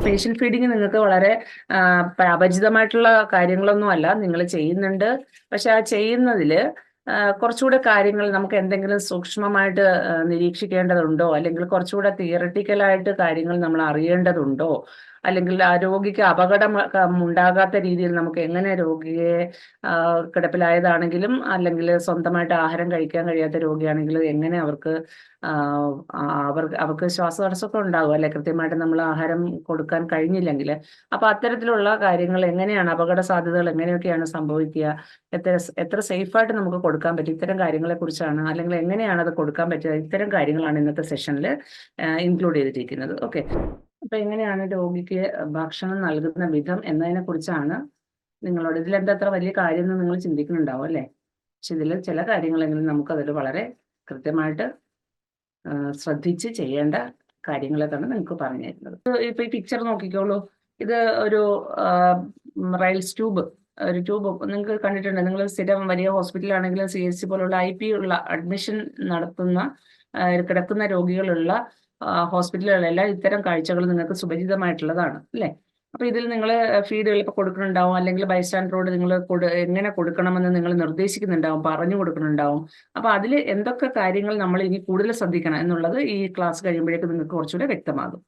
Patient feeding നിങ്ങൾക്ക് വളരെ അപരിചിതമായിട്ടുള്ള കാര്യങ്ങളൊന്നും അല്ല, നിങ്ങൾ ചെയ്യുന്നുണ്ട്. പക്ഷെ ആ ചെയ്യുന്നതിൽ കുറച്ചുകൂടെ കാര്യങ്ങൾ നമുക്ക് എന്തെങ്കിലും സൂക്ഷ്മമായിട്ട് നിരീക്ഷിക്കേണ്ടതുണ്ടോ, അല്ലെങ്കിൽ കുറച്ചുകൂടെ തിയറട്ടിക്കലായിട്ട് കാര്യങ്ങൾ നമ്മൾ അറിയേണ്ടതുണ്ടോ, അല്ലെങ്കിൽ ആ രോഗിക്ക് അപകടം ഉണ്ടാകാത്ത രീതിയിൽ നമുക്ക് എങ്ങനെ രോഗിയെ കിടപ്പിലായതാണെങ്കിലും അല്ലെങ്കിൽ സ്വന്തമായിട്ട് ആഹാരം കഴിക്കാൻ കഴിയാത്ത രോഗിയാണെങ്കിലും എങ്ങനെ അവർക്ക് അവർക്ക് ശ്വാസതടസ്സമൊക്കെ ഉണ്ടാകും അല്ലെ, കൃത്യമായിട്ട് നമ്മൾ ആഹാരം കൊടുക്കാൻ കഴിഞ്ഞില്ലെങ്കിൽ. അപ്പൊ അത്തരത്തിലുള്ള കാര്യങ്ങൾ എങ്ങനെയാണ്, അപകട സാധ്യതകൾ എങ്ങനെയൊക്കെയാണ് സംഭവിക്കുക, എത്ര എത്ര സേഫായിട്ട് നമുക്ക് കൊടുക്കാൻ പറ്റും, ഇത്തരം കാര്യങ്ങളെ കുറിച്ചാണ്, അല്ലെങ്കിൽ എങ്ങനെയാണ് അത് കൊടുക്കാൻ പറ്റുക, ഇത്തരം കാര്യങ്ങളാണ് ഇന്നത്തെ സെഷനിൽ ഇൻക്ലൂഡ് ചെയ്തിരിക്കുന്നത്. ഓക്കെ, അപ്പൊ എങ്ങനെയാണ് രോഗിക്ക് ഭക്ഷണം നൽകുന്ന വിധം എന്നതിനെ കുറിച്ചാണ് നിങ്ങളോട്. ഇതിലെന്താ അത്ര വലിയ കാര്യം എന്ന് നിങ്ങൾ ചിന്തിക്കുന്നുണ്ടാവും അല്ലെ, പക്ഷെ ഇതിൽ ചില കാര്യങ്ങളെങ്കിലും നമുക്കതിൽ വളരെ കൃത്യമായിട്ട് ശ്രദ്ധിച്ച് ചെയ്യേണ്ട കാര്യങ്ങളൊക്കെയാണ് നിങ്ങൾക്ക് പറഞ്ഞു തരുന്നത്. ഇപ്പൊ ഈ പിക്ചർ നോക്കിക്കോളൂ, ഇത് ഒരു റൈൽസ് ട്യൂബ്, ഒരു ട്യൂബ് നിങ്ങൾക്ക് കണ്ടിട്ടുണ്ട്. നിങ്ങൾ സ്ഥിരം വലിയ ഹോസ്പിറ്റലാണെങ്കിലും CHC പോലുള്ള IP ഉള്ള അഡ്മിഷൻ നടത്തുന്ന കിടക്കുന്ന രോഗികളുള്ള ഹോസ്പിറ്റലുകളെല്ലാം ഇത്തരം കാഴ്ചകൾ നിങ്ങൾക്ക് സുപരിചിതമായിട്ടുള്ളതാണ് അല്ലേ. അപ്പൊ ഇതിൽ നിങ്ങൾ ഫീഡുകൾ ഇപ്പൊ കൊടുക്കുന്നുണ്ടാവും, അല്ലെങ്കിൽ ബൈസ്റ്റാൻഡറോട് നിങ്ങൾ എങ്ങനെ കൊടുക്കണമെന്ന് നിങ്ങൾ നിർദ്ദേശിക്കുന്നുണ്ടാവും, പറഞ്ഞു കൊടുക്കുന്നുണ്ടാവും. അപ്പൊ അതിൽ എന്തൊക്കെ കാര്യങ്ങൾ നമ്മൾ ഇനി കൂടുതൽ ശ്രദ്ധിക്കണം എന്നുള്ളത് ഈ ക്ലാസ് കഴിയുമ്പോഴേക്കും നിങ്ങൾക്ക് കുറച്ചുകൂടെ വ്യക്തമാകും.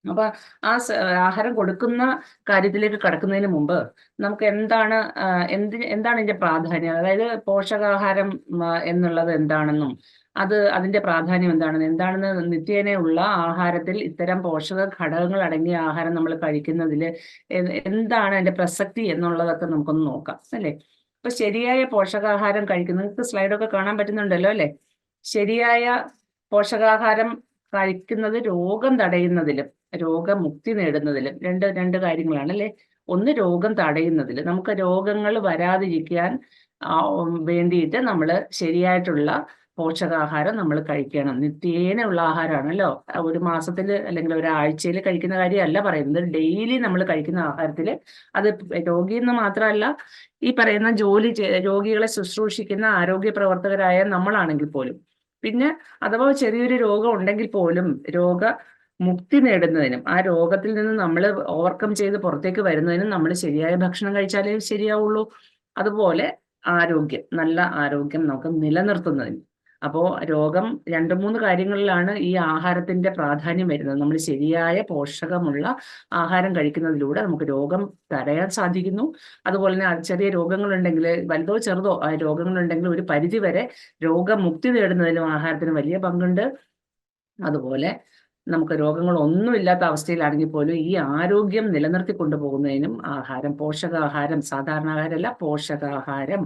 അപ്പൊ ആഹാരം കൊടുക്കുന്ന കാര്യത്തിലേക്ക് കടക്കുന്നതിന് മുമ്പ് നമുക്ക് എന്താണ് ഇതിന്റെ പ്രാധാന്യം, അതായത് പോഷകാഹാരം എന്നുള്ളത് എന്താണെന്നും അതിന്റെ പ്രാധാന്യം എന്താണെന്ന് നിത്യേനയുള്ള ആഹാരത്തിൽ ഇത്തരം പോഷക ഘടകങ്ങൾ അടങ്ങിയ ആഹാരം നമ്മൾ കഴിക്കുന്നതിൽ എന്താണ് അതിന്റെ പ്രസക്തി എന്നുള്ളതൊക്കെ നമുക്കൊന്ന് നോക്കാം അല്ലെ. അപ്പൊ ശരിയായ പോഷകാഹാരം കഴിക്കുന്ന, നിങ്ങൾക്ക് സ്ലൈഡൊക്കെ കാണാൻ പറ്റുന്നുണ്ടല്ലോ അല്ലെ. ശരിയായ പോഷകാഹാരം കഴിക്കുന്നത് രോഗം തടയുന്നതിലും രോഗമുക്തി നേടുന്നതിലും രണ്ട് കാര്യങ്ങളാണ് അല്ലെ. ഒന്ന് രോഗം തടയുന്നതിൽ, നമുക്ക് രോഗങ്ങൾ വരാതിരിക്കാൻ വേണ്ടിയിട്ട് നമ്മൾ ശരിയായിട്ടുള്ള പോഷകാഹാരം നമ്മൾ കഴിക്കണം. നിത്യേനയുള്ള ആഹാരമാണല്ലോ, ഒരു മാസത്തിൽ അല്ലെങ്കിൽ ഒരാഴ്ചയിൽ കഴിക്കുന്ന കാര്യമല്ല പറയുന്നത്, ഡെയിലി നമ്മൾ കഴിക്കുന്ന ആഹാരത്തിൽ. അത് രോഗിയെന്ന് മാത്രമല്ല, ഈ പറയുന്ന രോഗികളെ ശുശ്രൂഷിക്കുന്ന ആരോഗ്യ പ്രവർത്തകരായ നമ്മളാണെങ്കിൽ പോലും, പിന്നെ അഥവാ ചെറിയൊരു രോഗം ഉണ്ടെങ്കിൽ പോലും മുക്തി നേടുന്നതിനും ആ രോഗത്തിൽ നിന്ന് നമ്മൾ ഓവർകം ചെയ്ത് പുറത്തേക്ക് വരുന്നതിനും നമ്മൾ ശരിയായ ഭക്ഷണം കഴിച്ചാലേ ശരിയാവുള്ളൂ. അതുപോലെ നല്ല ആരോഗ്യം നമുക്ക് നിലനിർത്തുന്നതിനും. അപ്പോൾ രോഗം 2-3 കാര്യങ്ങളിലാണ് ഈ ആഹാരത്തിന്റെ പ്രാധാന്യം വരുന്നത്. നമ്മൾ ശരിയായ പോഷകമുള്ള ആഹാരം കഴിക്കുന്നതിലൂടെ നമുക്ക് രോഗം തടയാൻ സാധിക്കുന്നു. അതുപോലെ തന്നെ ചെറിയ രോഗങ്ങളുണ്ടെങ്കിൽ, വലുതോ ചെറുതോ ആ രോഗങ്ങളുണ്ടെങ്കിൽ ഒരു പരിധിവരെ രോഗമുക്തി നേടുന്നതിലും ആഹാരത്തിന് വലിയ പങ്കുണ്ട്. അതുപോലെ നമുക്ക് രോഗങ്ങളൊന്നുമില്ലാത്ത അവസ്ഥയിലാണെങ്കിൽ പോലും ഈ ആരോഗ്യം നിലനിർത്തി കൊണ്ടുപോകുന്നതിനും പോഷകാഹാരം, സാധാരണ ആഹാരമല്ല, പോഷകാഹാരം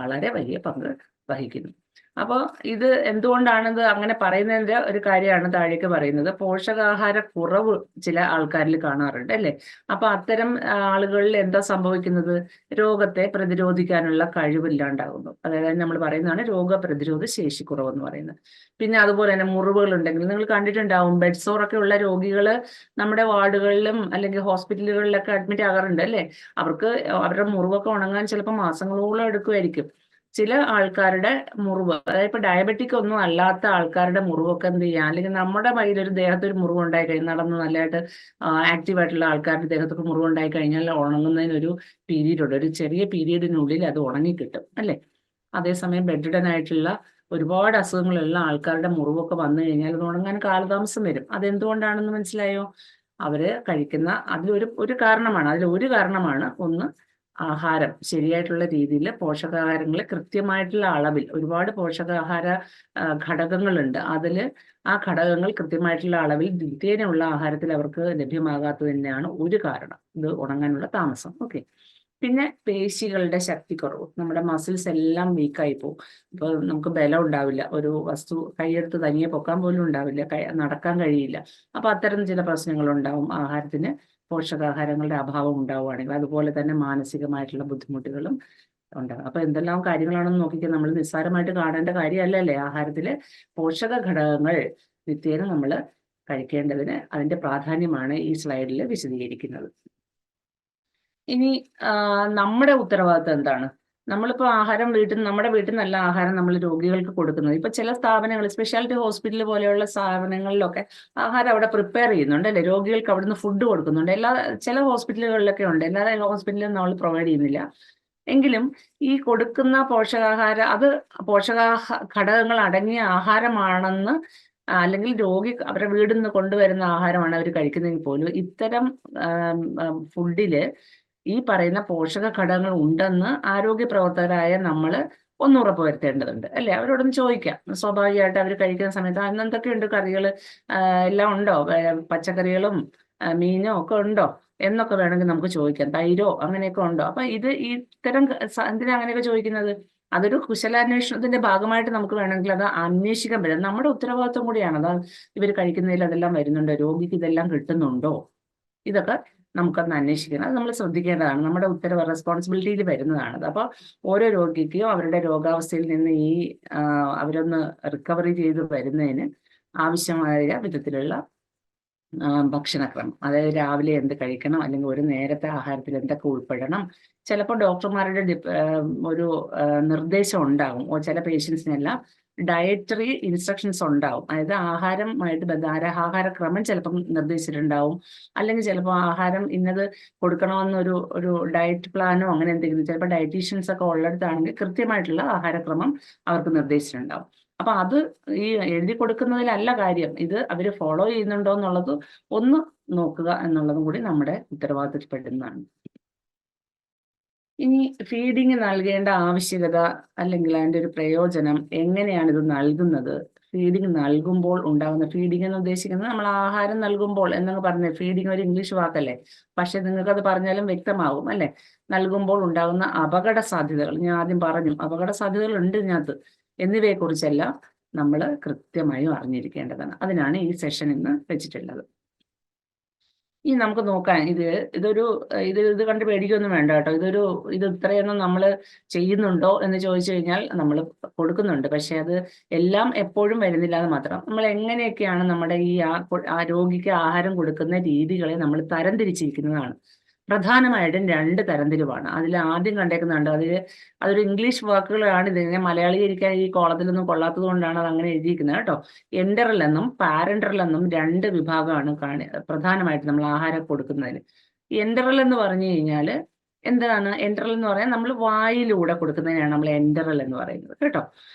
വളരെ വലിയ പങ്ക് വഹിക്കുന്നു. അപ്പോൾ ഇത് എന്തുകൊണ്ടാണിത് അങ്ങനെ പറയുന്നതിന്റെ ഒരു കാര്യമാണ് താഴേക്ക് പറയുന്നത്. പോഷകാഹാര കുറവ് ചില ആൾക്കാരിൽ കാണാറുണ്ട് അല്ലെ. അപ്പൊ അത്തരം ആളുകളിൽ എന്താ സംഭവിക്കുന്നത്, രോഗത്തെ പ്രതിരോധിക്കാനുള്ള കഴിവില്ലാണ്ടാകുന്നു. അതായത് നമ്മൾ പറയുന്നതാണ് രോഗപ്രതിരോധ ശേഷി കുറവെന്ന് പറയുന്നത്. പിന്നെ അതുപോലെ തന്നെ മുറിവുകൾ ഉണ്ടെങ്കിൽ നിങ്ങൾ കണ്ടിട്ടുണ്ടാവും, ബെഡ് സോറൊക്കെ ഉള്ള രോഗികൾ നമ്മുടെ വാർഡുകളിലും അല്ലെങ്കിൽ ഹോസ്പിറ്റലുകളിലൊക്കെ അഡ്മിറ്റ് ആകാറുണ്ട് അല്ലെ. അവരുടെ മുറിവൊക്കെ ഉണങ്ങാൻ ചിലപ്പോൾ മാസങ്ങളോളം എടുക്കുമായിരിക്കും. ചില ആൾക്കാരുടെ മുറിവ്, അതായത് ഇപ്പൊ ഡയബറ്റിക് ഒന്നും അല്ലാത്ത ആൾക്കാരുടെ മുറിവൊക്കെ എന്ത് ചെയ്യാം, അല്ലെങ്കിൽ നമ്മുടെ ഒരു ദേഹത്തൊരു മുറിവ് ഉണ്ടായി കഴിഞ്ഞാൽ, നടന്ന് നല്ലതായിട്ട് ആക്റ്റീവായിട്ടുള്ള ആൾക്കാരുടെ ദേഹത്തൊക്കെ മുറിവ് ഉണ്ടായി കഴിഞ്ഞാൽ ഉണങ്ങുന്നതിനൊരു പീരീഡ് ഉണ്ട്, ഒരു ചെറിയ പീരീഡിനുള്ളിൽ അത് ഉണങ്ങിക്കിട്ടും അല്ലെ. അതേസമയം ബെഡ്രിഡൻ ആയിട്ടുള്ള ഒരുപാട് അസുഖങ്ങളുള്ള ആൾക്കാരുടെ മുറിവൊക്കെ വന്നു കഴിഞ്ഞാൽ അത് ഉണങ്ങാൻ കാലതാമസം വരും. അതെന്തുകൊണ്ടാണെന്ന് മനസ്സിലായോ? അവര് കഴിക്കുന്ന ഒരു കാരണമാണ് ഒന്ന്, ആഹാരം ശരിയായിട്ടുള്ള രീതിയിൽ പോഷകാഹാരങ്ങൾ കൃത്യമായിട്ടുള്ള അളവിൽ, ഒരുപാട് പോഷകാഹാര ഘടകങ്ങളുണ്ട്, ആ ഘടകങ്ങൾ കൃത്യമായിട്ടുള്ള അളവിൽ നിത്യേനയുള്ള ആഹാരത്തിൽ അവർക്ക് ലഭ്യമാകാത്തത് തന്നെയാണ് ഒരു കാരണം, ഇത് ഉണങ്ങാനുള്ള താമസം. ഓക്കെ, പിന്നെ പേശികളുടെ ശക്തിക്കുറവ്, നമ്മുടെ മസിൽസ് എല്ലാം വീക്കായി പോകും. ഇപ്പൊ നമുക്ക് ബലം ഉണ്ടാവില്ല, ഒരു വസ്തു കൈയെടുത്ത് തനിയെ പൊക്കാൻ പോലും ഉണ്ടാവില്ല, നടക്കാൻ കഴിയില്ല. അപ്പൊ അത്തരം ചില പ്രശ്നങ്ങൾ ഉണ്ടാവും ആഹാരത്തിന്, പോഷകാഹാരങ്ങളുടെ അഭാവം ഉണ്ടാവുകയാണെങ്കിൽ. അതുപോലെ തന്നെ മാനസികമായിട്ടുള്ള ബുദ്ധിമുട്ടുകളും ഉണ്ടാകും. അപ്പൊ എന്തെല്ലാം കാര്യങ്ങളാണെന്ന് നോക്കിക്കാൻ നമ്മൾ നിസ്സാരമായിട്ട് കാണേണ്ട കാര്യമല്ലല്ലേ. ആഹാരത്തിലെ പോഷക ഘടകങ്ങൾ നിത്യേന നമ്മൾ കഴിക്കേണ്ടതിന് അതിന്റെ പ്രാധാന്യമാണ് ഈ സ്ലൈഡിൽ വിശദീകരിക്കുന്നത്. ഇനി നമ്മുടെ ഉത്തരവാദിത്വം എന്താണ്? നമ്മളിപ്പോൾ ആഹാരം നമ്മുടെ വീട്ടിൽ നല്ല ആഹാരം നമ്മൾ രോഗികൾക്ക് കൊടുക്കുന്നത്. ഇപ്പൊ ചില സ്ഥാപനങ്ങൾ, സ്പെഷ്യാലിറ്റി ഹോസ്പിറ്റൽ പോലെയുള്ള സ്ഥാപനങ്ങളിലൊക്കെ ആഹാരം അവിടെ പ്രിപ്പയർ ചെയ്യുന്നുണ്ട് അല്ലെ, രോഗികൾക്ക് അവിടുന്ന് ഫുഡ് കൊടുക്കുന്നുണ്ട്. ചില ഹോസ്പിറ്റലുകളിലൊക്കെ ഉണ്ട്, എല്ലാ ഹോസ്പിറ്റലിലും നമ്മൾ പ്രൊവൈഡ് ചെയ്യുന്നില്ല. എങ്കിലും ഈ കൊടുക്കുന്ന അത് ഘടകങ്ങൾ അടങ്ങിയ ആഹാരമാണെന്ന്, അല്ലെങ്കിൽ രോഗി അവരുടെ വീടിൽ നിന്ന് കൊണ്ടുവരുന്ന ആഹാരമാണ് അവർ കഴിക്കുന്നതെങ്കിൽ പോലും ഇത്തരം ഫുഡില് ഈ പറയുന്ന പോഷക ഘടകങ്ങൾ ഉണ്ടെന്ന് ആരോഗ്യ പ്രവർത്തകരായ നമ്മൾ ഒന്ന് ഉറപ്പ് വരുത്തേണ്ടതുണ്ട് അല്ലെ. അവരോടൊന്ന് ചോദിക്കാം. സ്വാഭാവികമായിട്ട് അവർ കഴിക്കുന്ന സമയത്ത് അന്ന് എന്തൊക്കെയുണ്ട് കറികൾ, എല്ലാം ഉണ്ടോ, പച്ചക്കറികളും മീനോ ഒക്കെ ഉണ്ടോ എന്നൊക്കെ വേണമെങ്കിൽ നമുക്ക് ചോദിക്കാം. തൈരോ അങ്ങനെയൊക്കെ ഉണ്ടോ. അപ്പൊ ഇത്തരം എന്തിനാ അങ്ങനെയൊക്കെ ചോദിക്കുന്നത്? അതൊരു കുശലാന്വേഷണത്തിന്റെ ഭാഗമായിട്ട് നമുക്ക് വേണമെങ്കിൽ അത് അന്വേഷിക്കാൻ പറ്റും. നമ്മുടെ ഉത്തരവാദിത്വം കൂടിയാണ്. അത് ഇവർ കഴിക്കുന്നതിൽ അതെല്ലാം വരുന്നുണ്ടോ, രോഗിക്ക് ഇതെല്ലാം കിട്ടുന്നുണ്ടോ, ഇതൊക്കെ നമുക്കൊന്ന് അന്വേഷിക്കണം. അത് നമ്മൾ ശ്രദ്ധിക്കേണ്ടതാണ്. നമ്മുടെ റെസ്പോൺസിബിലിറ്റിയിൽ വരുന്നതാണത്. അപ്പോൾ ഓരോ രോഗിക്കും അവരുടെ രോഗാവസ്ഥയിൽ നിന്ന് അവരൊന്ന് റിക്കവറി ചെയ്ത് വരുന്നതിന് ആവശ്യമായ വിധത്തിലുള്ള ഭക്ഷണക്രമം, അതായത് രാവിലെ എന്ത് കഴിക്കണം, അല്ലെങ്കിൽ ഒരു നേരത്തെ ആഹാരത്തിൽ എന്തൊക്കെ ഉൾപ്പെടണം. ചിലപ്പോൾ ഡോക്ടർമാരുടെ ഒരു നിർദ്ദേശം ഉണ്ടാകും. ചില പേഷ്യൻസിനെല്ലാം ഡയറ്ററി ഇൻസ്ട്രക്ഷൻസ് ഉണ്ടാവും. അതായത് ആഹാരമായിട്ട് ആഹാരക്രമം ചിലപ്പം നിർദ്ദേശിച്ചിട്ടുണ്ടാവും. അല്ലെങ്കിൽ ചിലപ്പോൾ ആഹാരം ഇന്നത് കൊടുക്കണമെന്നൊരു ഡയറ്റ് പ്ലാനോ അങ്ങനെ എന്തെങ്കിലും, ചിലപ്പോൾ ഡയറ്റീഷ്യൻസ് ഒക്കെ ഉള്ളിടത്താണെങ്കിൽ കൃത്യമായിട്ടുള്ള ആഹാരക്രമം അവർക്ക് നിർദ്ദേശിച്ചിട്ടുണ്ടാവും. അപ്പൊ അത് ഈ എഴുതി കൊടുക്കുന്നതിലല്ല കാര്യം, ഇത് അവര് ഫോളോ ചെയ്യുന്നുണ്ടോ എന്നുള്ളത് ഒന്ന് നോക്കുക എന്നുള്ളതും കൂടി നമ്മുടെ ഉത്തരവാദിത്തപ്പെടുന്നതാണ്. ഇനി ഫീഡിങ് നൽകേണ്ട ആവശ്യകത അല്ലെങ്കിൽ അതിന്റെ ഒരു പ്രയോജനം, എങ്ങനെയാണ് ഇത് നൽകുന്നത്, ഫീഡിങ് നൽകുമ്പോൾ ഉണ്ടാകുന്ന, ഫീഡിങ് എന്ന് ഉദ്ദേശിക്കുന്നത് നമ്മൾ ആഹാരം നൽകുമ്പോൾ എന്നൊക്കെ പറഞ്ഞ, ഫീഡിങ് ഒരു ഇംഗ്ലീഷ് വാക്കല്ലേ, പക്ഷെ നിങ്ങൾക്ക് അത് പറഞ്ഞാലും വ്യക്തമാകും അല്ലെ. നൽകുമ്പോൾ ഉണ്ടാകുന്ന അപകട സാധ്യതകൾ, ഞാൻ ആദ്യം പറഞ്ഞു അപകട സാധ്യതകൾ ഉണ്ട് ഇതിനകത്ത്, എന്നിവയെക്കുറിച്ചെല്ലാം നമ്മൾ കൃത്യമായും അറിഞ്ഞിരിക്കേണ്ടതാണ്. അതിനാണ് ഈ സെഷൻ ഇന്ന് വെച്ചിട്ടുള്ളത്. ഈ നമുക്ക് നോക്കാം, ഇത് കണ്ട് പേടിക്കൊന്നും വേണ്ട കേട്ടോ. ഇത് ഇത്രയൊന്നും നമ്മൾ ചെയ്യുന്നുണ്ടോ എന്ന് ചോദിച്ചു കഴിഞ്ഞാൽ നമ്മൾ കൊടുക്കുന്നുണ്ട്. പക്ഷെ അത് എല്ലാം എപ്പോഴും വരുന്നില്ല എന്ന് മാത്രം. നമ്മൾ എങ്ങനെയൊക്കെയാണ് നമ്മുടെ ആ രോഗിക്ക് ആഹാരം കൊടുക്കുന്ന രീതികളെ നമ്മൾ തരംതിരിച്ചിരിക്കുന്നതാണ്. പ്രധാനമായിട്ടും 2 തരംതിരിവാണ്. അതിൽ ആദ്യം കണ്ടേക്കുന്നുണ്ട്, അതൊരു ഇംഗ്ലീഷ് വാക്കുകളാണ്. ഇതിനെ മലയാളീകരിക്കാൻ ഈ കോളത്തിലൊന്നും കൊള്ളാത്തത് കൊണ്ടാണ് അത് അങ്ങനെ എഴുതിയിരിക്കുന്നത് കേട്ടോ. എൻഡറൽ എന്നും പാരന്ററൽ എന്നും 2 വിഭാഗമാണ് പ്രധാനമായിട്ട് നമ്മൾ ആഹാരം കൊടുക്കുന്നതിൽ. എൻഡറൽ എന്ന് പറഞ്ഞു കഴിഞ്ഞാൽ എന്താണ്? എൻഡറൽ എന്ന് പറയാൻ നമ്മൾ വായിലൂടെ കൊടുക്കുന്നതിനാണ് നമ്മൾ എൻഡറൽ എന്ന് പറയുന്നത് കേട്ടോ.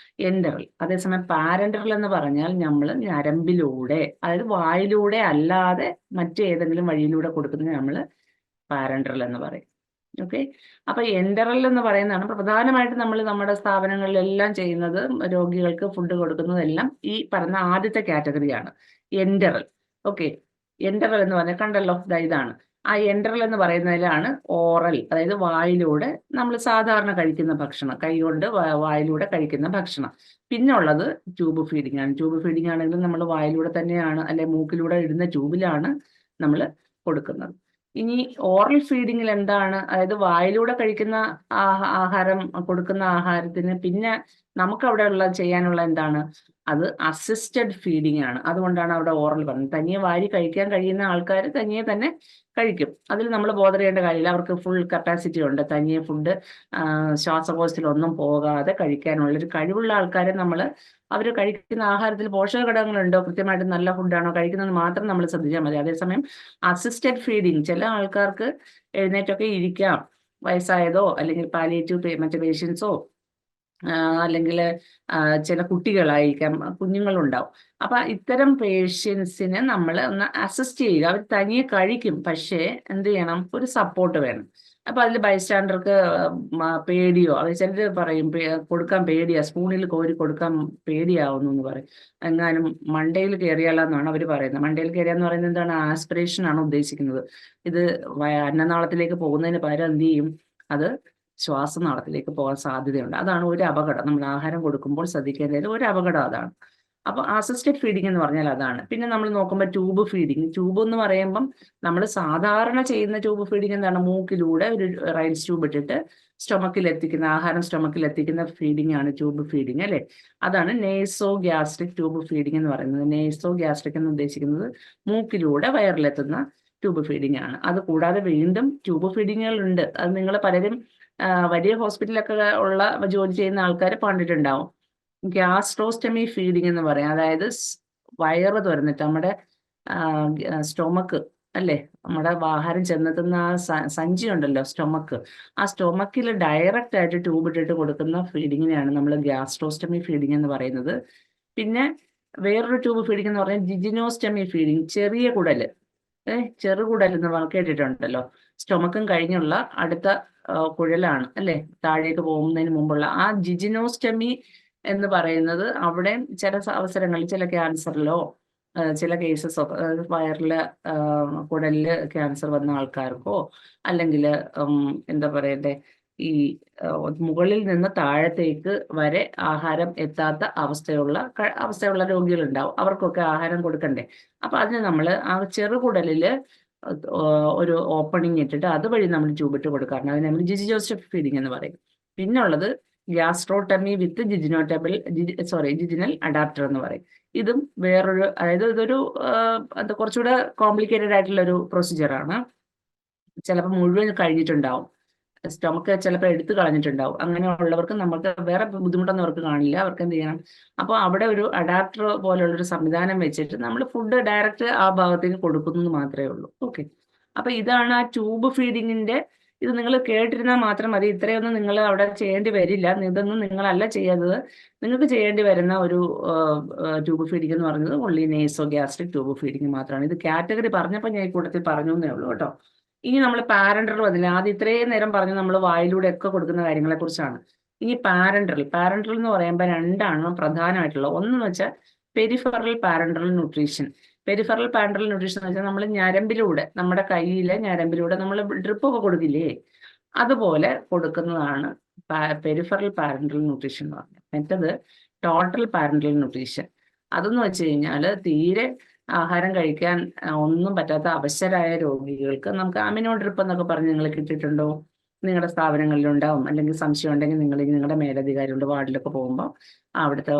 എൻഡറൽ. അതേസമയം പാരന്ററൽ എന്ന് പറഞ്ഞാൽ നമ്മൾ ഞരമ്പിലൂടെ, അതായത് വായിലൂടെ അല്ലാതെ മറ്റേതെങ്കിലും വഴിയിലൂടെ കൊടുക്കുന്നതിന് നമ്മൾ പാരന്ററൽ എന്ന് പറയും. ഓക്കെ. അപ്പൊ എൻഡറൽ എന്ന് പറയുന്നതാണ് പ്രധാനമായിട്ട് നമ്മൾ നമ്മുടെ സ്ഥാപനങ്ങളിലെല്ലാം ചെയ്യുന്നത്. രോഗികൾക്ക് ഫുഡ് കൊടുക്കുന്നതെല്ലാം ഈ പറഞ്ഞ ആദ്യത്തെ കാറ്റഗറിയാണ്, എൻഡറൽ. ഓക്കെ. എൻഡറൽ എന്ന് പറഞ്ഞാൽ കണ്ടല്ലോ, ഇതാണ്. ആ എൻഡറൽ എന്ന് പറയുന്നതിലാണ് ഓറൽ, അതായത് വായിലൂടെ നമ്മൾ സാധാരണ കഴിക്കുന്ന ഭക്ഷണം, കൈകൊണ്ട് വായിലൂടെ കഴിക്കുന്ന ഭക്ഷണം. പിന്നെ ഉള്ളത് ട്യൂബ് ഫീഡിംഗ് ആണ്. ട്യൂബ് ഫീഡിംഗ് ആണെങ്കിലും നമ്മൾ വായിലൂടെ തന്നെയാണ്, അല്ലെ മൂക്കിലൂടെ ഇടുന്ന ട്യൂബിലാണ് നമ്മൾ കൊടുക്കുന്നത്. ഇനി ഓറൽ ഫീഡിങ്ങിൽ എന്താണ്? അതായത് വായിലൂടെ കഴിക്കുന്ന ആഹാരം കൊടുക്കുന്ന ആഹാരത്തിന് പിന്നെ നമുക്ക് അവിടെ ചെയ്യാനുള്ള എന്താണ്? അത് അസിസ്റ്റഡ് ഫീഡിംഗ് ആണ്. അതുകൊണ്ടാണ് അവിടെ ഓറൽ പറഞ്ഞത്. തനിയെ വാരി കഴിക്കാൻ കഴിയുന്ന ആൾക്കാർ തനിയെ തന്നെ കഴിക്കും. അതിൽ നമ്മൾ ബോധർ ചെയ്യേണ്ട കാര്യമില്ല. അവർക്ക് ഫുൾ കപ്പാസിറ്റി ഉണ്ട്. തനിയെ ഫുഡ് ശ്വാസകോശത്തിലൊന്നും പോകാതെ കഴിക്കാനുള്ളൊരു കഴിവുള്ള ആൾക്കാരെ അവർ കഴിക്കുന്ന ആഹാരത്തിൽ പോഷക ഘടകങ്ങളുണ്ടോ, കൃത്യമായിട്ട് നല്ല ഫുഡാണോ കഴിക്കുന്നത് മാത്രം നമ്മൾ ശ്രദ്ധിച്ചാൽ മതി. അതേസമയം അസിസ്റ്റഡ് ഫീഡിങ്, ചില ആൾക്കാർക്ക് എഴുന്നേറ്റൊക്കെ ഇരിക്കാം, വയസ്സായതോ അല്ലെങ്കിൽ പാലിയേറ്റീവ് മറ്റു പേഷ്യൻസോ അല്ലെങ്കിൽ ചില കുട്ടികളായിരിക്കാം, കുഞ്ഞുങ്ങളുണ്ടാവും. അപ്പൊ ഇത്തരം പേഷ്യൻസിനെ നമ്മൾ ഒന്ന് അസിസ്റ്റ് ചെയ്യുക. അവർ തനിയെ കഴിക്കും, പക്ഷേ എന്ത് ചെയ്യണം? ഒരു സപ്പോർട്ട് വേണം. അപ്പൊ അതിൽ ബൈസ്റ്റാൻഡർക്ക് പേടിയോ, അത് ചിലർ പറയും കൊടുക്കാൻ പേടിയാ, സ്പൂണിൽ കോരി കൊടുക്കാൻ പേടിയാവുന്നു എന്ന് പറയും. എങ്ങാനും മണ്ടയിൽ കയറിയാലെന്നാണ് അവർ പറയുന്നത്. മണ്ടയിൽ കയറിയാന്ന് പറയുന്നത് എന്താണ്? ആസ്പിറേഷൻ ആണ് ഉദ്ദേശിക്കുന്നത്. ഇത് അന്നനാളത്തിലേക്ക് പോകുന്നതിന് പകരം എന്ത് ചെയ്യും? അത് ശ്വാസനാളത്തിലേക്ക് പോകാൻ സാധ്യതയുണ്ട്. അതാണ് ഒരു അപകടം. നമ്മൾ ആഹാരം കൊടുക്കുമ്പോൾ ശ്രദ്ധിക്കേണ്ടത് ഒരു അപകടം അതാണ്. അപ്പൊ അസിസ്റ്റഡ് ഫീഡിംഗ് എന്ന് പറഞ്ഞാൽ അതാണ്. പിന്നെ നമ്മൾ നോക്കുമ്പോൾ ട്യൂബ് ഫീഡിങ്. ട്യൂബ് എന്ന് പറയുമ്പം നമ്മൾ സാധാരണ ചെയ്യുന്ന ട്യൂബ് ഫീഡിങ് എന്താണ്? മൂക്കിലൂടെ ഒരു റൈൽസ് ട്യൂബ് ഇട്ടിട്ട് ആഹാരം സ്റ്റൊമക്കിൽ എത്തിക്കുന്ന ഫീഡിംഗ് ആണ് ട്യൂബ് ഫീഡിങ് അല്ലെ. അതാണ് നേസോ ഗ്യാസ്ട്രിക് ട്യൂബ് ഫീഡിംഗ് എന്ന് പറയുന്നത്. നേസോ ഗ്യാസ്ട്രിക് എന്ന് ഉദ്ദേശിക്കുന്നത് മൂക്കിലൂടെ വയറിലെത്തുന്ന ട്യൂബ് ഫീഡിംഗ് ആണ്. അത് കൂടാതെ വീണ്ടും ട്യൂബ് ഫീഡിങ്ങുകൾ ഉണ്ട്. അത് നിങ്ങൾ പലരും വലിയ ഹോസ്പിറ്റലൊക്കെ ഉള്ള ജോലി ചെയ്യുന്ന ആൾക്കാർ കണ്ടിട്ടുണ്ടാവും. ഗ്യാസ്ട്രോസ്റ്റമി ഫീഡിങ് എന്ന് പറയാം. അതായത് വയറ് തുറന്നിട്ട് നമ്മുടെ സ്റ്റൊമക്ക് അല്ലേ, നമ്മുടെ ആഹാരം ചെന്നെത്തുന്ന ആ സഞ്ചി ഉണ്ടല്ലോ സ്റ്റൊമക്ക്, ആ സ്റ്റൊമക്കിൽ ഡയറക്റ്റ് ആയിട്ട് ട്യൂബ് ഇട്ടിട്ട് കൊടുക്കുന്ന ഫീഡിങ്ങിനെയാണ് നമ്മൾ ഗ്യാസ്ട്രോസ്റ്റമി ഫീഡിങ് എന്ന് പറയുന്നത്. പിന്നെ വേറൊരു ട്യൂബ് ഫീഡിങ് എന്ന് പറഞ്ഞാൽ ജിജിനോസ്റ്റമി ഫീഡിങ്, ചെറിയ കുടല്, ചെറുകുടൽ എന്ന് കേട്ടിട്ടുണ്ടല്ലോ. സ്റ്റൊമക്കും കഴിഞ്ഞുള്ള അടുത്ത കുഴലാണ് അല്ലേ, താഴേക്ക് പോകുന്നതിന് മുമ്പുള്ള ആ ജിജിനോസ്റ്റമി എന്ന് പറയുന്നത്. അവിടെ ചില അവസരങ്ങളിൽ ചില ക്യാൻസറിലോ ചില കേസസ് ഒക്കെ വയറില് കുടലില് ക്യാൻസർ വന്ന ആൾക്കാർക്കോ അല്ലെങ്കിൽ എന്താ പറയണ്ടേ, ഈ മുകളിൽ നിന്ന് താഴത്തേക്ക് വരെ ആഹാരം എത്താത്ത അവസ്ഥയുള്ള രോഗികളുണ്ടാവും. അവർക്കൊക്കെ ആഹാരം കൊടുക്കണ്ടേ. അപ്പൊ അതിന് നമ്മൾ ആ ചെറുകുടലില് ഒരു ഓപ്പണിങ് ഇട്ടിട്ട് അതുവഴി നമ്മൾ ട്യൂബിട്ട് കൊടുക്കാറുണ്ട്. അതിന് നമ്മൾ ജിജിനോസ്റ്റമി ഫീഡിങ് എന്ന് പറയും. പിന്നെ ഉള്ളത് ഗ്യാസ്ട്രോട്ടമി വിത്ത് ജിജിനൽ അഡാപ്റ്റർ എന്ന് പറയും. ഇതും വേറൊരു, അതായത് ഇതൊരു കുറച്ചുകൂടെ കോംപ്ലിക്കേറ്റഡ് ആയിട്ടുള്ള ഒരു പ്രൊസീജിയറാണ്. ചിലപ്പോൾ മുഴുവൻ കഴിഞ്ഞിട്ടുണ്ടാവും, സ്റ്റൊമക്ക് ചിലപ്പോൾ എടുത്തു കളഞ്ഞിട്ടുണ്ടാവും. അങ്ങനെയുള്ളവർക്ക് നമുക്ക് വേറെ ബുദ്ധിമുട്ടൊന്നും അവർക്ക് കാണില്ല. അവർക്ക് എന്ത് ചെയ്യണം, അപ്പോൾ അവിടെ ഒരു അഡാപ്റ്റർ പോലുള്ളൊരു സംവിധാനം വെച്ചിട്ട് നമ്മൾ ഫുഡ് ഡയറക്റ്റ് ആ ഭാഗത്തേക്ക് കൊടുക്കുന്നത് മാത്രമേ ഉള്ളൂ. ഓക്കെ, അപ്പൊ ഇതാണ് ആ ട്യൂബ് ഫീഡിങ്ങിന്റെ. ഇത് നിങ്ങൾ കേട്ടിരുന്നാൽ മാത്രം മതി, ഇത്രയൊന്നും നിങ്ങൾ അവിടെ ചെയ്യേണ്ടി വരില്ല. ഇതൊന്നും നിങ്ങളല്ല ചെയ്യുന്നത്. നിങ്ങൾക്ക് ചെയ്യേണ്ടി വരുന്ന ഒരു ട്യൂബ് ഫീഡിങ് എന്ന് പറയുന്നത് only naso gastric tube feeding മാത്രമാണ്. ഇത് കാറ്റഗറി പറഞ്ഞപ്പോൾ ഞാൻ ഈ കൂട്ടത്തിൽ പറഞ്ഞു എന്നേ ഉള്ളൂ കേട്ടോ. ഇനി നമ്മൾ പാരന്ററൽ വന്നില്ല. ആദ്യം ഇത്രയും നേരം പറഞ്ഞു നമ്മൾ വായിലൂടെ ഒക്കെ കൊടുക്കുന്ന കാര്യങ്ങളെ കുറിച്ചാണ്. ഇനി പാരന്ററൽ എന്ന് പറയുമ്പോൾ രണ്ടാണ് പ്രധാനമായിട്ടുള്ള. ഒന്നെന്ന് വെച്ചാൽ peripheral parenteral nutrition. Peripheral parenteral nutrition എന്ന് വെച്ചാൽ നമ്മൾ ഞരമ്പിലൂടെ, നമ്മുടെ കയ്യിലെ ഞരമ്പിലൂടെ നമ്മൾ ഡ്രിപ്പ് ഒക്കെ കൊടുക്കില്ലേ, അതുപോലെ കൊടുക്കുന്നതാണ് പെരിഫറൽ പാരന്ററൽ ന്യൂട്രീഷൻ എന്ന് പറഞ്ഞത്. മറ്റത് ടോട്ടൽ പാരന്ററൽ ന്യൂട്രീഷൻ. അതെന്ന് വെച്ച് കഴിഞ്ഞാൽ തീരെ ആഹാരം കഴിക്കാൻ ഒന്നും പറ്റാത്ത അവശരായ രോഗികൾക്ക് നമുക്ക് അമിനോ ഡ്രിപ്പ് എന്നൊക്കെ പറഞ്ഞ് നിങ്ങൾ കിട്ടിയിട്ടുണ്ടോ? നിങ്ങളുടെ സ്ഥാപനങ്ങളിലുണ്ടാവും. അല്ലെങ്കിൽ സംശയം ഉണ്ടെങ്കിൽ നിങ്ങളുടെ മേലധികാരികളുടെ വാർഡിലൊക്കെ പോകുമ്പോൾ അവിടുത്തെ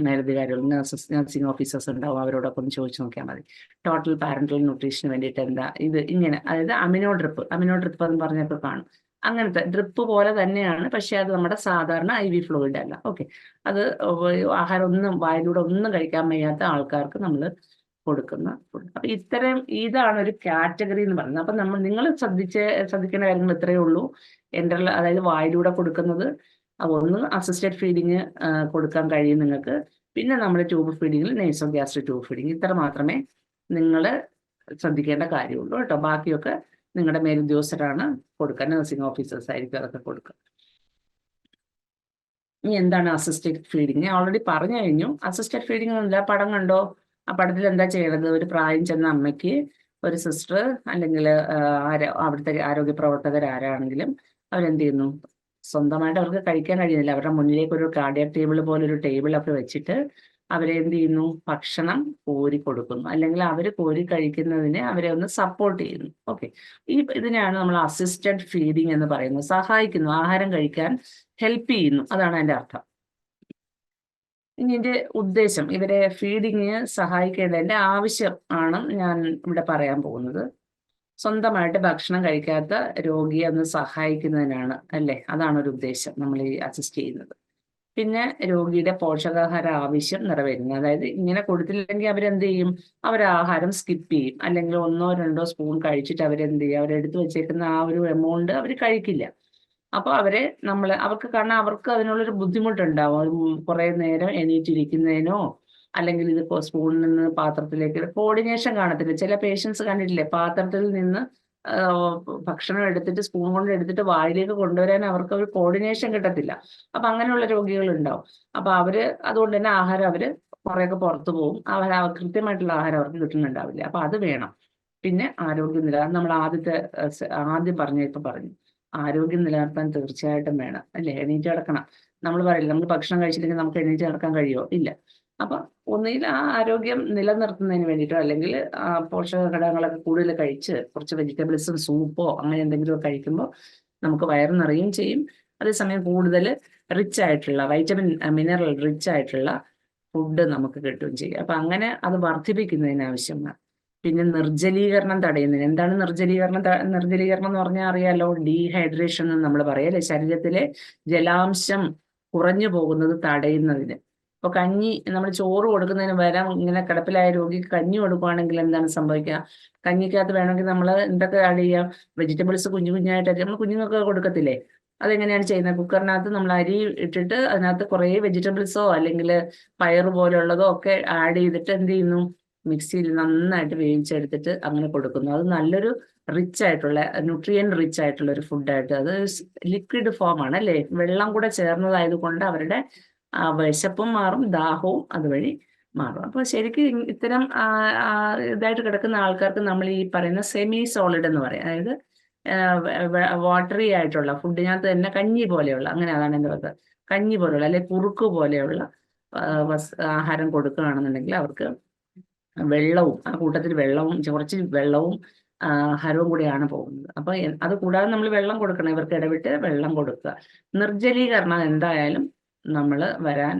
മേലധികാരികൾ, നഴ്സിംഗ് ഓഫീസേഴ്സ് ഉണ്ടാവും, അവരോടൊക്കെ ഒന്ന് ചോദിച്ചു നോക്കിയാൽ മതി. ടോട്ടൽ പാരന്റൽ ന്യൂട്രീഷന് വേണ്ടിയിട്ട് എന്താ ഇത് ഇങ്ങനെ, അതായത് അമിനോ ഡ്രിപ്പ് എന്ന് പറഞ്ഞൊക്കെ കാണും. അങ്ങനത്തെ ഡ്രിപ്പ് പോലെ തന്നെയാണ്, പക്ഷെ അത് നമ്മുടെ സാധാരണ IV ഫ്ലൂയിഡ് അല്ല. ഓക്കെ, അത് ആഹാരം ഒന്നും വായിലൂടെ ഒന്നും കഴിക്കാൻ വയ്യാത്ത ആൾക്കാർക്ക് നമ്മൾ കൊടുക്കുന്ന ഫുഡ്. അപ്പൊ ഇതാണ് ഒരു കാറ്റഗറി എന്ന് പറയുന്നത്. അപ്പൊ നിങ്ങൾ ശ്രദ്ധിക്കേണ്ട കാര്യങ്ങൾ ഇത്രയേ ഉള്ളൂ. അതായത് വായിലൂടെ കൊടുക്കുന്നത്, ഒന്ന് അസിസ്റ്റഡ് ഫീഡിങ് കൊടുക്കാൻ കഴിയും നിങ്ങൾക്ക്. പിന്നെ നമ്മുടെ ട്യൂബ് ഫീഡിങ്ങിൽ നേസോ ഗ്യാസ്ട്രിക് ട്യൂബ് ഫീഡിങ്. ഇത്ര മാത്രമേ നിങ്ങൾ ശ്രദ്ധിക്കേണ്ട കാര്യമുള്ളൂ കേട്ടോ. ബാക്കിയൊക്കെ നിങ്ങളുടെ മേലുദ്യോഗസ്ഥരാണ് കൊടുക്കാൻ, നഴ്സിംഗ് ഓഫീസേഴ്സ് ആയിരിക്കും അതൊക്കെ കൊടുക്കുക. ഇനി എന്താണ് അസിസ്റ്റഡ് ഫീഡിങ്? ഓൾറെഡി പറഞ്ഞു കഴിഞ്ഞു. അസിസ്റ്റഡ് ഫീഡിങ് ഒന്നുമില്ല. പടം കണ്ടോ? ആ പടത്തിൽ എന്താ ചെയ്യണത്? ഒരു പ്രായം ചെന്ന അമ്മയ്ക്ക് ഒരു സിസ്റ്റർ അല്ലെങ്കിൽ അവിടുത്തെ ആരോഗ്യ പ്രവർത്തകർ ആരാണെങ്കിലും അവരെന്ത് ചെയ്യുന്നു, സ്വന്തമായിട്ട് അവർക്ക് കഴിക്കാൻ കഴിയുന്നില്ല, അവരുടെ മുന്നിലേക്ക് ഒരു കാർഡിയാക് ടേബിൾ പോലെ ഒരു ടേബിളൊക്കെ വെച്ചിട്ട് അവരെന്ത് ചെയ്യുന്നു, ഭക്ഷണം കോരി കൊടുക്കുന്നു, അല്ലെങ്കിൽ അവർ കോരി കഴിക്കുന്നതിനെ അവരെ ഒന്ന് സപ്പോർട്ട് ചെയ്യുന്നു. ഓക്കെ, ഇതിനെയാണ് നമ്മൾ അസിസ്റ്റഡ് ഫീഡിങ് എന്ന് പറയുന്നത്. സഹായിക്കുന്നു, ആഹാരം കഴിക്കാൻ ഹെൽപ്പ് ചെയ്യുന്നു, അതാണ് അതിന്റെ അർത്ഥം. ഇനി ഇതിന്റെ ഉദ്ദേശം, ഇവരെ ഫീഡിങ് സഹായിക്കേണ്ടതിന്റെ ആവശ്യം ആണ് ഞാൻ ഇവിടെ പറയാൻ പോകുന്നത്. സ്വന്തമായിട്ട് ഭക്ഷണം കഴിക്കാത്ത രോഗിയെ ഒന്ന് സഹായിക്കുന്നതിനാണ് അല്ലേ, അതാണ് ഒരു ഉദ്ദേശം നമ്മൾ ഈ അസിസ്റ്റ് ചെയ്യുന്നത്. പിന്നെ രോഗിയുടെ പോഷകാഹാര ആവശ്യം നിറവേറ്റുന്നത്. അതായത് ഇങ്ങനെ കൊടുത്തില്ലെങ്കിൽ അവരെന്ത് ചെയ്യും, ആഹാരം സ്കിപ്പ് ചെയ്യും, അല്ലെങ്കിൽ 1-2 സ്പൂൺ കഴിച്ചിട്ട് അവരെന്ത് ചെയ്യും, അവരെടുത്ത് വെച്ചേക്കുന്ന ആ ഒരു എമൗണ്ട് അവർ കഴിക്കില്ല. അപ്പൊ അവർക്ക് കാരണം അവർക്ക് അതിനുള്ളൊരു ബുദ്ധിമുട്ടുണ്ടാവും. കുറെ നേരം എണീറ്റിരിക്കുന്നതിനോ അല്ലെങ്കിൽ ഇത് സ്പൂണിൽ നിന്ന് പാത്രത്തിലേക്ക് കോർഡിനേഷൻ കാണത്തില്ല. ചില പേഷ്യൻസ് കണ്ടിട്ടില്ലേ, പാത്രത്തിൽ നിന്ന് ഭക്ഷണം എടുത്തിട്ട് സ്പൂൺ കൊണ്ട് എടുത്തിട്ട് വായിലേക്ക് കൊണ്ടുവരാൻ അവർക്ക് ഒരു കോർഡിനേഷൻ കിട്ടത്തില്ല. അപ്പൊ അങ്ങനെയുള്ള രോഗികൾ ഉണ്ടാവും. അപ്പൊ അതുകൊണ്ട് തന്നെ ആഹാരം കുറെയൊക്കെ പുറത്തു പോകും. കൃത്യമായിട്ടുള്ള ആഹാരം അവർക്ക് കിട്ടുന്നുണ്ടാവില്ല. അപ്പൊ അത് വേണം. പിന്നെ ആരോഗ്യനില, നമ്മൾ ആദ്യം പറഞ്ഞു ആരോഗ്യം നിലനിർത്താൻ തീർച്ചയായിട്ടും വേണം അല്ലെ, എണീറ്റ് കിടക്കണം. നമ്മൾ പറയില്ല, നമ്മൾ ഭക്ഷണം കഴിച്ചില്ലെങ്കിൽ നമുക്ക് എണീറ്റ് കിടക്കാൻ കഴിയുമോ? ഇല്ല. അപ്പൊ ഒന്നുകിൽ ആ ആരോഗ്യം നിലനിർത്തുന്നതിന് വേണ്ടിയിട്ടോ, അല്ലെങ്കിൽ പോഷക ഘടകങ്ങളൊക്കെ കൂടുതൽ കഴിച്ച് കുറച്ച് വെജിറ്റബിൾസും സൂപ്പോ അങ്ങനെ എന്തെങ്കിലും കഴിക്കുമ്പോൾ നമുക്ക് വയറ് നിറയും ചെയ്യും. അതേസമയം കൂടുതൽ റിച്ച് ആയിട്ടുള്ള വൈറ്റമിൻ മിനറൽ റിച്ച് ആയിട്ടുള്ള ഫുഡ് നമുക്ക് കിട്ടുകയും ചെയ്യും. അപ്പൊ അങ്ങനെ അത് വർദ്ധിപ്പിക്കുന്നതിന് ആവശ്യമാണ്. പിന്നെ നിർജ്ജലീകരണം തടയുന്നതിന്. എന്താണ് നിർജ്ജലീകരണം? നിർജ്ജലീകരണം എന്ന് പറഞ്ഞാൽ അറിയാലോ, ഡീഹൈഡ്രേഷൻ എന്ന് നമ്മൾ പറയല്ലേ, ശരീരത്തിലെ ജലാംശം കുറഞ്ഞു പോകുന്നത് തടയുന്നതിന്. ഇപ്പൊ കഞ്ഞി നമ്മൾ ചോറ് കൊടുക്കുന്നതിന് പകരം ഇങ്ങനെ കിടപ്പിലായ രോഗിക്ക് കഞ്ഞി കൊടുക്കുകയാണെങ്കിൽ എന്താണ് സംഭവിക്കുക? കഞ്ഞിക്കകത്ത് വേണമെങ്കിൽ നമ്മൾ എന്തൊക്കെ ആഡ് ചെയ്യാം? വെജിറ്റബിൾസ് കുഞ്ഞു കുഞ്ഞായിട്ട് നമ്മൾ കുഞ്ഞുങ്ങൾക്ക് കൊടുക്കത്തില്ലേ? അതെങ്ങനെയാണ് ചെയ്യുന്നത്? കുക്കറിനകത്ത് നമ്മൾ അരി ഇട്ടിട്ട് അതിനകത്ത് കുറേ വെജിറ്റബിൾസോ അല്ലെങ്കിൽ പയറ് പോലുള്ളതോ ഒക്കെ ആഡ് ചെയ്തിട്ട് എന്ത് ചെയ്യുന്നു? മിക്സിയിൽ നന്നായിട്ട് വേവിച്ചെടുത്തിട്ട് അങ്ങനെ കൊടുക്കുന്നു. അത് നല്ലൊരു റിച്ച് ആയിട്ടുള്ള, ന്യൂട്രിയൻ റിച്ച് ആയിട്ടുള്ള ഒരു ഫുഡായിട്ട്, അത് ലിക്വിഡ് ഫോം ആണ് അല്ലേ, വെള്ളം കൂടെ ചേർന്നതായത് കൊണ്ട് അവരുടെ വിശപ്പും മാറും, ദാഹവും അതുവഴി മാറും. അപ്പൊ ശരിക്കും ഇത്തരം ഇതായിട്ട് കിടക്കുന്ന ആൾക്കാർക്ക് നമ്മൾ ഈ പറയുന്ന സെമി സോളിഡ് എന്ന് പറയും. അതായത് വാട്ടറി ആയിട്ടുള്ള ഫുഡിനകത്ത് തന്നെ കഞ്ഞി പോലെയുള്ള, അങ്ങനെ അതാണ് എന്താ പറയുക, കഞ്ഞി പോലെയുള്ള അല്ലെ കുറുക്ക് പോലെയുള്ള ആഹാരം കൊടുക്കുകയാണെന്നുണ്ടെങ്കിൽ അവർക്ക് വെള്ളവും, ആ കൂട്ടത്തിൽ വെള്ളവും, കുറച്ച് വെള്ളവും ആഹാരവും കൂടിയാണ് പോകുന്നത്. അപ്പൊ അത് കൂടാതെ നമ്മൾ വെള്ളം കൊടുക്കണം, ഇവർക്ക് ഇടവിട്ട് വെള്ളം കൊടുക്കുക. നിർജ്ജലീകരണം എന്തായാലും നമ്മൾ വരാൻ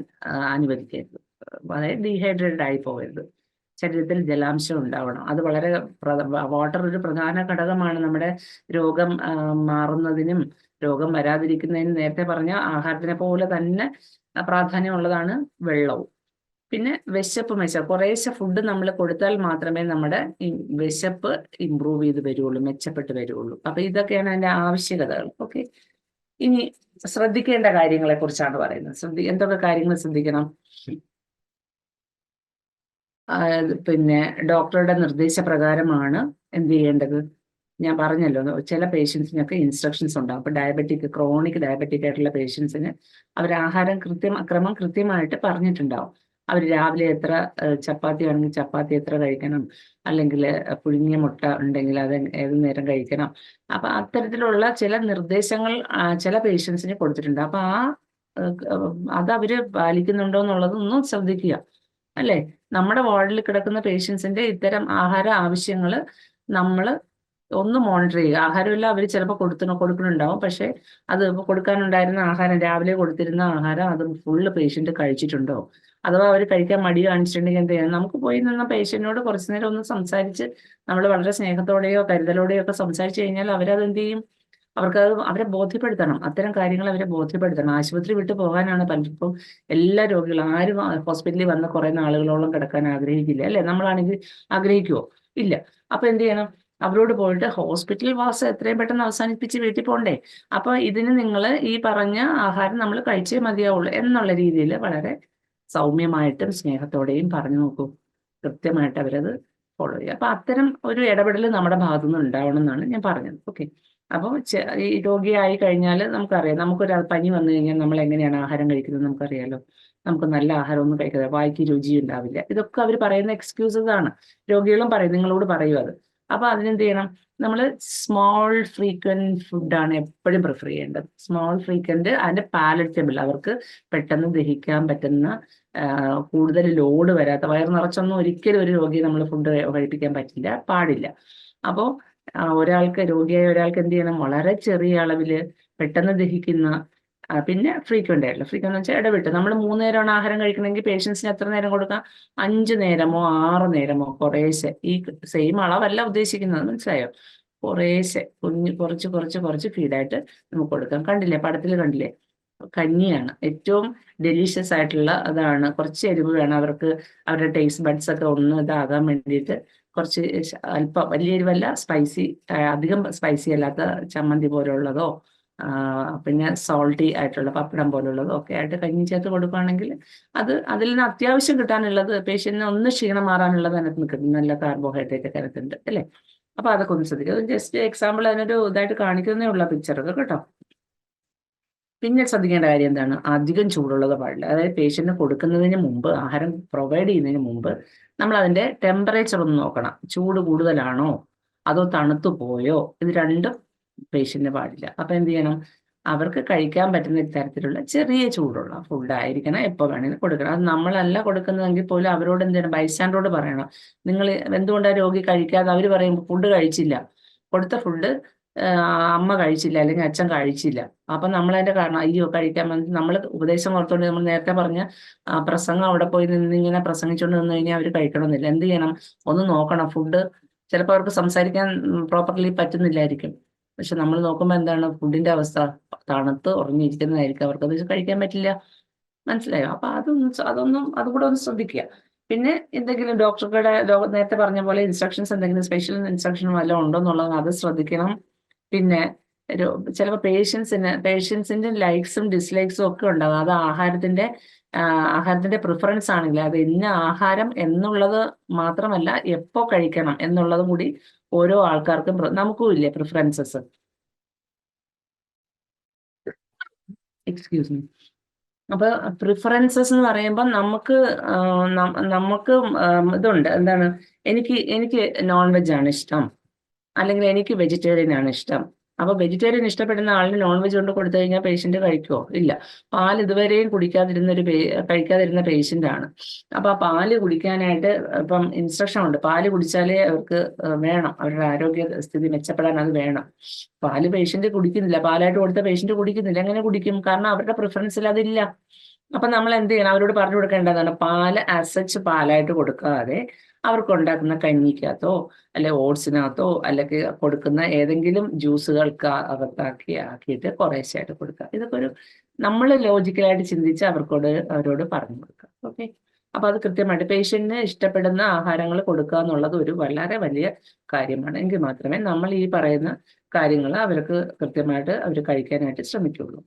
അനുവദിക്കരുത്. അതായത് ഡീഹൈഡ്രേറ്റഡ് ആയി പോകരുത്. ശരീരത്തിൽ ജലാംശം ഉണ്ടാവണം. അത് വളരെ വാട്ടർ ഒരു പ്രധാന ഘടകമാണ് നമ്മുടെ രോഗം മാറുന്നതിനും രോഗം വരാതിരിക്കുന്നതിനും. നേരത്തെ പറഞ്ഞ ആഹാരത്തിനെ പോലെ തന്നെ പ്രാധാന്യമുള്ളതാണ് വെള്ളവും. പിന്നെ വിശപ്പ് കുറേശ്ശെ ഫുഡ് നമ്മൾ കൊടുത്താൽ മാത്രമേ നമ്മുടെ ഈ വിശപ്പ് ഇമ്പ്രൂവ് ചെയ്ത് വരുള്ളൂ, മെച്ചപ്പെട്ട് വരുള്ളൂ. അപ്പൊ ഇതൊക്കെയാണ് അതിന്റെ ആവശ്യകതകൾ. ഓക്കെ, ഇനി ശ്രദ്ധിക്കേണ്ട കാര്യങ്ങളെ കുറിച്ചാണ് പറയുന്നത്. എന്തൊക്കെ കാര്യങ്ങൾ ശ്രദ്ധിക്കണം? പിന്നെ ഡോക്ടറുടെ നിർദ്ദേശപ്രകാരമാണ് എന്ത് ചെയ്യേണ്ടത്. ഞാൻ പറഞ്ഞല്ലോ, ചില പേഷ്യൻസിനൊക്കെ ഇൻസ്ട്രക്ഷൻസ് ഉണ്ടാകും. അപ്പൊ ക്രോണിക് ഡയബറ്റിക് ആയിട്ടുള്ള പേഷ്യൻസിന് അവർ ആഹാരം ക്രമം കൃത്യമായിട്ട് പറഞ്ഞിട്ടുണ്ടാവും. അവർ രാവിലെ എത്ര ചപ്പാത്തി ആണെങ്കിൽ ചപ്പാത്തി എത്ര കഴിക്കണം, അല്ലെങ്കിൽ പുഴുങ്ങിയ മുട്ട ഉണ്ടെങ്കിൽ അത് ഏത് നേരം കഴിക്കണം. അപ്പൊ അത്തരത്തിലുള്ള ചില നിർദ്ദേശങ്ങൾ ചില പേഷ്യൻസിന് കൊടുത്തിട്ടുണ്ട്. അപ്പൊ അത് അവര് പാലിക്കുന്നുണ്ടോ എന്നുള്ളതൊന്നും ശ്രദ്ധിക്കുക അല്ലേ. നമ്മുടെ വാർഡിൽ കിടക്കുന്ന പേഷ്യൻസിന്റെ ഇത്തരം ആഹാര ആവശ്യങ്ങൾ നമ്മൾ ഒന്ന് മോണിറ്റർ ചെയ്യുക. ആഹാരമെല്ലാം അവർ ചിലപ്പോൾ കൊടുക്കുന്നുണ്ടാവും, പക്ഷെ അത് കൊടുക്കാനുണ്ടായിരുന്ന ആഹാരം, രാവിലെ കൊടുത്തിരുന്ന ആഹാരം അത് ഫുള്ള് പേഷ്യന്റ് കഴിച്ചിട്ടുണ്ടോ, അഥവാ അവർ കഴിക്കാൻ മടി കാണിച്ചിട്ടുണ്ടെങ്കിൽ എന്ത് ചെയ്യണം? നമുക്ക് പോയി നിന്ന പേഷ്യന്റിനോട് കുറച്ചു നേരം ഒന്ന് സംസാരിച്ച് നമ്മൾ വളരെ സ്നേഹത്തോടെയോ കരുതലോടെയോ ഒക്കെ സംസാരിച്ചു കഴിഞ്ഞാൽ അവരത് എന്ത് ചെയ്യും? അവരെ ബോധ്യപ്പെടുത്തണം. അത്തരം കാര്യങ്ങൾ അവരെ ബോധ്യപ്പെടുത്തണം. ആശുപത്രി വിട്ടു പോകാനാണ് പലർക്കും എല്ലാ രോഗികളും. ആരും ഹോസ്പിറ്റലിൽ വന്ന് കുറെ നാളുകളോളം കിടക്കാൻ ആഗ്രഹിക്കില്ല അല്ലെ? നമ്മളാണെങ്കിൽ ആഗ്രഹിക്കുവോ? ഇല്ല. അപ്പൊ എന്ത് ചെയ്യണം? അവരോട് പോയിട്ട് ഹോസ്പിറ്റൽ വാസം എത്രയും പെട്ടെന്ന് അവസാനിപ്പിച്ച് വീട്ടിൽ പോകണ്ടേ? അപ്പൊ ഇതിന് നിങ്ങൾ ഈ പറഞ്ഞ ആഹാരം നമ്മൾ കഴിച്ചേ മതിയാവുള്ളൂ എന്നുള്ള രീതിയിൽ വളരെ സൗമ്യമായിട്ടും സ്നേഹത്തോടെയും പറഞ്ഞു നോക്കൂ. കൃത്യമായിട്ട് അവരത് ഫോളോ ചെയ്യുക. അപ്പൊ അത്തരം ഒരു ഇടപെടൽ നമ്മുടെ ഭാഗത്തുനിന്ന് ഉണ്ടാവണം എന്നാണ് ഞാൻ പറഞ്ഞത്. ഓക്കെ, അപ്പോൾ ഈ രോഗിയായി കഴിഞ്ഞാൽ നമുക്കറിയാം, നമുക്കൊരു പനി വന്നു കഴിഞ്ഞാൽ നമ്മൾ എങ്ങനെയാണ് ആഹാരം കഴിക്കുന്നത് നമുക്കറിയാലോ. നമുക്ക് നല്ല ആഹാരം ഒന്നും കഴിക്കാതെ വായിക്ക് രുചി ഉണ്ടാവില്ല. ഇതൊക്കെ അവർ പറയുന്ന എക്സ്ക്യൂസസ് ആണ്. രോഗികളും പറയും, നിങ്ങളോട് പറയും അത്. അപ്പൊ അതിനെന്ത് ചെയ്യണം? നമ്മൾ സ്മോൾ ഫ്രീക്വന്റ് ഫുഡാണ് എപ്പോഴും പ്രിഫർ ചെയ്യേണ്ടത്. സ്മോൾ ഫ്രീക്വന്റ്, അതിന്റെ പാലറ്റബിൾ, അവർക്ക് പെട്ടെന്ന് ദഹിക്കാൻ പറ്റുന്ന, കൂടുതൽ ലോഡ് വരാത്ത, വയറ് നിറച്ചൊന്നും ഒരിക്കലും ഒരു രോഗിയെ നമ്മൾ ഫുഡ് കഴിപ്പിക്കാൻ പാടില്ല. അപ്പോൾ രോഗിയായ ഒരാൾക്ക് എന്ത് ചെയ്യണം? വളരെ ചെറിയ അളവില് പെട്ടെന്ന് ദഹിക്കുന്ന, പിന്നെ ഫ്രീക്വന്റ് ആയിട്ടുള്ള, ഫ്രീക്വന്റ് എന്ന് വെച്ചാൽ ഇടവിട്ട്. നമ്മൾ 3 നേരമാണ് ആഹാരം കഴിക്കണമെങ്കിൽ പേഷ്യൻസിന് എത്ര നേരം കൊടുക്കാം? 5 നേരമോ 6 നേരമോ കുറേശ്ശെ. ഈ സെയിം അളവല്ല ഉദ്ദേശിക്കുന്നത്, മനസ്സിലായോ? കുറേശ്ശെ കുറച്ച് കുറച്ച് കുറച്ച് ഫീഡായിട്ട് നമുക്ക് കൊടുക്കാം. കണ്ടില്ലേ, പടത്തിൽ കണ്ടില്ലേ? കഞ്ഞിയാണ് ഏറ്റവും ഡെലീഷ്യസ് ആയിട്ടുള്ള, അതാണ്. കുറച്ച് എരിവ് വേണം അവർക്ക്, അവരുടെ ടേസ്റ്റ് ബഡ്സ് ഒക്കെ ഒന്ന് ഇതാകാൻ വേണ്ടിയിട്ട്. കുറച്ച് അല്പം, വലിയ എരിവല്ല, സ്പൈസി, അധികം സ്പൈസി അല്ലാത്ത ചമ്മന്തി പോലുള്ളതോ പിന്നെ സോൾട്ടി ആയിട്ടുള്ള പപ്പടം പോലുള്ളതോ ഒക്കെ ആയിട്ട് കഞ്ഞി ചേർത്ത് കൊടുക്കുകയാണെങ്കിൽ അതിൽ നിന്ന് അത്യാവശ്യം കിട്ടാനുള്ളത്, പേഷ്യന്റിന് ഒന്ന് ക്ഷീണം മാറാനുള്ളത് അതിനകത്ത് നിൽക്കുന്നു. നല്ല കാർബോഹൈഡ്രേറ്റ് ഒക്കെ അതിനകത്തുണ്ട് അല്ലേ. അപ്പൊ അതൊക്കെ ഒന്ന് ശ്രദ്ധിക്കുക. ജസ്റ്റ് എക്സാമ്പിൾ അതിനൊരു ഇതായിട്ട് കാണിക്കുന്നേ ഉള്ള പിക്ചറൊക്കെ കേട്ടോ. പിന്നെ ശ്രദ്ധിക്കേണ്ട കാര്യം എന്താണ്? അധികം ചൂടുള്ളത് പാടില്ല. അതായത് പേഷ്യന്റിന് കൊടുക്കുന്നതിന് മുമ്പ്, ആഹാരം പ്രൊവൈഡ് ചെയ്യുന്നതിന് മുമ്പ് നമ്മൾ അതിന്റെ ടെമ്പറേച്ചർ ഒന്ന് നോക്കണം. ചൂട് കൂടുതലാണോ അതോ തണുത്തു പോയോ? ഇത് രണ്ടും പേഷ്യന്റിന് പാടില്ല. അപ്പൊ എന്ത് ചെയ്യണം? അവർക്ക് കഴിക്കാൻ പറ്റുന്ന തരത്തിലുള്ള ചെറിയ ചൂടുള്ള ഫുഡായിരിക്കണം എപ്പോൾ വേണമെങ്കിലും കൊടുക്കണം. അത് നമ്മളല്ല കൊടുക്കുന്നതെങ്കിൽ പോലും അവരോട് എന്ത് ചെയ്യണം? ബൈസ്റ്റാൻഡറോട് പറയണം. നിങ്ങൾ എന്തുകൊണ്ടാണ് രോഗി കഴിക്കാതെ? അവർ പറയും ഫുഡ് കഴിച്ചില്ല, കൊടുത്ത ഫുഡ് അമ്മ കഴിച്ചില്ല അല്ലെങ്കിൽ അച്ഛൻ കഴിച്ചില്ല. അപ്പൊ നമ്മളതിന്റെ കാരണം അയ്യോ കഴിക്കാൻ നമ്മൾ ഉപദേശം ഓർത്തോണ്ട് നമ്മൾ നേരത്തെ പറഞ്ഞ പ്രസംഗം അവിടെ പോയി നിന്ന് ഇങ്ങനെ പ്രസംഗിച്ചുകൊണ്ട് നിന്ന് കഴിഞ്ഞാൽ അവർ കഴിക്കണമെന്നില്ല. എന്ത് ചെയ്യണം? ഒന്ന് നോക്കണം. ഫുഡ് ചിലപ്പോൾ അവർക്ക് സംസാരിക്കാൻ പ്രോപ്പർലി പറ്റുന്നില്ലായിരിക്കും. പക്ഷെ നമ്മൾ നോക്കുമ്പോൾ എന്താണ് ഫുഡിന്റെ അവസ്ഥ? തണുത്ത് ഉറങ്ങിയിരിക്കുന്നതായിരിക്കും, അവർക്കത് കഴിക്കാൻ പറ്റില്ല. മനസ്സിലായോ? അപ്പൊ അതൊന്നും അതുകൂടെ ഒന്ന് ശ്രദ്ധിക്കുക. പിന്നെ എന്തെങ്കിലും ഡോക്ടറുടെ നേരത്തെ പറഞ്ഞ പോലെ ഇൻസ്ട്രക്ഷൻസ്, എന്തെങ്കിലും സ്പെഷ്യൽ ഇൻസ്ട്രക്ഷൻ വല്ലതും ഉണ്ടോ എന്നുള്ളത് അത് ശ്രദ്ധിക്കണം. പിന്നെ ചിലപ്പോൾ പേഷ്യൻസിന്റെ ലൈക്സും ഡിസ്ലൈക്സും ഒക്കെ ഉണ്ടാകും. അത് ആഹാരത്തിന്റെ പ്രിഫറൻസ് ആണെങ്കിൽ അത് ഇന്ന ആഹാരം എന്നുള്ളത് മാത്രമല്ല, എപ്പോ കഴിക്കണം എന്നുള്ളതും കൂടി ഓരോ ആൾക്കാർക്കും നമുക്കും ഇല്ലേ പ്രിഫറൻസസ്. Excuse me. അപ്പൊ പ്രിഫറൻസസ് എന്ന് പറയുമ്പോൾ നമുക്ക് ഇതുണ്ട്. എന്താണ്? എനിക്ക് നോൺ വെജ് ആണ് ഇഷ്ടം, അല്ലെങ്കിൽ എനിക്ക് വെജിറ്റേറിയൻ ആണ് ഇഷ്ടം. അപ്പൊ വെജിറ്റേറിയൻ ഇഷ്ടപ്പെടുന്ന ആളിന് നോൺ വെജ് കൊണ്ട് കൊടുത്തു കഴിഞ്ഞാൽ പേഷ്യന്റ് കഴിക്കുമോ? ഇല്ല. പാൽ ഇതുവരെയും കഴിക്കാതിരുന്ന പേഷ്യന്റ് ആണ്. അപ്പൊ ആ പാല് കുടിക്കാനായിട്ട് ഇപ്പം ഇൻസ്ട്രക്ഷൻ ഉണ്ട്. പാല് കുടിച്ചാലേ അവർക്ക് വേണം, അവരുടെ ആരോഗ്യ സ്ഥിതി മെച്ചപ്പെടാൻ അത് വേണം. പാല് പേഷ്യന്റ് കുടിക്കുന്നില്ല, പാലായിട്ട് കൊടുത്ത പേഷ്യന്റ് കുടിക്കുന്നില്ല. എങ്ങനെ കുടിക്കും? കാരണം അവരുടെ പ്രിഫറൻസിൽ അതില്ല. അപ്പൊ നമ്മൾ എന്ത് ചെയ്യണം? അവരോട് പറഞ്ഞു കൊടുക്കേണ്ടതാണ് പാല് ആസച്ച് പാലായിട്ട് കൊടുക്കാതെ അവർക്ക് ഉണ്ടാക്കുന്ന കഞ്ഞിക്കകത്തോ അല്ലെ ഓട്സിനകത്തോ അല്ലെങ്കിൽ കൊടുക്കുന്ന ഏതെങ്കിലും ജ്യൂസുകൾക്ക് ആക്കിയിട്ട് കുറേശ്ശായിട്ട് കൊടുക്കുക. ഇതൊക്കെ നമ്മൾ ലോജിക്കലായിട്ട് ചിന്തിച്ച് അവരോട് പറഞ്ഞു കൊടുക്കുക. ഓക്കെ. അപ്പൊ അത് കൃത്യമായിട്ട് പേഷ്യന്റിന് ഇഷ്ടപ്പെടുന്ന ആഹാരങ്ങൾ കൊടുക്കുക എന്നുള്ളത് ഒരു വളരെ വലിയ കാര്യമാണ്. എങ്കിൽ മാത്രമേ നമ്മൾ ഈ പറയുന്ന കാര്യങ്ങൾ അവർക്ക് കൃത്യമായിട്ട് അവർ കഴിക്കാനായിട്ട് ശ്രമിക്കുള്ളൂ.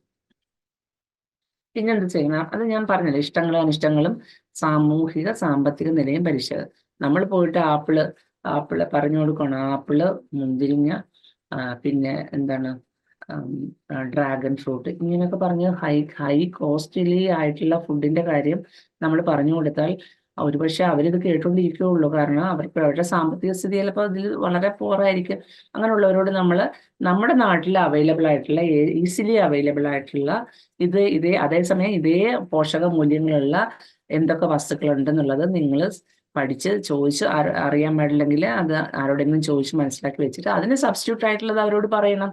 പിന്നെന്ത് ചെയ്യണം? അത് ഞാൻ പറഞ്ഞല്ലോ, ഇഷ്ടങ്ങളും അനിഷ്ടങ്ങളും സാമൂഹിക സാമ്പത്തിക നിലയും പരിശോധന. നമ്മൾ പോയിട്ട് ആപ്പിള് പറഞ്ഞു കൊടുക്കണം. ആപ്പിള്, മുന്തിരിങ്ങ, പിന്നെ എന്താണ്, ഡ്രാഗൺ ഫ്രൂട്ട്, ഇങ്ങനെയൊക്കെ പറഞ്ഞ് ഹൈ കോസ്റ്റ്ലി ആയിട്ടുള്ള ഫുഡിന്റെ കാര്യം നമ്മൾ പറഞ്ഞു കൊടുത്താൽ ഒരുപക്ഷെ അവരിത് കേട്ടുകൊണ്ടിരിക്കുകയുള്ളൂ. കാരണം അവരുടെ സാമ്പത്തിക സ്ഥിതി ചിലപ്പോൾ ഇതിൽ വളരെ പോറായിരിക്കും. അങ്ങനെയുള്ളവരോട് നമ്മൾ നമ്മുടെ നാട്ടിൽ അവൈലബിൾ ആയിട്ടുള്ള ഈസിലി അവൈലബിൾ ആയിട്ടുള്ള അതേസമയം ഇതേ പോഷക മൂല്യങ്ങളുള്ള എന്തൊക്കെ വസ്തുക്കൾ ഉണ്ടെന്നുള്ളത് നിങ്ങൾ പഠിച്ച് ചോദിച്ച് അറിയാൻ പാടില്ലെങ്കിൽ അത് ആരോടെങ്കിലും ചോദിച്ച് മനസ്സിലാക്കി വെച്ചിട്ട് അതിന് സബ്സ്റ്റിറ്റ്യൂട്ട് ആയിട്ടുള്ളത് അവരോട് പറയണം.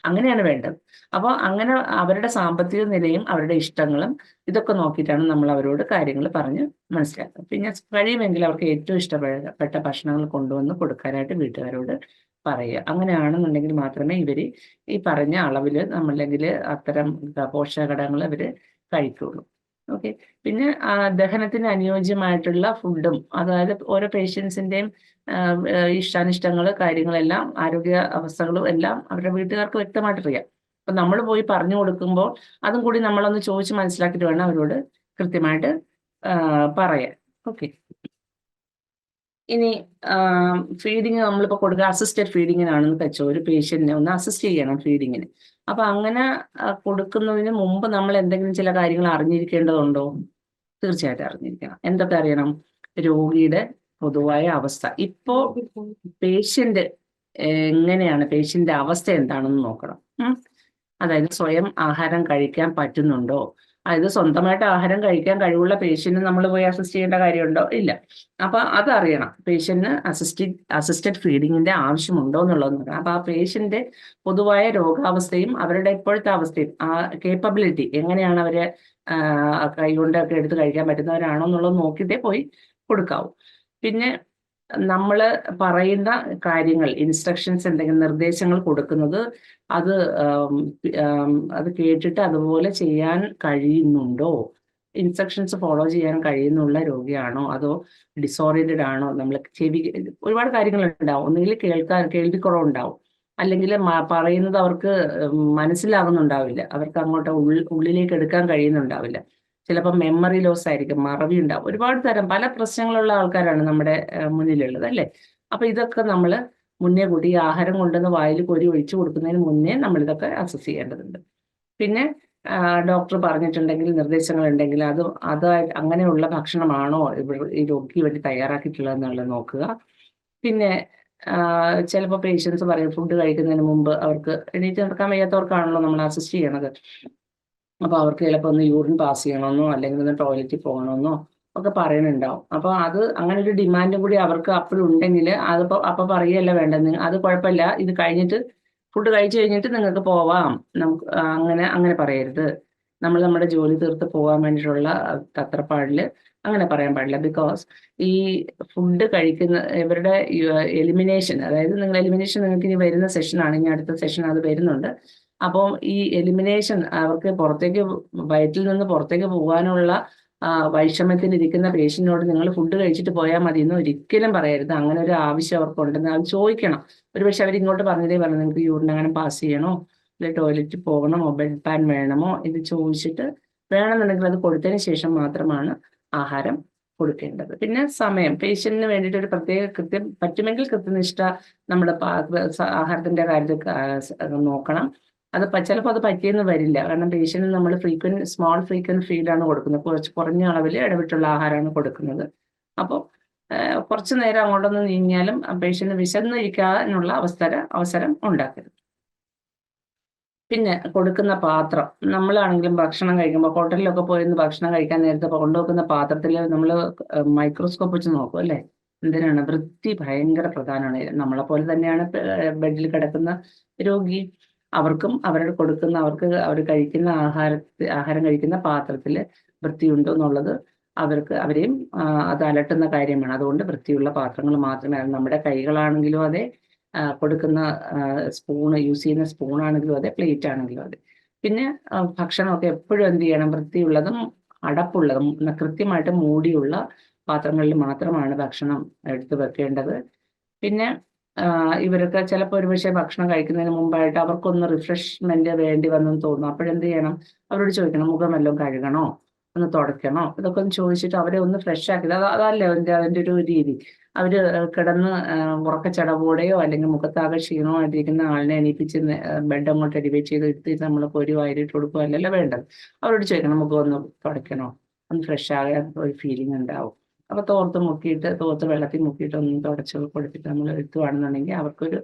അങ്ങനെയാണ് വേണ്ടത്. അപ്പോൾ അങ്ങനെ അവരുടെ സാമ്പത്തിക നിലയും അവരുടെ ഇഷ്ടങ്ങളും ഇതൊക്കെ നോക്കിയിട്ടാണ് നമ്മൾ അവരോട് കാര്യങ്ങൾ പറഞ്ഞ് മനസ്സിലാക്കുക. പിന്നെ കഴിയുമെങ്കിൽ അവർക്ക് ഏറ്റവും ഇഷ്ടപ്പെട്ട ഭക്ഷണങ്ങൾ കൊണ്ടുവന്ന് കൊടുക്കാനായിട്ട് വീട്ടുകാരോട് പറയുക. അങ്ങനെയാണെന്നുണ്ടെങ്കിൽ മാത്രമേ ഇവര് ഈ പറഞ്ഞ അളവിൽ അല്ലെങ്കിൽ അത്തരം പോഷകഘടകങ്ങൾ ഇവര് കഴിക്കുള്ളൂ. ഓക്കെ. പിന്നെ ദഹനത്തിന് അനുയോജ്യമായിട്ടുള്ള ഫുഡും, അതായത് ഓരോ പേഷ്യൻസിന്റെയും ഇഷ്ടാനിഷ്ടങ്ങൾ കാര്യങ്ങളെല്ലാം ആരോഗ്യ അവസ്ഥകളും എല്ലാം അവരുടെ വീട്ടുകാർക്ക് വ്യക്തമായിട്ട് അറിയാം. അപ്പൊ നമ്മൾ പോയി പറഞ്ഞു കൊടുക്കുമ്പോൾ അതും കൂടി നമ്മളൊന്ന് ചോദിച്ച് മനസ്സിലാക്കിയിട്ട് വേണം അവരോട് കൃത്യമായിട്ട് പറയാൻ. ഓക്കെ. ഇനി ഫീഡിങ് നമ്മളിപ്പോൾ കൊടുക്കുക അസിസ്റ്റഡ് ഫീഡിങ്ങിനാണെന്ന് വെച്ചോ, ഒരു പേഷ്യന്റിനെ ഒന്ന് അസിസ്റ്റ് ചെയ്യണം ഫീഡിങ്ങിന്. അപ്പൊ അങ്ങനെ കൊടുക്കുന്നതിന് മുമ്പ് നമ്മൾ എന്തെങ്കിലും ചില കാര്യങ്ങൾ അറിഞ്ഞിരിക്കേണ്ടതുണ്ടോ? തീർച്ചയായിട്ടും അറിഞ്ഞിരിക്കണം. എന്തൊക്കെ അറിയണം? രോഗിയുടെ പൊതുവായ അവസ്ഥ. ഇപ്പോ പേഷ്യന്റ് എങ്ങനെയാണ്, പേഷ്യന്റിന്റെ അവസ്ഥ എന്താണെന്ന് നോക്കണം. അതായത് സ്വയം ആഹാരം കഴിക്കാൻ പറ്റുന്നുണ്ടോ? അതായത് സ്വന്തമായിട്ട് ആഹാരം കഴിക്കാൻ കഴിവുള്ള പേഷ്യന്റ് നമ്മൾ പോയി അസിസ്റ്റ് ചെയ്യേണ്ട കാര്യമുണ്ടോ? ഇല്ല. അപ്പൊ അതറിയണം. പേഷ്യന്റിന് അസിസ്റ്റഡ് ഫീഡിങ്ങിന്റെ ആവശ്യമുണ്ടോ എന്നുള്ളത് നോക്കണം. അപ്പൊ ആ പേഷ്യന്റ് പൊതുവായ രോഗാവസ്ഥയും അവരുടെ ഇപ്പോഴത്തെ അവസ്ഥയും ആ കേപ്പബിലിറ്റി എങ്ങനെയാണ്, അവരെ കൈകൊണ്ടൊക്കെ എടുത്ത് കഴിക്കാൻ പറ്റുന്നവരാണോ എന്നുള്ളത് നോക്കിയിട്ടേ പോയി കൊടുക്കാവൂ. പിന്നെ നമ്മൾ പറയുന്ന കാര്യങ്ങൾ, ഇൻസ്ട്രക്ഷൻസ്, എന്തെങ്കിലും നിർദ്ദേശങ്ങൾ കൊടുക്കുന്നത് അത് കേട്ടിട്ട് അതുപോലെ ചെയ്യാൻ കഴിയുന്നുണ്ടോ? ഇൻസ്ട്രക്ഷൻസ് ഫോളോ ചെയ്യാൻ കഴിയുന്നുള്ള രോഗിയാണോ അതോ ഡിസോറിയന്റഡ് ആണോ? നമ്മൾ ഒരുപാട് കാര്യങ്ങൾ ഉണ്ടാവും. ഒന്നുകിൽ കേൾവിക്കുറവുണ്ടാവും, അല്ലെങ്കിൽ പറയുന്നത് അവർക്ക് മനസ്സിലാകുന്നുണ്ടാവില്ല, അവർക്ക് അങ്ങോട്ട് ഉള്ളിലേക്ക് എടുക്കാൻ കഴിയുന്നുണ്ടാവില്ല. ചിലപ്പോൾ മെമ്മറി ലോസ് ആയിരിക്കും, മറവി ഉണ്ടാവും. ഒരുപാട് തരം പല പ്രശ്നങ്ങളുള്ള ആൾക്കാരാണ് നമ്മുടെ മുന്നിലുള്ളത്, അല്ലേ? അപ്പൊ ഇതൊക്കെ നമ്മൾ മുന്നേ കൂട്ടി ആഹാരം കൊണ്ടുവന്ന് വായിൽ കോരി ഒഴിച്ചു കൊടുക്കുന്നതിന് മുന്നേ നമ്മൾ ഇതൊക്കെ അസസ് ചെയ്യേണ്ടതുണ്ട്. പിന്നെ ഡോക്ടർ പറഞ്ഞിട്ടുണ്ടെങ്കിൽ, നിർദ്ദേശങ്ങൾ ഉണ്ടെങ്കിൽ അങ്ങനെയുള്ള ഭക്ഷണമാണോ ഈ രോഗിക്ക് വേണ്ടി തയ്യാറാക്കിയിട്ടുള്ളതെന്നുള്ളത് നോക്കുക. പിന്നെ ചിലപ്പോൾ പേഷ്യൻസ് പറയും ഫുഡ് കഴിക്കുന്നതിന് മുമ്പ് അവർക്ക് എണീറ്റ് നടക്കാൻ വയ്യാത്തവർക്കാണല്ലോ നമ്മൾ അസിസ്റ്റ് ചെയ്യണത്. അപ്പൊ അവർക്ക് ചിലപ്പോൾ ഒന്ന് യൂറിൻ പാസ് ചെയ്യണമെന്നോ അല്ലെങ്കിൽ ഒന്ന് ടോയ്ലറ്റിൽ പോകണമെന്നോ ഒക്കെ പറയുന്നുണ്ടാവും. അപ്പൊ അങ്ങനെ ഒരു ഡിമാൻഡും കൂടി അവർക്ക് അപ്പോഴും ഉണ്ടെങ്കിൽ അപ്പൊ പറയുകയല്ല വേണ്ടത്, അത് കുഴപ്പമില്ല, ഇത് കഴിഞ്ഞിട്ട് ഫുഡ് കഴിച്ചു കഴിഞ്ഞിട്ട് നിങ്ങൾക്ക് പോവാം, നമുക്ക് അങ്ങനെ പറയരുത്. നമ്മൾ നമ്മുടെ ജോലി തീർത്ത് പോകാൻ വേണ്ടിയിട്ടുള്ള തത്രപ്പാടില് അങ്ങനെ പറയാൻ പാടില്ല. ബിക്കോസ് ഈ ഫുഡ് കഴിക്കുന്ന ഇവരുടെ എലിമിനേഷൻ, അതായത് നിങ്ങൾ എലിമിനേഷൻ നിങ്ങൾക്ക് ഇനി വരുന്ന സെഷനാണ്, ഇനി അടുത്ത സെഷൻ അത് വരുന്നുണ്ട്. അപ്പോൾ ഈ എലിമിനേഷൻ അവർക്ക് വയറ്റിൽ നിന്ന് പുറത്തേക്ക് പോകാനുള്ള വൈഷമ്യത്തിലിരിക്കുന്ന പേഷ്യന്റിനോട് നിങ്ങൾ ഫുഡ് കഴിച്ചിട്ട് പോയാൽ മതി എന്ന് ഒരിക്കലും പറയരുത്. അങ്ങനെ ഒരു ആവശ്യം അവർക്കുണ്ടെന്ന് അത് ചോദിക്കണം. ഒരുപക്ഷെ അവരിങ്ങോട്ട് പറഞ്ഞതേ പറഞ്ഞു നിങ്ങൾക്ക് യൂറിൻ അങ്ങനെ പാസ് ചെയ്യണോ, അല്ലെങ്കിൽ ടോയ്ലറ്റിൽ പോകണമോ, ബെഡ് പാൻ വേണമോ, ഇത് ചോദിച്ചിട്ട് വേണമെന്നുണ്ടെങ്കിൽ അത് കൊടുത്തതിന് ശേഷം മാത്രമാണ് ആഹാരം കൊടുക്കേണ്ടത്. പിന്നെ സമയം, പേഷ്യന്റിന് വേണ്ടിയിട്ട് ഒരു പ്രത്യേക പറ്റുമെങ്കിൽ കൃത്യനിഷ്ഠ നമ്മുടെ ആഹാരത്തിന്റെ കാര്യത്തിൽ നോക്കണം. അത് ചിലപ്പോൾ അത് പറ്റിയെന്ന് വരില്ല. കാരണം പേഷ്യന്റിന് നമ്മൾ സ്മോൾ ഫ്രീക്വന്റ് ഫീഡാണ് കൊടുക്കുന്നത്, കുറഞ്ഞ അളവിൽ ഇടവിട്ടുള്ള ആഹാരമാണ് കൊടുക്കുന്നത്. അപ്പോൾ കുറച്ചു നേരം അങ്ങോട്ടൊന്ന് നീങ്ങിയാലും പേഷ്യന്റ് വിശന്നിരിക്കാനുള്ള അവസരം ഉണ്ടാക്കരുത്. പിന്നെ കൊടുക്കുന്ന പാത്രം, നമ്മളാണെങ്കിലും ഭക്ഷണം കഴിക്കുമ്പോൾ ഹോട്ടലിലൊക്കെ പോയിരുന്ന് ഭക്ഷണം കഴിക്കാൻ നേരത്തെ കൊണ്ടുവെക്കുന്ന പാത്രത്തിൽ നമ്മൾ മൈക്രോസ്കോപ്പ് വെച്ച് നോക്കും അല്ലേ. എന്തിനാണ്? വൃത്തി ഭയങ്കര പ്രധാനമാണ്. നമ്മളെ പോലെ തന്നെയാണ് ബെഡിൽ കിടക്കുന്ന രോഗി. അവർക്ക് അവർ കഴിക്കുന്ന ആഹാരം കഴിക്കുന്ന പാത്രത്തിൽ വൃത്തിയുണ്ടോ എന്നുള്ളത് അവരെയും അത് അലട്ടുന്ന കാര്യമാണ്. അതുകൊണ്ട് വൃത്തിയുള്ള പാത്രങ്ങൾ മാത്രമേ, നമ്മുടെ കൈകളാണെങ്കിലും അതെ, കൊടുക്കുന്ന യൂസ് ചെയ്യുന്ന സ്പൂണാണെങ്കിലും അതെ, പ്ലേറ്റ് ആണെങ്കിലും അതെ. പിന്നെ ഭക്ഷണമൊക്കെ എപ്പോഴും എന്ത് ചെയ്യണം? വൃത്തിയുള്ളതും അടപ്പുള്ളതും കൃത്യമായിട്ട് മൂടിയുള്ള പാത്രങ്ങളിൽ മാത്രമാണ് ഭക്ഷണം എടുത്ത് വെക്കേണ്ടത്. പിന്നെ ഇവരൊക്കെ ചിലപ്പോൾ ഒരുപക്ഷെ ഭക്ഷണം കഴിക്കുന്നതിന് മുമ്പായിട്ട് അവർക്കൊന്ന് റിഫ്രഷ്മെന്റ് വേണ്ടി വന്നെന്ന് തോന്നുന്നു. അപ്പോഴെന്ത് ചെയ്യണം? അവരോട് ചോദിക്കണം, മുഖം വല്ലതും കഴുകണോ, ഒന്ന് തുടയ്ക്കണോ, ഇതൊക്കെ ഒന്ന് ചോദിച്ചിട്ട് അവരെ ഒന്ന് ഫ്രഷ് ആക്കി. അതല്ലേ അതിൻ്റെ ഒരു രീതി. അവര് കിടന്ന് ഉറക്കച്ചടവോടെയോ അല്ലെങ്കിൽ മുഖത്താകെ ക്ഷീണമായിട്ടിരിക്കുന്ന ആളിനെ എണീപ്പിച്ച് ബെഡ് അങ്ങോട്ട് എലിവേറ്റ് ചെയ്ത് എടുത്ത് നമ്മൾ ഒരു വാരിട്ട് കൊടുക്കുക അല്ലല്ലോ വേണ്ടത്. അവരോട് ചോദിക്കണം, മുഖം ഒന്ന് തുടയ്ക്കണോ, ഒന്ന് ഫ്രഷ് ആകാൻ ഒരു ഫീലിംഗ് ഉണ്ടാവും. അപ്പൊ തോർത്ത് വെള്ളത്തിൽ മുക്കിയിട്ട് ഒന്ന് തുടച്ച് കൊടുത്തിട്ട് നമ്മൾ എടുത്തുവാണെന്നുണ്ടെങ്കിൽ അവർക്കൊരു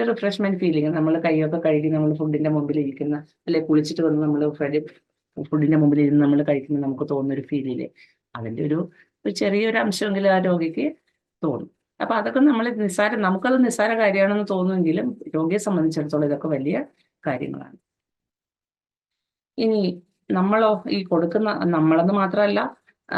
റിഫ്രഷ്മെന്റ് ഫീലിംഗ്. നമ്മൾ കൈയൊക്കെ കഴുകി നമ്മൾ ഫുഡിന്റെ മുമ്പിൽ ഇരിക്കുന്ന, അല്ലെ കുളിച്ചിട്ട് വന്ന് നമ്മൾ ഫുഡിന്റെ മുമ്പിൽ ഇരുന്ന് നമ്മൾ കഴിക്കുമ്പോൾ നമുക്ക് തോന്നുന്നൊരു ഫീലില്ലേ, അതിന്റെ ഒരു ചെറിയൊരു അംശമെങ്കിലും ആ രോഗിക്ക് തോന്നും. അപ്പൊ അതൊക്കെ നമുക്കത് നിസ്സാര കാര്യമാണെന്ന് തോന്നുമെങ്കിലും രോഗിയെ സംബന്ധിച്ചിടത്തോളം ഇതൊക്കെ വലിയ കാര്യങ്ങളാണ്. ഇനി നമ്മളോ, ഈ നമ്മളെന്ന് മാത്രമല്ല,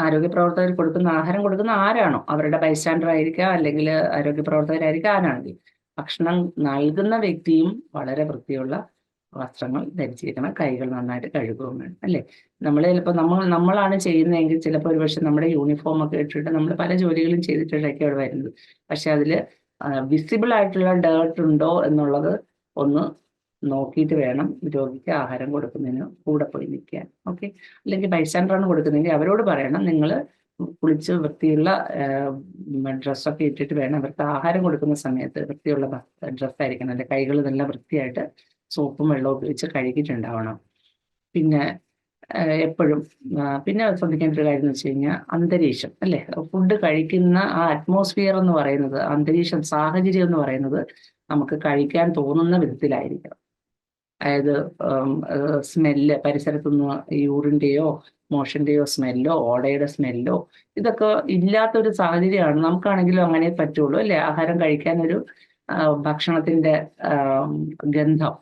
ആരോഗ്യ പ്രവർത്തകർ ആഹാരം കൊടുക്കുന്ന ആരാണോ, അവരുടെ ബൈസ്റ്റാൻഡർ ആയിരിക്കാം, അല്ലെങ്കിൽ ആരോഗ്യ പ്രവർത്തകരായിരിക്കാം, ആരാണെങ്കിൽ ഭക്ഷണം നൽകുന്ന വ്യക്തിയും വളരെ വൃത്തിയുള്ള വസ്ത്രങ്ങൾ ധരിച്ചിരിക്കണം, കൈകൾ നന്നായിട്ട് കഴുകുകയും വേണം അല്ലേ. ചിലപ്പോൾ നമ്മളാണ് ചെയ്യുന്നതെങ്കിൽ ചിലപ്പോൾ ഒരുപക്ഷെ നമ്മുടെ യൂണിഫോം ഒക്കെ ഇട്ടിട്ട് നമ്മൾ പല ജോലികളും ചെയ്തിട്ടൊക്കെ അവിടെ വരുന്നത്. പക്ഷെ അതിൽ വിസിബിൾ ആയിട്ടുള്ള ഡേർട്ട് ഉണ്ടോ എന്നുള്ളത് ഒന്ന് നോക്കിയിട്ട് വേണം രോഗിക്ക് ആഹാരം കൊടുക്കുന്നതിന് കൂടെ പോയി നിൽക്കാൻ. ഓക്കെ. അല്ലെങ്കിൽ ബൈസ്റ്റാൻഡറാണ് കൊടുക്കുന്നതെങ്കിൽ അവരോട് പറയണം, നിങ്ങൾ കുളിച്ച് വൃത്തിയുള്ള ഡ്രസ്സൊക്കെ ഇട്ടിട്ട് വേണം അവർക്ക് ആഹാരം കൊടുക്കുന്ന സമയത്ത് വൃത്തിയുള്ള ഡ്രസ്സായിരിക്കണം, അല്ലെ കൈകൾ നല്ല വൃത്തിയായിട്ട് സോപ്പും വെള്ളവും ഉപയോഗിച്ച് കഴുകിയിട്ടുണ്ടാവണം. പിന്നെ എപ്പോഴും പിന്നെ ശ്രദ്ധിക്കേണ്ട ഒരു കാര്യം എന്ന് വെച്ച് കഴിഞ്ഞാൽ അന്തരീക്ഷം അല്ലേ. ഫുഡ് കഴിക്കുന്ന ആ അറ്റ്മോസ്ഫിയർ എന്ന് പറയുന്നത്, അന്തരീക്ഷം, സാഹചര്യം എന്ന് പറയുന്നത് നമുക്ക് കഴിക്കാൻ തോന്നുന്ന വിധത്തിലായിരിക്കണം. അതായത് സ്മെല്ല്, പരിസരത്തുനിന്ന് യൂറിൻ്റെയോ മോഷൻ്റെയോ സ്മെല്ലോ ഓടയുടെ സ്മെല്ലോ ഇതൊക്കെ ഇല്ലാത്തൊരു സാഹചര്യമാണ്. നമുക്കാണെങ്കിലും അങ്ങനെ പറ്റുള്ളൂ അല്ലേ. ആഹാരം കഴിക്കാനൊരു ഭക്ഷണത്തിന്റെ ഗന്ധം,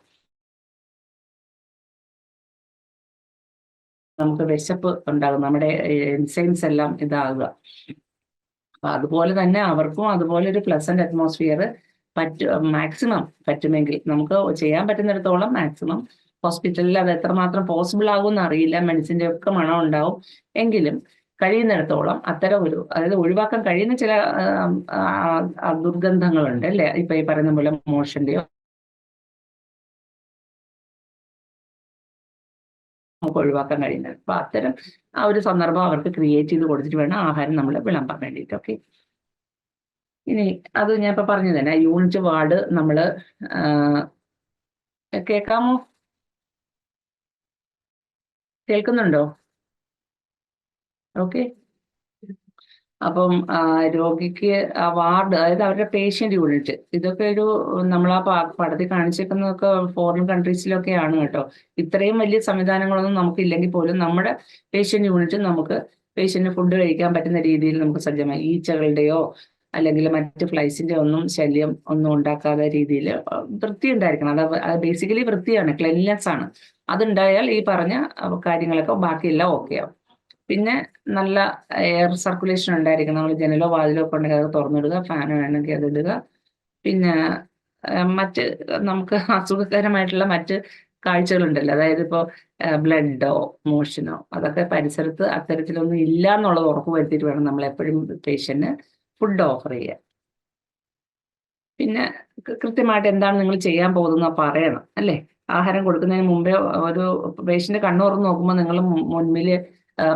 നമുക്ക് വിശപ്പ് ഉണ്ടാകും, നമ്മുടെ എൻസൈംസ് എല്ലാം ഇതാകുക. അപ്പൊ അതുപോലെ തന്നെ അവർക്കും അതുപോലെ ഒരു പ്ലസന്റ് അറ്റ്മോസ്ഫിയർ മാക്സിമം പറ്റുമെങ്കിൽ നമുക്ക് ചെയ്യാൻ പറ്റുന്നിടത്തോളം മാക്സിമം ഹോസ്പിറ്റലിൽ അത് എത്രമാത്രം പോസിബിൾ ആകുമെന്ന് അറിയില്ല, മെഡിസിൻ്റെ ഒക്കെ മണം ഉണ്ടാവും. എങ്കിലും കഴിയുന്നിടത്തോളം അതായത് ഒഴിവാക്കാൻ കഴിയുന്ന ചില ദുർഗന്ധങ്ങളുണ്ട് അല്ലേ. ഇപ്പൊ ഈ പറയുന്ന പോലെ മോഷന്റെയോ നമുക്ക് ഒഴിവാക്കാൻ കഴിയുന്നത്. അപ്പൊ അത്തരം ആ ഒരു സന്ദർഭം അവർക്ക് ക്രിയേറ്റ് ചെയ്ത് കൊടുത്തിട്ട് വേണം ആഹാരം നമ്മൾ വിളമ്പാൻ വേണ്ടിയിട്ട്. ഓക്കെ. ഇനി അത് ഞാൻ ഇപ്പൊ പറഞ്ഞു തന്നെ, യൂണിറ്റ് വാർഡ് നമ്മൾ കേൾക്കാമോ? കേൾക്കുന്നുണ്ടോ? ഓക്കെ. അപ്പം രോഗിക്ക് ആ വാർഡ്, അതായത് അവരുടെ പേഷ്യന്റ് യൂണിറ്റ്, ഇതൊക്കെ നമ്മൾ ആ പടത്തിൽ കാണിച്ചിരിക്കുന്നതൊക്കെ ഫോറിൻ കൺട്രീസിലൊക്കെയാണ് കേട്ടോ. ഇത്രയും വലിയ സംവിധാനങ്ങളൊന്നും നമുക്കില്ലെങ്കിൽ പോലും നമ്മുടെ പേഷ്യന്റ് യൂണിറ്റ് നമുക്ക് പേഷ്യന്റ് ഫുഡ് കഴിക്കാൻ പറ്റുന്ന രീതിയിൽ നമുക്ക് സജ്ജമായി. ഈച്ചകളുടെയോ അല്ലെങ്കിൽ മറ്റ് ഫ്ലൈസിന്റെ ഒന്നും ശല്യം ഒന്നും ഉണ്ടാക്കാത്ത രീതിയിൽ വൃത്തി ഉണ്ടായിരിക്കണം. അത് ബേസിക്കലി വൃത്തിയാണ്, ക്ലെൻലിനെസ് ആണ്. അതുണ്ടായാൽ ഈ പറഞ്ഞ കാര്യങ്ങളൊക്കെ ബാക്കിയെല്ലാം ഓക്കെ ആവും. പിന്നെ നല്ല എയർ സർക്കുലേഷൻ ഉണ്ടായിരിക്കണം. നമ്മൾ ജനലോ വാതിലോ ഒക്കെ ഉണ്ടെങ്കിൽ അത് തുറന്നിടുക, ഫാൻ വേണമെങ്കിൽ അത് ഇടുക. പിന്നെ മറ്റ് നമുക്ക് അസുഖകരമായിട്ടുള്ള മറ്റ് കാഴ്ചകളുണ്ടല്ലോ, അതായത് ഇപ്പോൾ ബ്ലഡോ മോഷനോ അതൊക്കെ പരിസരത്ത് അത്തരത്തിലൊന്നും ഇല്ല എന്നുള്ളത് ഉറപ്പ് വരുത്തിയിട്ട് വേണം നമ്മൾ എപ്പോഴും പേഷ്യന്റിന് ഫുഡ് ഓഫർ ചെയ്യാൻ. പിന്നെ കൃത്യമായിട്ട് എന്താണ് നിങ്ങൾ ചെയ്യാൻ പോകുന്നത് പറയണം, അല്ലേ? ആഹാരം കൊടുക്കുന്നതിന് മുമ്പേ ഒരു പേഷ്യന്റ് കണ്ണു തുറന്ന് നോക്കുമ്പോൾ നിങ്ങൾ മുൻപിൽ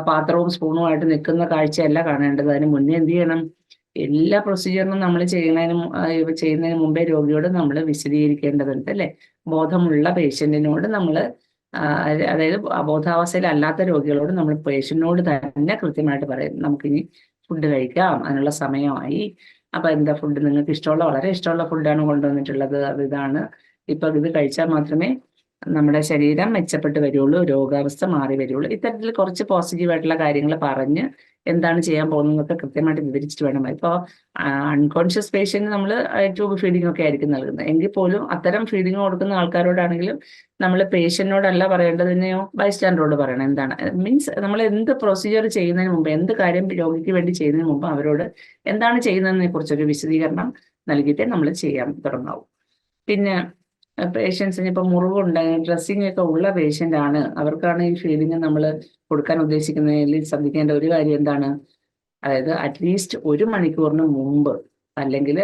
പാത്രവും സ്പൂണുമായിട്ട് നിൽക്കുന്ന കാഴ്ചയല്ല കാണേണ്ടത്. അതിന് മുന്നേ എന്ത് ചെയ്യണം? എല്ലാ പ്രൊസീജിയറിനും നമ്മൾ ചെയ്യുന്നതിന് മുമ്പേ രോഗിയോട് നമ്മൾ വിശദീകരിക്കേണ്ടതുണ്ട്, അല്ലേ? ബോധമുള്ള പേഷ്യന്റിനോട് നമ്മൾ അതായത് അബോധാവസ്ഥയിലല്ലാത്ത രോഗികളോട് നമ്മൾ പേഷ്യന്റിനോട് തന്നെ കൃത്യമായിട്ട് പറയും, നമുക്കിനി ഫുഡ് കഴിക്കാം, അതിനുള്ള സമയമായി. അപ്പൊ എന്താ ഫുഡ് നിങ്ങൾക്ക് ഇഷ്ടമുള്ള, വളരെ ഇഷ്ടമുള്ള ഫുഡാണ് കൊണ്ടുവന്നിട്ടുള്ളത്, അത് ഇതാണ്. ഇപ്പൊ ഇത് കഴിച്ചാൽ മാത്രമേ നമ്മുടെ ശരീരം മെച്ചപ്പെട്ട് വരുള്ളൂ, രോഗാവസ്ഥ മാറി വരുള്ളൂ. ഇത്തരത്തിൽ കുറച്ച് പോസിറ്റീവായിട്ടുള്ള കാര്യങ്ങൾ പറഞ്ഞ് എന്താണ് ചെയ്യാൻ പോകുന്നതൊക്കെ കൃത്യമായിട്ട് വിവരിച്ചിട്ട് വേണം. ഇപ്പോൾ അൺകോൺഷ്യസ് പേഷ്യന്റ് നമ്മൾ ട്യൂബ് ഫീഡിംഗ് ഒക്കെ ആയിരിക്കും നൽകുന്നത്. എങ്കിൽ പോലും അത്തരം ഫീഡിംഗ് കൊടുക്കുന്ന ആൾക്കാരോടാണെങ്കിലും നമ്മൾ പേഷ്യന്റിനോടല്ല പറയേണ്ടതിനെയോ ബൈസ്റ്റാൻഡറോട് പറയണം. എന്താണ് മീൻസ്, നമ്മൾ എന്ത് പ്രൊസീജിയർ ചെയ്യുന്നതിന് മുമ്പ്, എന്ത് കാര്യം രോഗിക്ക് വേണ്ടി ചെയ്യുന്നതിന് മുമ്പ് അവരോട് എന്താണ് ചെയ്യുന്നതിനെ കുറിച്ചൊരു വിശദീകരണം നൽകിയിട്ടേ നമ്മൾ ചെയ്യാൻ തുടങ്ങാവൂ. പിന്നെ പേഷ്യൻസിന് ഇപ്പൊ മുറിവുണ്ട്, ഡ്രസ്സിംഗ് ഒക്കെ ഉള്ള പേഷ്യന്റ് ആണ്, അവർക്കാണ് ഈ ഫീഡിങ് നമ്മൾ കൊടുക്കാൻ ഉദ്ദേശിക്കുന്നതിൽ ശ്രദ്ധിക്കേണ്ട ഒരു കാര്യം എന്താണ്? അതായത് അറ്റ്ലീസ്റ്റ് 1 മണിക്കൂറിന് മുമ്പ് അല്ലെങ്കിൽ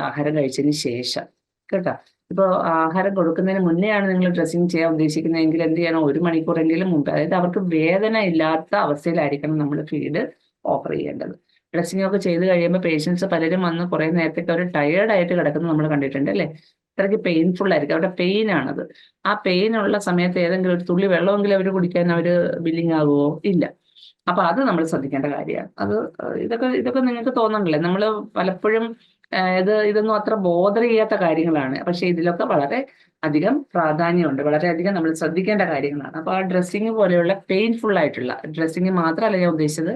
ആഹാരം കഴിച്ചതിന് ശേഷം, കേട്ടോ. ഇപ്പോൾ ആഹാരം കൊടുക്കുന്നതിന് മുന്നെയാണ് നിങ്ങൾ ഡ്രസ്സിങ് ചെയ്യാൻ ഉദ്ദേശിക്കുന്നതെങ്കിൽ എന്ത് ചെയ്യണം? 1 മണിക്കൂറെങ്കിലും മുമ്പ്, അതായത് അവർക്ക് വേദന ഇല്ലാത്ത അവസ്ഥയിലായിരിക്കണം നമ്മൾ ഫീഡ് ഓഫർ ചെയ്യേണ്ടത്. ഡ്രസ്സിംഗ് ഒക്കെ ചെയ്ത് കഴിയുമ്പോൾ പേഷ്യൻസ് പലരും വന്ന് കുറേ നേരത്തേക്ക് അവർ ടയേർഡായിട്ട് കിടക്കുന്നത് നമ്മൾ കണ്ടിട്ടുണ്ട്, അല്ലേ? അത്രയ്ക്ക് പെയിൻഫുൾ ആയിരിക്കും, അവരുടെ പെയിൻ ആണത്. ആ പെയിൻ ഉള്ള സമയത്ത് ഏതെങ്കിലും ഒരു തുള്ളി വെള്ളമെങ്കിലും അവർ കുടിക്കാൻ അവർ ബില്ലിങ് ആകുമോ? ഇല്ല. അപ്പൊ അത് നമ്മൾ ശ്രദ്ധിക്കേണ്ട കാര്യമാണ്. അത് ഇതൊക്കെ നിങ്ങൾക്ക് തോന്നണില്ലേ? നമ്മൾ പലപ്പോഴും ഇതൊന്നും അത്ര ബോധർ ചെയ്യാത്ത കാര്യങ്ങളാണ്, പക്ഷെ ഇതിലൊക്കെ വളരെ അധികം പ്രാധാന്യമുണ്ട്, വളരെയധികം നമ്മൾ ശ്രദ്ധിക്കേണ്ട കാര്യങ്ങളാണ്. അപ്പൊ ആ ഡ്രസ്സിങ് പോലെയുള്ള പെയിൻഫുൾ ആയിട്ടുള്ള ഡ്രസ്സിങ് മാത്രമല്ല ഞാൻ ഉദ്ദേശിച്ചത്,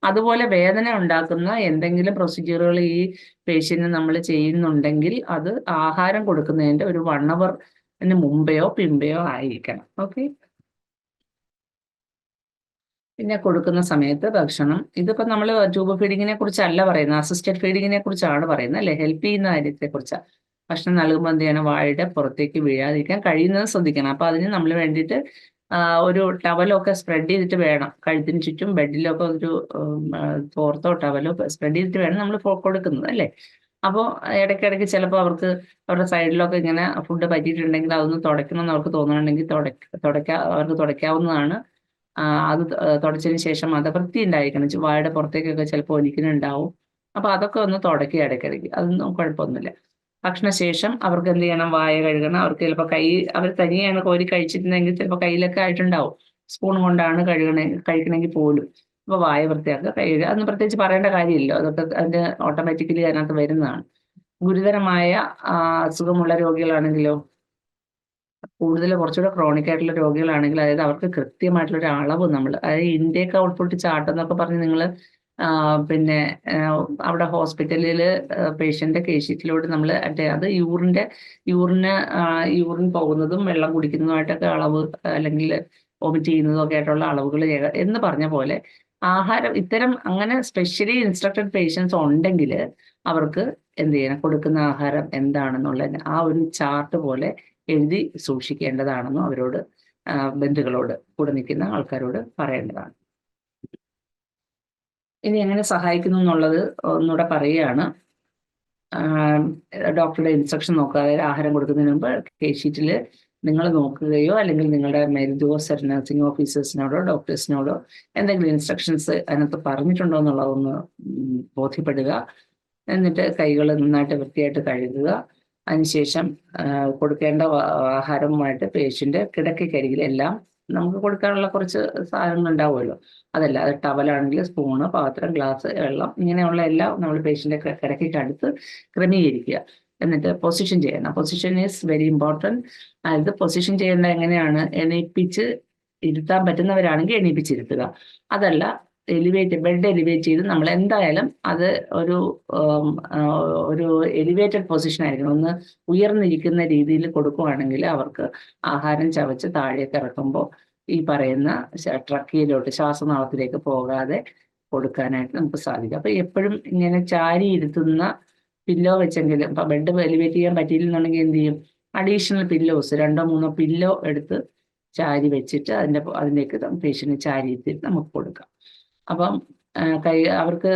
അതുപോലെ വേദന ഉണ്ടാക്കുന്ന എന്തെങ്കിലും പ്രൊസീജിയറുകൾ ഈ പേഷ്യന്റിന് നമ്മൾ ചെയ്യുന്നുണ്ടെങ്കിൽ അത് ആഹാരം കൊടുക്കുന്നതിന്റെ ഒരു 1 അവറിന് മുമ്പെയോ പിമ്പെയോ ആയിരിക്കണം. ഓക്കെ. പിന്നെ കൊടുക്കുന്ന സമയത്ത് ഭക്ഷണം, ഇതിപ്പോ നമ്മൾ ട്യൂബ് ഫീഡിങ്ങിനെ കുറിച്ചല്ല പറയുന്നത്, അസിസ്റ്റഡ് ഫീഡിങ്ങിനെ കുറിച്ചാണ് പറയുന്നത്, അല്ലെ? ഹെൽപ്പ് ചെയ്യുന്ന കാര്യത്തെ കുറിച്ചാണ്. ഭക്ഷണം നൽകുമ്പോൾ എന്ത് ചെയ്യണം? വായുടെ പുറത്തേക്ക് വീഴാതിരിക്കാൻ കഴിയുന്നത് ശ്രദ്ധിക്കണം. അപ്പൊ അതിന് നമ്മൾ വേണ്ടിയിട്ട് ഒരു ടവലൊക്കെ സ്പ്രെഡ് ചെയ്തിട്ട് വേണം, കഴുത്തിന് ചുറ്റും ബെഡിലൊക്കെ ഒരു തോർത്തോ ടവലോ സ്പ്രെഡ് ചെയ്തിട്ട് വേണം നമ്മൾ കൊടുക്കുന്നത്, അല്ലേ? അപ്പോൾ ഇടയ്ക്കിടയ്ക്ക് ചിലപ്പോൾ അവർക്ക് അവരുടെ സൈഡിലൊക്കെ ഇങ്ങനെ ഫുഡ് പറ്റിയിട്ടുണ്ടെങ്കിൽ അതൊന്ന് തുടയ്ക്കണമെന്ന് അവർക്ക് തോന്നുന്നുണ്ടെങ്കിൽ അവർക്ക് തുടയ്ക്കാവുന്നതാണ്. അത് തുടച്ചതിന് ശേഷം അത് വൃത്തി ഉണ്ടായിരിക്കണം. വായുടെ പുറത്തേക്കൊക്കെ ചിലപ്പോൾ ഒലിക്കുന്നുണ്ടാവും. അപ്പൊ അതൊക്കെ ഒന്ന് തുടയ്ക്കുക ഇടയ്ക്കിടയ്ക്ക്, അതൊന്നും കുഴപ്പമൊന്നുമില്ല. ഭക്ഷണശേഷം അവർക്ക് എന്ത് ചെയ്യണം? വായ കഴുകണം. അവർക്ക് ചിലപ്പോൾ അവർ തനിയാണ് കോരി കഴിച്ചിരുന്നെങ്കിൽ ചിലപ്പോൾ കയ്യിലൊക്കെ ആയിട്ടുണ്ടാവും, സ്പൂൺ കൊണ്ടാണ് കഴിക്കണമെങ്കിൽ പോലും. അപ്പൊ വായ വൃത്തിയാക്കുക, കഴുകുക. അതൊന്നും പ്രത്യേകിച്ച് പറയേണ്ട കാര്യമില്ല, അതൊക്കെ അതിന്റെ ഓട്ടോമാറ്റിക്കലി അതിനകത്ത് വരുന്നതാണ്. ഗുരുതരമായ അസുഖമുള്ള രോഗികളാണെങ്കിലോ, കൂടുതൽ കുറച്ചുകൂടെ ക്രോണിക് ആയിട്ടുള്ള രോഗികളാണെങ്കിൽ, അതായത് അവർക്ക് കൃത്യമായിട്ടുള്ള ഒരു അളവ് നമ്മൾ, അതായത് ഇൻടേക്ക് ഔട്ട്പുട്ട് ചാർട്ട് എന്നൊക്കെ പറഞ്ഞ് നിങ്ങൾ പിന്നെ അവിടെ ഹോസ്പിറ്റലിൽ പേഷ്യന്റെ കേസ് ഷീറ്റിലോട്ട് നമ്മൾ അത് യൂറിൻ പോകുന്നതും വെള്ളം കുടിക്കുന്നതുമായിട്ടൊക്കെ അളവ്, അല്ലെങ്കിൽ വോമിറ്റ് ചെയ്യുന്നതും ഒക്കെ ആയിട്ടുള്ള അളവുകൾ എന്ന് പറഞ്ഞ പോലെ ആഹാരം ഇത്തരം അങ്ങനെ സ്പെഷ്യലി ഇൻസ്ട്രക്റ്റഡ് പേഷ്യൻസ് ഉണ്ടെങ്കിൽ അവർക്ക് എന്ത് ചെയ്യണം? കൊടുക്കുന്ന ആഹാരം എന്താണെന്നുള്ള ആ ഒരു ചാർട്ട് പോലെ എഴുതി സൂക്ഷിക്കേണ്ടതാണെന്നും അവരോട് ബന്ധുക്കളോട് കൂടെ നിൽക്കുന്ന ആൾക്കാരോട് പറയേണ്ടതാണ്. ഇനി എങ്ങനെ സഹായിക്കുന്നു എന്നുള്ളത് ഒന്നുകൂടെ പറയുകയാണ്. ഡോക്ടറുടെ ഇൻസ്ട്രക്ഷൻ നോക്കുക, അതായത് ആഹാരം കൊടുക്കുന്നതിന് മുമ്പ് കേസ് ഷീറ്റിൽ നിങ്ങൾ നോക്കുകയോ അല്ലെങ്കിൽ നിങ്ങളുടെ മെഡിക്കൽ നഴ്സിംഗ് ഓഫീസേഴ്സിനോടോ ഡോക്ടേഴ്സിനോടോ എന്തെങ്കിലും ഇൻസ്ട്രക്ഷൻസ് അതിനകത്ത് പറഞ്ഞിട്ടുണ്ടോ എന്നുള്ളതൊന്ന് ബോധ്യപ്പെടുക. എന്നിട്ട് കൈകൾ നന്നായിട്ട് വൃത്തിയായിട്ട് കഴുകുക. അതിനുശേഷം കൊടുക്കേണ്ട ആഹാരവുമായിട്ട് പേഷ്യന്റ് കിടക്കയ്ക്കരികിൽ എല്ലാം നമുക്ക് കൊടുക്കാനുള്ള കുറച്ച് സാധനങ്ങൾ ഉണ്ടാവുമല്ലോ, അതല്ല അത് ടവലാണെങ്കിൽ സ്പൂണ്, പാത്രം, ഗ്ലാസ്, വെള്ളം, ഇങ്ങനെയുള്ള എല്ലാം നമ്മൾ പേഷ്യന്റെ കിടക്കയ്ക്ക് അടുത്ത് ക്രമീകരിക്കുക. എന്നിട്ട് പൊസിഷൻ ചെയ്യണം. Position is very important. അതായത് പൊസിഷൻ ചെയ്യേണ്ട എങ്ങനെയാണ്? എണീപ്പിച്ച് ഇരുത്താൻ പറ്റുന്നവരാണെങ്കിൽ എണീപ്പിച്ചിരുത്തുക. അതല്ല ബെഡ് എലിവേറ്റ് ചെയ്ത് നമ്മൾ എന്തായാലും അത് ഒരു ഒരു എലിവേറ്റഡ് പൊസിഷൻ ആയിരിക്കണം. ഒന്ന് ഉയർന്നിരിക്കുന്ന രീതിയിൽ കൊടുക്കുകയാണെങ്കിൽ അവർക്ക് ആഹാരം ചവച്ച് താഴേക്ക് ഇറക്കുമ്പോൾ ഈ പറയുന്ന ട്രക്കിയിലോട്ട് ശ്വാസനാളത്തിലേക്ക് പോകാതെ കൊടുക്കാനായിട്ട് നമുക്ക് സാധിക്കും. അപ്പൊ എപ്പോഴും ഇങ്ങനെ ചാരി ഇരുത്തുന്ന പില്ലോ വെച്ചെങ്കിലും, ഇപ്പൊ ബെഡ് എലിവേറ്റ് ചെയ്യാൻ പറ്റിയില്ലെന്നുണ്ടെങ്കിൽ എന്ത് ചെയ്യും, അഡീഷണൽ പില്ലോസ് 2-3 പില്ലോ എടുത്ത് ചാരി വെച്ചിട്ട് അതിലേക്ക് പേഷ്യന്റ് ചാരി ഇരുത്തിയിട്ട് നമുക്ക് കൊടുക്കാം. അപ്പം അവർക്ക്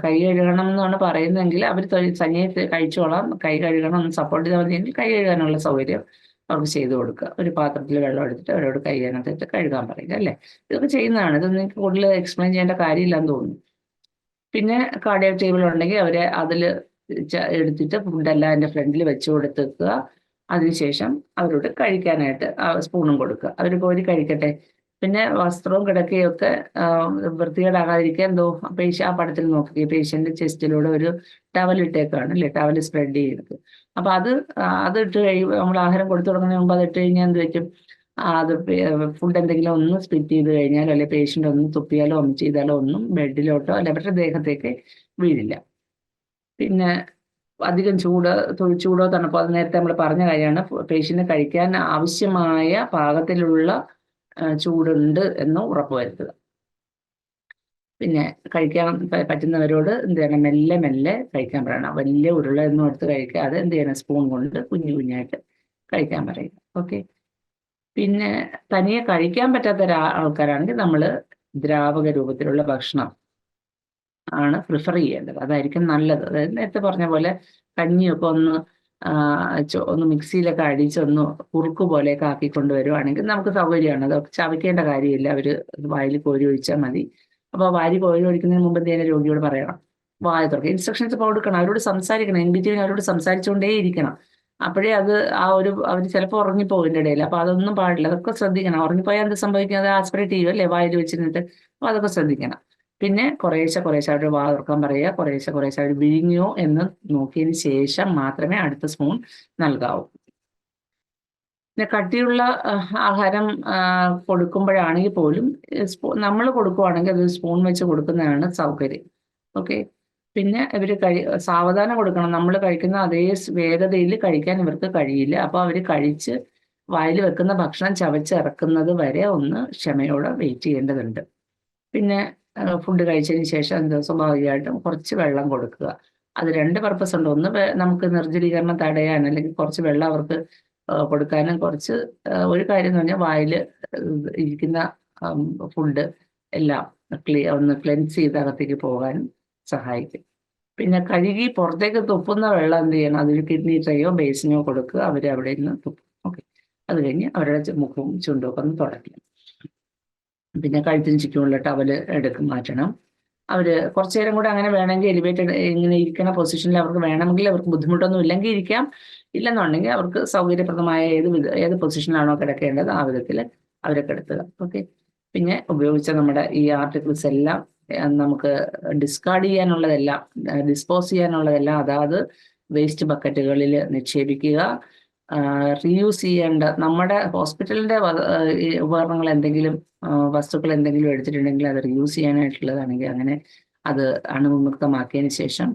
കൈ കഴുകണം എന്നാണ് പറയുന്നതെങ്കിൽ അവർ തനിയെ കഴിച്ചോളാം. കൈ കഴുകണം എന്ന് സപ്പോർട്ട് ചെയ്താൽ മതിയെങ്കിൽ കൈ കഴുകാനുള്ള സൗകര്യം അവർക്ക് ചെയ്തു കൊടുക്കുക. ഒരു പാത്രത്തിൽ വെള്ളം എടുത്തിട്ട് അവരോട് കൈ അതിനകത്തിട്ട് കഴുകാൻ പറയുക, അല്ലേ? ഇതൊക്കെ ചെയ്യുന്നതാണ്. ഇത് നിങ്ങൾക്ക് കൂടുതൽ എക്സ്പ്ലെയിൻ ചെയ്യേണ്ട കാര്യമില്ലെന്ന് തോന്നുന്നു. പിന്നെ കാർഡിയാക് ടേബിൾ ഉണ്ടെങ്കിൽ അവരെ അതിൽ എടുത്തിട്ട് ഫുഡെല്ലാം അതിൻ്റെ ഫ്രണ്ടിൽ വെച്ച് കൊടുക്കുക. അതിനുശേഷം അവരോട് കഴിക്കാനായിട്ട് സ്പൂണും കൊടുക്കുക. അവർ കോരി കഴിക്കട്ടെ. പിന്നെ വസ്ത്രവും കിടക്കയും ഒക്കെ വൃത്തികേടാകാതിരിക്കാൻ ആ പടത്തിൽ നോക്കി പേഷ്യന്റ് ചെസ്റ്റിലൂടെ ഒരു ടവൽ ഇട്ടേക്കാണ്, അല്ലേ? ടവൽ സ്പ്രെഡ് ചെയ്ത്. അപ്പൊ അത് ഇട്ട് കഴിയുമ്പോൾ നമ്മൾ ആഹാരം കൊടുത്തു തുടങ്ങുന്നതിന് മുമ്പ് അത് ഇട്ട് കഴിഞ്ഞാൽ എന്ത് പറ്റും, അത് ഫുഡ് എന്തെങ്കിലും ഒന്ന് സ്പിറ്റ് ചെയ്ത് കഴിഞ്ഞാലോ അല്ലെ പേഷ്യന്റ് ഒന്ന് തുപ്പിയാലോ ഒമിറ്റ് ചെയ്താലോ ഒന്നും ബെഡിലോട്ടോ അല്ലെ അവരുടെ ദേഹത്തേക്ക് വീഴില്ല. പിന്നെ അധികം ചൂടോ തണുപ്പോ അത് നേരത്തെ നമ്മൾ പറഞ്ഞ കാര്യമാണ്. പേഷ്യന്റ് കഴിക്കാൻ ആവശ്യമായ പാകത്തിലുള്ള ചൂടുണ്ട് എന്ന് ഉറപ്പുവരുത്തുക. പിന്നെ കഴിക്കാൻ പറ്റുന്നവരോട് എന്ത് ചെയ്യണം, മെല്ലെ മെല്ലെ കഴിക്കാൻ പറയണം. വലിയ ഉരുളയൊന്നും എടുത്ത് കഴിക്കാതെ എന്ത് ചെയ്യണം, സ്പൂൺ കൊണ്ട് കുഞ്ഞു കുഞ്ഞായിട്ട് കഴിക്കാൻ പറയുക. ഓക്കെ. പിന്നെ തനിയെ കഴിക്കാൻ പറ്റാത്ത ആൾക്കാരാണെങ്കിൽ നമ്മൾ ദ്രാവക രൂപത്തിലുള്ള ഭക്ഷണം ആണ് പ്രിഫർ ചെയ്യേണ്ടത്. അതായിരിക്കും നല്ലത്. അതായത് നേരത്തെ പറഞ്ഞ പോലെ കഞ്ഞിയൊക്കെ ഒന്ന് മിക്സിയിലൊക്കെ അടിച്ചൊന്ന് കുറുക്ക് പോലെയൊക്കെ ആക്കിക്കൊണ്ട് വരുവാണെങ്കിൽ നമുക്ക് സൗകര്യമാണ്. അത് ചവയ്ക്കേണ്ട കാര്യമില്ല. അവർ വായിൽ കോരി ഒഴിച്ചാൽ മതി. അപ്പോൾ വാരി കോരി ഒഴിക്കുന്നതിന് മുമ്പ് എന്തെങ്കിലും രോഗിയോട് പറയണം, വായ തുറക്കുക. ഇൻസ്ട്രക്ഷൻസ് കൊടുക്കണം, അവരോട് സംസാരിക്കണം. ഇൻ ബിറ്റ്വീൻ അവരോട് സംസാരിച്ചുകൊണ്ടേ ഇരിക്കണം. അപ്പോഴേ അവർ ചിലപ്പോൾ ഉറങ്ങിപ്പോകും ഇതിൻ്റെ ഇടയിൽ. അപ്പോൾ അതൊന്നും പാടില്ല. അതൊക്കെ ശ്രദ്ധിക്കണം. ഉറങ്ങിപ്പോയാൽ എന്ത് സംഭവിക്കും, അത് ആസ്പിറേറ്റ് ചെയ്യും, അല്ലേ, വായിൽ വെച്ചിരുന്നിട്ട്. അപ്പോൾ അതൊക്കെ ശ്രദ്ധിക്കണം. പിന്നെ കുറേശ്ശെ അവർ വാ തുറക്കാൻ പറയുക. കുറേശ്ശെ അവർ വിഴുങ്ങിയോ എന്ന് നോക്കിയതിന് ശേഷം മാത്രമേ അടുത്ത സ്പൂൺ നൽകാവൂ. പിന്നെ കട്ടിയുള്ള ആഹാരം കൊടുക്കുമ്പോഴാണെങ്കിൽ പോലും നമ്മൾ കൊടുക്കുവാണെങ്കിൽ അത് സ്പൂൺ വെച്ച് കൊടുക്കുന്നതാണ് സൗകര്യം. ഓക്കെ. പിന്നെ ഇവർ സാവധാനം കൊടുക്കണം. നമ്മൾ കഴിക്കുന്ന അതേ വേഗതയിൽ കഴിക്കാൻ ഇവർക്ക് കഴിയില്ല. അപ്പോൾ അവർ കഴിച്ച് വായിൽ വെക്കുന്ന ഭക്ഷണം ചവച്ചിറക്കുന്നത് വരെ ഒന്ന് ക്ഷമയോടെ വെയിറ്റ് ചെയ്യേണ്ടതുണ്ട്. പിന്നെ ഫുഡ് കഴിച്ചതിന് ശേഷം സ്വാഭാവികമായിട്ടും കുറച്ച് വെള്ളം കൊടുക്കുക. അത് 2 പർപ്പസ് ഉണ്ട്. ഒന്ന് നമുക്ക് നിർജ്ജലീകരണം തടയാൻ, അല്ലെങ്കിൽ കുറച്ച് വെള്ളം അവർക്ക് കൊടുക്കാനും, കുറച്ച് ഒരു കാര്യം എന്ന് പറഞ്ഞാൽ വായിൽ ഇരിക്കുന്ന ഫുഡ് എല്ലാം ഒന്ന് ക്ലെൻസ് ചെയ്ത് അകത്തേക്ക് പോകാനും സഹായിക്കും. പിന്നെ കഴുകി പുറത്തേക്ക് തുപ്പുന്ന വെള്ളം എന്ത് ചെയ്യണം, അതൊരു കിഡ്നി ട്രേയോ ബേസിനോ കൊടുക്കുക. അവർ അവിടെ നിന്ന് തുപ്പും. ഓക്കെ. അത് കഴിഞ്ഞ് അവരുടെ മുഖവും ചുണ്ടും ഒക്കെ ഒന്ന് തുടയ്ക്കണം. പിന്നെ കഴുത്തിന് ചുറ്റുമുള്ള ടവൽ മാറ്റണം. അവർ കുറച്ചു നേരം കൂടെ അങ്ങനെ വേണമെങ്കിൽ എലിവേറ്റഡ് ഇങ്ങനെ ഇരിക്കുന്ന പൊസിഷനിൽ അവർക്ക് വേണമെങ്കിൽ, അവർക്ക് ബുദ്ധിമുട്ടൊന്നും ഇല്ലെങ്കിൽ ഇരിക്കാം. ഇല്ലെന്നുണ്ടെങ്കിൽ അവർക്ക് സൗകര്യപ്രദമായ ഏത് പൊസിഷനിലാണോ കിടക്കേണ്ടത് ആ വിധത്തിൽ അവരെ കിടത്തുക. ഓക്കെ. പിന്നെ ഉപയോഗിച്ച നമ്മുടെ ഈ ആർട്ടിക്കിൾസ് എല്ലാം നമുക്ക് ഡിസ്കാർഡ് ചെയ്യാനുള്ളതെല്ലാം, ഡിസ്പോസ് ചെയ്യാനുള്ളതെല്ലാം അതാത് വേസ്റ്റ് ബക്കറ്റുകളിൽ നിക്ഷേപിക്കുക. റീയൂസ് ചെയ്യേണ്ട നമ്മുടെ ഹോസ്പിറ്റലിന്റെ ഉപകരണങ്ങൾ എന്തെങ്കിലും വസ്തുക്കൾ എന്തെങ്കിലും എടുത്തിട്ടുണ്ടെങ്കിൽ അത് റീയൂസ് ചെയ്യാനായിട്ടുള്ളതാണെങ്കിൽ അങ്ങനെ അത് അണുവിമുക്തമാക്കിയതിന് ശേഷം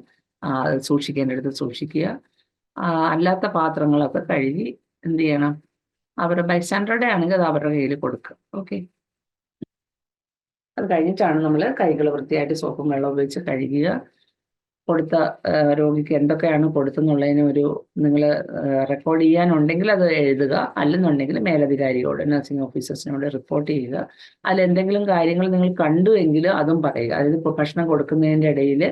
സൂക്ഷിക്കേണ്ടടുത്ത് സൂക്ഷിക്കുക. അല്ലാത്ത പാത്രങ്ങളൊക്കെ കഴുകി എന്ത് ചെയ്യണം, അവരുടെ ബൈസ്റ്റാൻഡറുടെ ആണെങ്കിൽ അത് അവരുടെ കയ്യിൽ കൊടുക്കുക. ഓക്കെ. അത് കഴിഞ്ഞിട്ടാണ് നമ്മൾ കൈകൾ വൃത്തിയായിട്ട് സോപ്പും വെള്ളം ഉപയോഗിച്ച് കഴുകുക. കൊടുത്ത രോഗിക്ക് എന്തൊക്കെയാണ് കൊടുത്തെന്നുള്ളതിന് നിങ്ങൾ റെക്കോർഡ് ചെയ്യാനുണ്ടെങ്കിൽ അത് എഴുതുക. അല്ലെന്നുണ്ടെങ്കിൽ മേലധികാരിയോട്, നഴ്സിംഗ് ഓഫീസേഴ്സിനോട് റിപ്പോർട്ട് ചെയ്യുക. അതിലെന്തെങ്കിലും കാര്യങ്ങൾ നിങ്ങൾ കണ്ടുവെങ്കിൽ അതും പറയുക. അതായത് ഇപ്പോൾ ഭക്ഷണം കൊടുക്കുന്നതിൻ്റെ ഇടയിൽ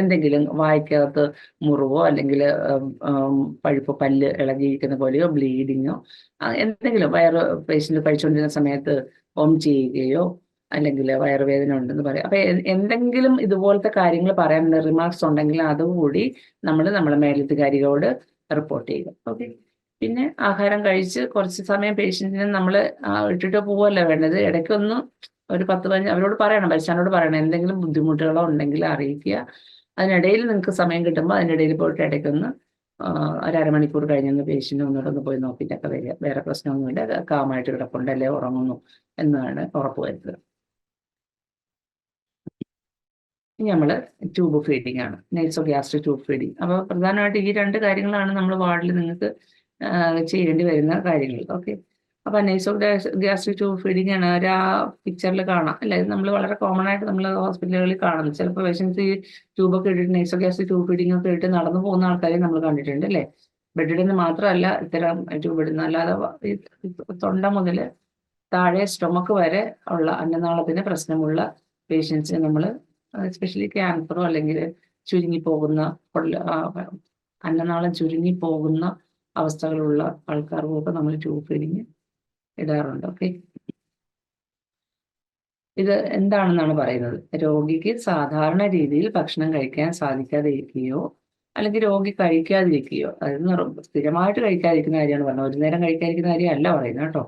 എന്തെങ്കിലും വായ്ക്കകത്ത് മുറിവോ അല്ലെങ്കിൽ പഴുപ്പ്, പല്ല് ഇളകിയിരിക്കുന്ന പോലെയോ ബ്ലീഡിങ്ങോ എന്തെങ്കിലും, പേഷ്യൻ്റ് കഴിച്ചുകൊണ്ടിരുന്ന സമയത്ത് ചെയ്യുകയോ അല്ലെങ്കിൽ വയറുവേദന ഉണ്ടെന്ന് പറയാം. അപ്പൊ എന്തെങ്കിലും ഇതുപോലത്തെ കാര്യങ്ങൾ പറയാൻ റിമാർക്സ് ഉണ്ടെങ്കിൽ അതുകൂടി നമ്മളെ മേലധികാരികളോട് റിപ്പോർട്ട് ചെയ്യുക. ഓക്കെ. പിന്നെ ആഹാരം കഴിച്ച് കുറച്ച് സമയം പേഷ്യൻറ്റിനെ നമ്മൾ ഇട്ടിട്ട് പോവല്ല വേണ്ടത്. ഇടയ്ക്കൊന്ന് ഒരു 10-15 അവരോട് പറയണം, ബൈസ്റ്റാൻഡറോട് പറയണം, എന്തെങ്കിലും ബുദ്ധിമുട്ടുകളോ ഉണ്ടെങ്കിൽ അറിയിക്കുക. അതിനിടയിൽ നിങ്ങൾക്ക് സമയം കിട്ടുമ്പോൾ അതിനിടയിൽ പോയിട്ട് ഇടയ്ക്കൊന്ന് ഒരു അരമണിക്കൂർ കഴിഞ്ഞൊന്ന് പേഷ്യൻ്റ് ഒന്നുകൂടെ പോയി നോക്കിയിട്ടൊക്കെ വരിക. വേറെ പ്രശ്നമൊന്നുമില്ല, കാമായിട്ട് കിടപ്പുണ്ട്, അല്ലെ ഉറങ്ങുന്നു എന്നാണ് ഉറപ്പ് വരുത്തുക. ഇനി നമ്മൾ ട്യൂബ് ഫീഡിംഗ് ആണ്, ഗ്യാസ്ട്രിക് ട്യൂബ് ഫീഡിങ്. അപ്പോൾ പ്രധാനമായിട്ട് ഈ 2 കാര്യങ്ങളാണ് നമ്മൾ വാർഡിൽ നിങ്ങൾക്ക് ചെയ്യേണ്ടി വരുന്ന കാര്യങ്ങൾ. ഓക്കെ. അപ്പൊ ഗ്യാസ്ട്രിക് ട്യൂബ് ഫീഡിംഗ് ആണ് ആ പിക്ചറിൽ കാണാം അല്ലെ. നമ്മൾ വളരെ കോമൺ ആയിട്ട് നമ്മൾ ഹോസ്പിറ്റലുകളിൽ കാണുന്നു. ചിലപ്പോൾ പേഷ്യൻസ് ഈ ട്യൂബൊക്കെ ഇട്ടിട്ട് ഗ്യാസ്ട്രിക് ട്യൂബ് ഫീഡിംഗ് ഒക്കെ ഇട്ട് നടന്നു പോകുന്ന ആൾക്കാരെ നമ്മൾ കണ്ടിട്ടുണ്ട് അല്ലേ. ബെഡിൽ മാത്രമല്ല ഇത്തരം ട്യൂബ് ഇടുന്ന, അല്ലാതെ തൊണ്ട മുതൽ താഴെ സ്റ്റൊമക്ക് വരെ ഉള്ള അന്നനാളത്തിന് പ്രശ്നമുള്ള പേഷ്യൻസിന് നമ്മൾ എസ്പെഷ്യലി ക്യാൻസറോ അല്ലെങ്കിൽ ചുരുങ്ങിപ്പോകുന്ന അന്നനാളം ചുരുങ്ങിപ്പോകുന്ന അവസ്ഥകളുള്ള ആൾക്കാർക്കൊക്കെ നമ്മൾ ട്യൂബ് ഫീഡിങ് ഇടാറുണ്ട്. ഓക്കെ. ഇത് എന്താണെന്നാണ് പറയുന്നത്. രോഗിക്ക് സാധാരണ രീതിയിൽ ഭക്ഷണം കഴിക്കാൻ സാധിക്കാതിരിക്കുകയോ അല്ലെങ്കിൽ രോഗി കഴിക്കാതിരിക്കുകയോ, അതായത് സ്ഥിരമായിട്ട് കഴിക്കാതിരിക്കുന്ന കാര്യമാണ് പറഞ്ഞത്, ഒരു നേരം കഴിക്കാതിരിക്കുന്ന കാര്യമല്ല പറയുന്നത് കേട്ടോ.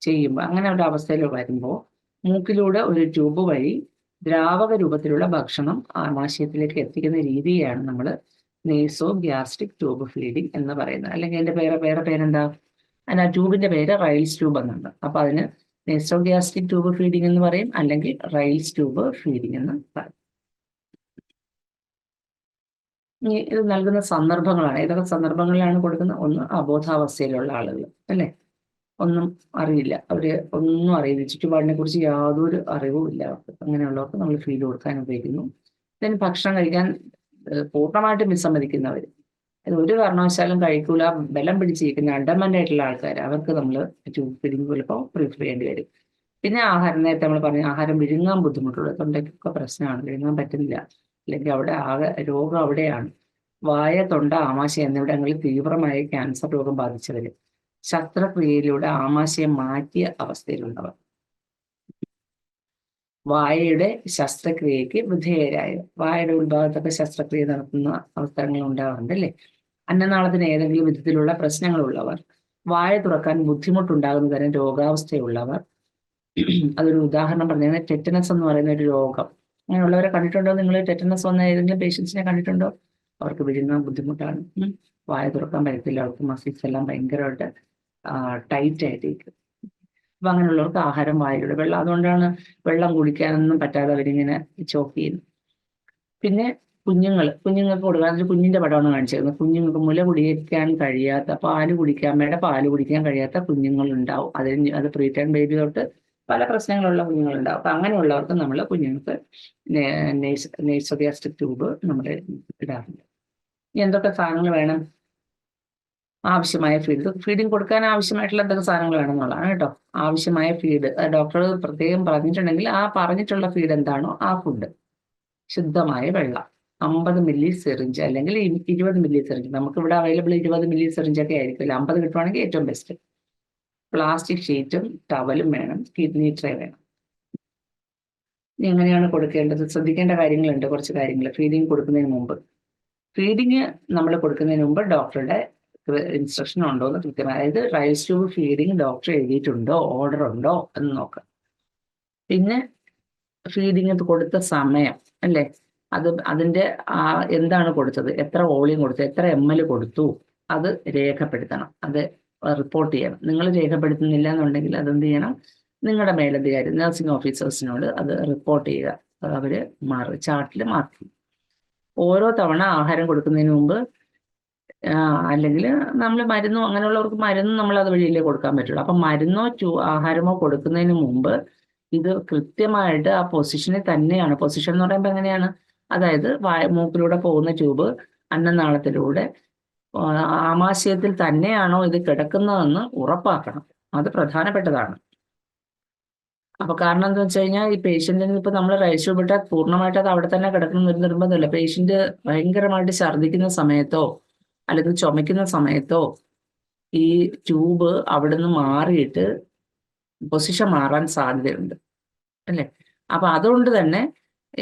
ചെയ്യുമ്പോൾ അങ്ങനെ ഒരു അവസ്ഥയിൽ വരുമ്പോൾ മൂക്കിലൂടെ ഒരു ട്യൂബ് വഴി ദ്രാവക രൂപത്തിലുള്ള ഭക്ഷണം ആമാശയത്തിലേക്ക് എത്തിക്കുന്ന രീതിയാണ് നമ്മൾ ഗ്യാസ്ട്രിക് ട്യൂബ് ഫീഡിങ് എന്ന് പറയുന്നത്. അല്ലെങ്കിൽ അതിന്റെ വേറെ പേരെന്താ? അതിന് ആ ട്യൂബിന്റെ പേര് റൈൽസ് ട്യൂബ് എന്നുണ്ട്. അപ്പൊ അതിന് ഗ്യാസ്ട്രിക് ട്യൂബ് ഫീഡിംഗ് എന്ന് പറയും, അല്ലെങ്കിൽ റൈൽസ് ട്യൂബ് ഫീഡിംഗ് എന്ന് പറയും. ഇത് നൽകുന്ന സന്ദർഭങ്ങളാണ്. ഏതൊക്കെ സന്ദർഭങ്ങളിലാണ് കൊടുക്കുന്നത്? ഒന്ന്, അബോധാവസ്ഥയിലുള്ള ആളുകൾ അല്ലേ, ഒന്നും അറിയില്ല, അവര് ഒന്നും അറിയില്ല, ചുറ്റുപാടിനെ കുറിച്ച് യാതൊരു അറിവും ഇല്ല അവർക്ക്. അങ്ങനെയുള്ളവർക്ക് നമ്മൾ ഫീഡ് കൊടുക്കാൻ ഉപയോഗിക്കുന്നു. then ഭക്ഷണം കഴിക്കാൻ പൂർണ്ണമായിട്ടും വിസമ്മതിക്കുന്നവർ, അത് ഒരു കാരണവശാലും കഴിക്കൂല, ബലം പിടിച്ചിരിക്കുന്ന അഡമന്റ് ആയിട്ടുള്ള ആൾക്കാർ, അവർക്ക് നമ്മൾ ട്യൂബ് ഫീഡിങ് ചിലപ്പോൾ പ്രിഫർ ചെയ്യേണ്ടി വരും. പിന്നെ ആഹാരം, നേരത്തെ നമ്മൾ പറഞ്ഞു, ആഹാരം വിഴുങ്ങാൻ ബുദ്ധിമുട്ടുള്ള തൊണ്ടയ്ക്കൊക്കെ പ്രശ്നമാണ്, വിഴുങ്ങാൻ പറ്റുന്നില്ല, അല്ലെങ്കിൽ അവിടെ ആകെ രോഗം അവിടെയാണ്. വായ, തൊണ്ട, ആമാശയം എന്നിവിടങ്ങളിൽ തീവ്രമായ ക്യാൻസർ രോഗം ബാധിച്ചവർ, ശസ്ത്രക്രിയയിലൂടെ ആമാശയം മാറ്റിയ അവസ്ഥയിലുള്ളവർ, വായയുടെ ശസ്ത്രക്രിയക്ക് വിധേയരായവർ, വായയുടെ ഉൾഭാഗത്തൊക്കെ ശസ്ത്രക്രിയ നടത്തുന്ന അവസരങ്ങൾ ഉണ്ടാകാറുണ്ട് അല്ലേ. അന്നനാളത്തിന് ഏതെങ്കിലും വിധത്തിലുള്ള പ്രശ്നങ്ങളുള്ളവർ, വായ തുറക്കാൻ ബുദ്ധിമുട്ടുണ്ടാകുന്ന തരം രോഗാവസ്ഥയുള്ളവർ. അതൊരു ഉദാഹരണം പറഞ്ഞാൽ ടെറ്റനസ് എന്ന് പറയുന്ന ഒരു രോഗം, അങ്ങനെയുള്ളവരെ കണ്ടിട്ടുണ്ടോ നിങ്ങൾ? ടെറ്റനസ് വന്ന ഏതെങ്കിലും പേഷ്യൻസിനെ കണ്ടിട്ടുണ്ടോ? അവർക്ക് വിഴുങ്ങാൻ ബുദ്ധിമുട്ടാണ്, വായ തുറക്കാൻ പറ്റത്തില്ല, അവർക്ക് മസിൽസ് എല്ലാം ഭയങ്കരമായിട്ട് ടൈറ്റ് ആയിട്ടേക്ക്. അപ്പൊ അങ്ങനെയുള്ളവർക്ക് ആഹാരം വായിലൂടെ, വെള്ളം, അതുകൊണ്ടാണ് വെള്ളം കുടിക്കാനൊന്നും പറ്റാതെ അവരിങ്ങനെ ചോക്ക് ചെയ്യുന്നു. പിന്നെ കുഞ്ഞുങ്ങൾക്ക് കൊടുക്കാൻ, അതിൽ കുഞ്ഞിന്റെ പടമാണ് കാണിച്ചിരുന്നത്. കുഞ്ഞുങ്ങൾക്ക് മുല കുടിക്കാൻ കഴിയാത്ത, അമ്മയുടെ പാല് കുടിക്കാൻ കഴിയാത്ത കുഞ്ഞുങ്ങളുണ്ടാവും. അത് പ്രീടേൺ ബേബി തൊട്ട് പല പ്രശ്നങ്ങളുള്ള കുഞ്ഞുങ്ങളുണ്ടാവും. അപ്പൊ അങ്ങനെയുള്ളവർക്ക് നമ്മൾ കുഞ്ഞുങ്ങൾക്ക് ഗ്യാസ്ട്രിക് ട്യൂബ് നമ്മൾ ഇടാറുണ്ട്. എന്തൊക്കെ സാധനങ്ങൾ വേണം? ആവശ്യമായ ഫീഡിങ് കൊടുക്കാൻ ആവശ്യമായിട്ടുള്ള എന്തൊക്കെ സാധനങ്ങൾ വേണം എന്നുള്ളതാണ് കേട്ടോ. ആവശ്യമായ ഫീഡ് ഡോക്ടർ പ്രത്യേകം പറഞ്ഞിട്ടുണ്ടെങ്കിൽ ആ പറഞ്ഞിട്ടുള്ള ഫീഡ് എന്താണോ ആ ഫുഡ്, ശുദ്ധമായ വെള്ളം, 50 മില്ലി സിറിഞ്ച് അല്ലെങ്കിൽ 20 മില്ലി സിറിഞ്ച്, നമുക്ക് ഇവിടെ അവൈലബിൾ 20 മില്ലി സിറിഞ്ച് ഒക്കെ ആയിരിക്കില്ല, 50 കിട്ടുവാണെങ്കിൽ ഏറ്റവും ബെസ്റ്റ്. പ്ലാസ്റ്റിക് ഷീറ്റും ടവലും വേണം, കിഡ്നി ട്രേ വേണം. എങ്ങനെയാണ് കൊടുക്കേണ്ടത്? ശ്രദ്ധിക്കേണ്ട കാര്യങ്ങളുണ്ട്, കുറച്ച് കാര്യങ്ങൾ ഫീഡിങ് കൊടുക്കുന്നതിന് മുമ്പ്. ഫീഡിങ് നമ്മൾ കൊടുക്കുന്നതിന് മുമ്പ് ഡോക്ടറുടെ ഇൻസ്ട്രക്ഷൻ ഉണ്ടോ എന്ന് കൃത്യമായി, അതായത് റൈൽസ് ട്യൂബ് ഫീഡിങ് ഡോക്ടർ എഴുതിയിട്ടുണ്ടോ, ഓർഡർ ഉണ്ടോ എന്ന് നോക്കാം. പിന്നെ ഫീഡിങ് കൊടുത്ത സമയം അല്ലേ, അതിന്റെ എന്താണ് കൊടുത്തത്, എത്ര വോളിയം കൊടുത്തു, എത്ര ml കൊടുത്തു, അത് രേഖപ്പെടുത്തണം, അത് റിപ്പോർട്ട് ചെയ്യണം. നിങ്ങൾ രേഖപ്പെടുത്തുന്നില്ല എന്നുണ്ടെങ്കിൽ അതെന്ത് ചെയ്യണം? നിങ്ങളുടെ മേലധികാരി നഴ്സിംഗ് ഓഫീസേഴ്സിനോട് അത് റിപ്പോർട്ട് ചെയ്യുക, അവര് ചാർട്ടിൽ മാർക്ക് ചെയ്യും. ഓരോ തവണ ആഹാരം കൊടുക്കുന്നതിന് മുമ്പ്, അല്ലെങ്കിൽ നമ്മൾ മരുന്നോ, അങ്ങനെയുള്ളവർക്ക് മരുന്നും നമ്മൾ അത് വഴിയല്ലേ കൊടുക്കാൻ പറ്റുള്ളൂ. അപ്പൊ മരുന്നോ ആഹാരമോ കൊടുക്കുന്നതിന് മുമ്പ് ഇത് കൃത്യമായിട്ട് ആ പൊസിഷനിൽ തന്നെയാണ്. പൊസിഷൻ എന്ന് പറയുമ്പോൾ എങ്ങനെയാണ്? അതായത് മൂക്കിലൂടെ പോകുന്ന ട്യൂബ് അന്നനാളത്തിലൂടെ ആമാശയത്തിൽ തന്നെയാണോ ഇത് കിടക്കുന്നതെന്ന് ഉറപ്പാക്കണം. അത് പ്രധാനപ്പെട്ടതാണ്. അപ്പൊ കാരണം എന്താ വെച്ച് കഴിഞ്ഞാൽ, ഈ പേഷ്യന്റിന് ഇപ്പൊ നമ്മൾ റൈസ് ട്യൂബ് ഇട്ടാൽ പൂർണ്ണമായിട്ട് അത് അവിടെ തന്നെ കിടക്കണം ഒരു നിർബന്ധമില്ല. പേഷ്യന്റ് ഭയങ്കരമായിട്ട് ഛർദ്ദിക്കുന്ന സമയത്തോ അല്ലെങ്കിൽ ചുമയ്ക്കുന്ന സമയത്തോ ഈ ട്യൂബ് അവിടുന്ന് മാറിയിട്ട് പൊസിഷൻ മാറാൻ സാധ്യതയുണ്ട് അല്ലേ. അപ്പൊ അതുകൊണ്ട് തന്നെ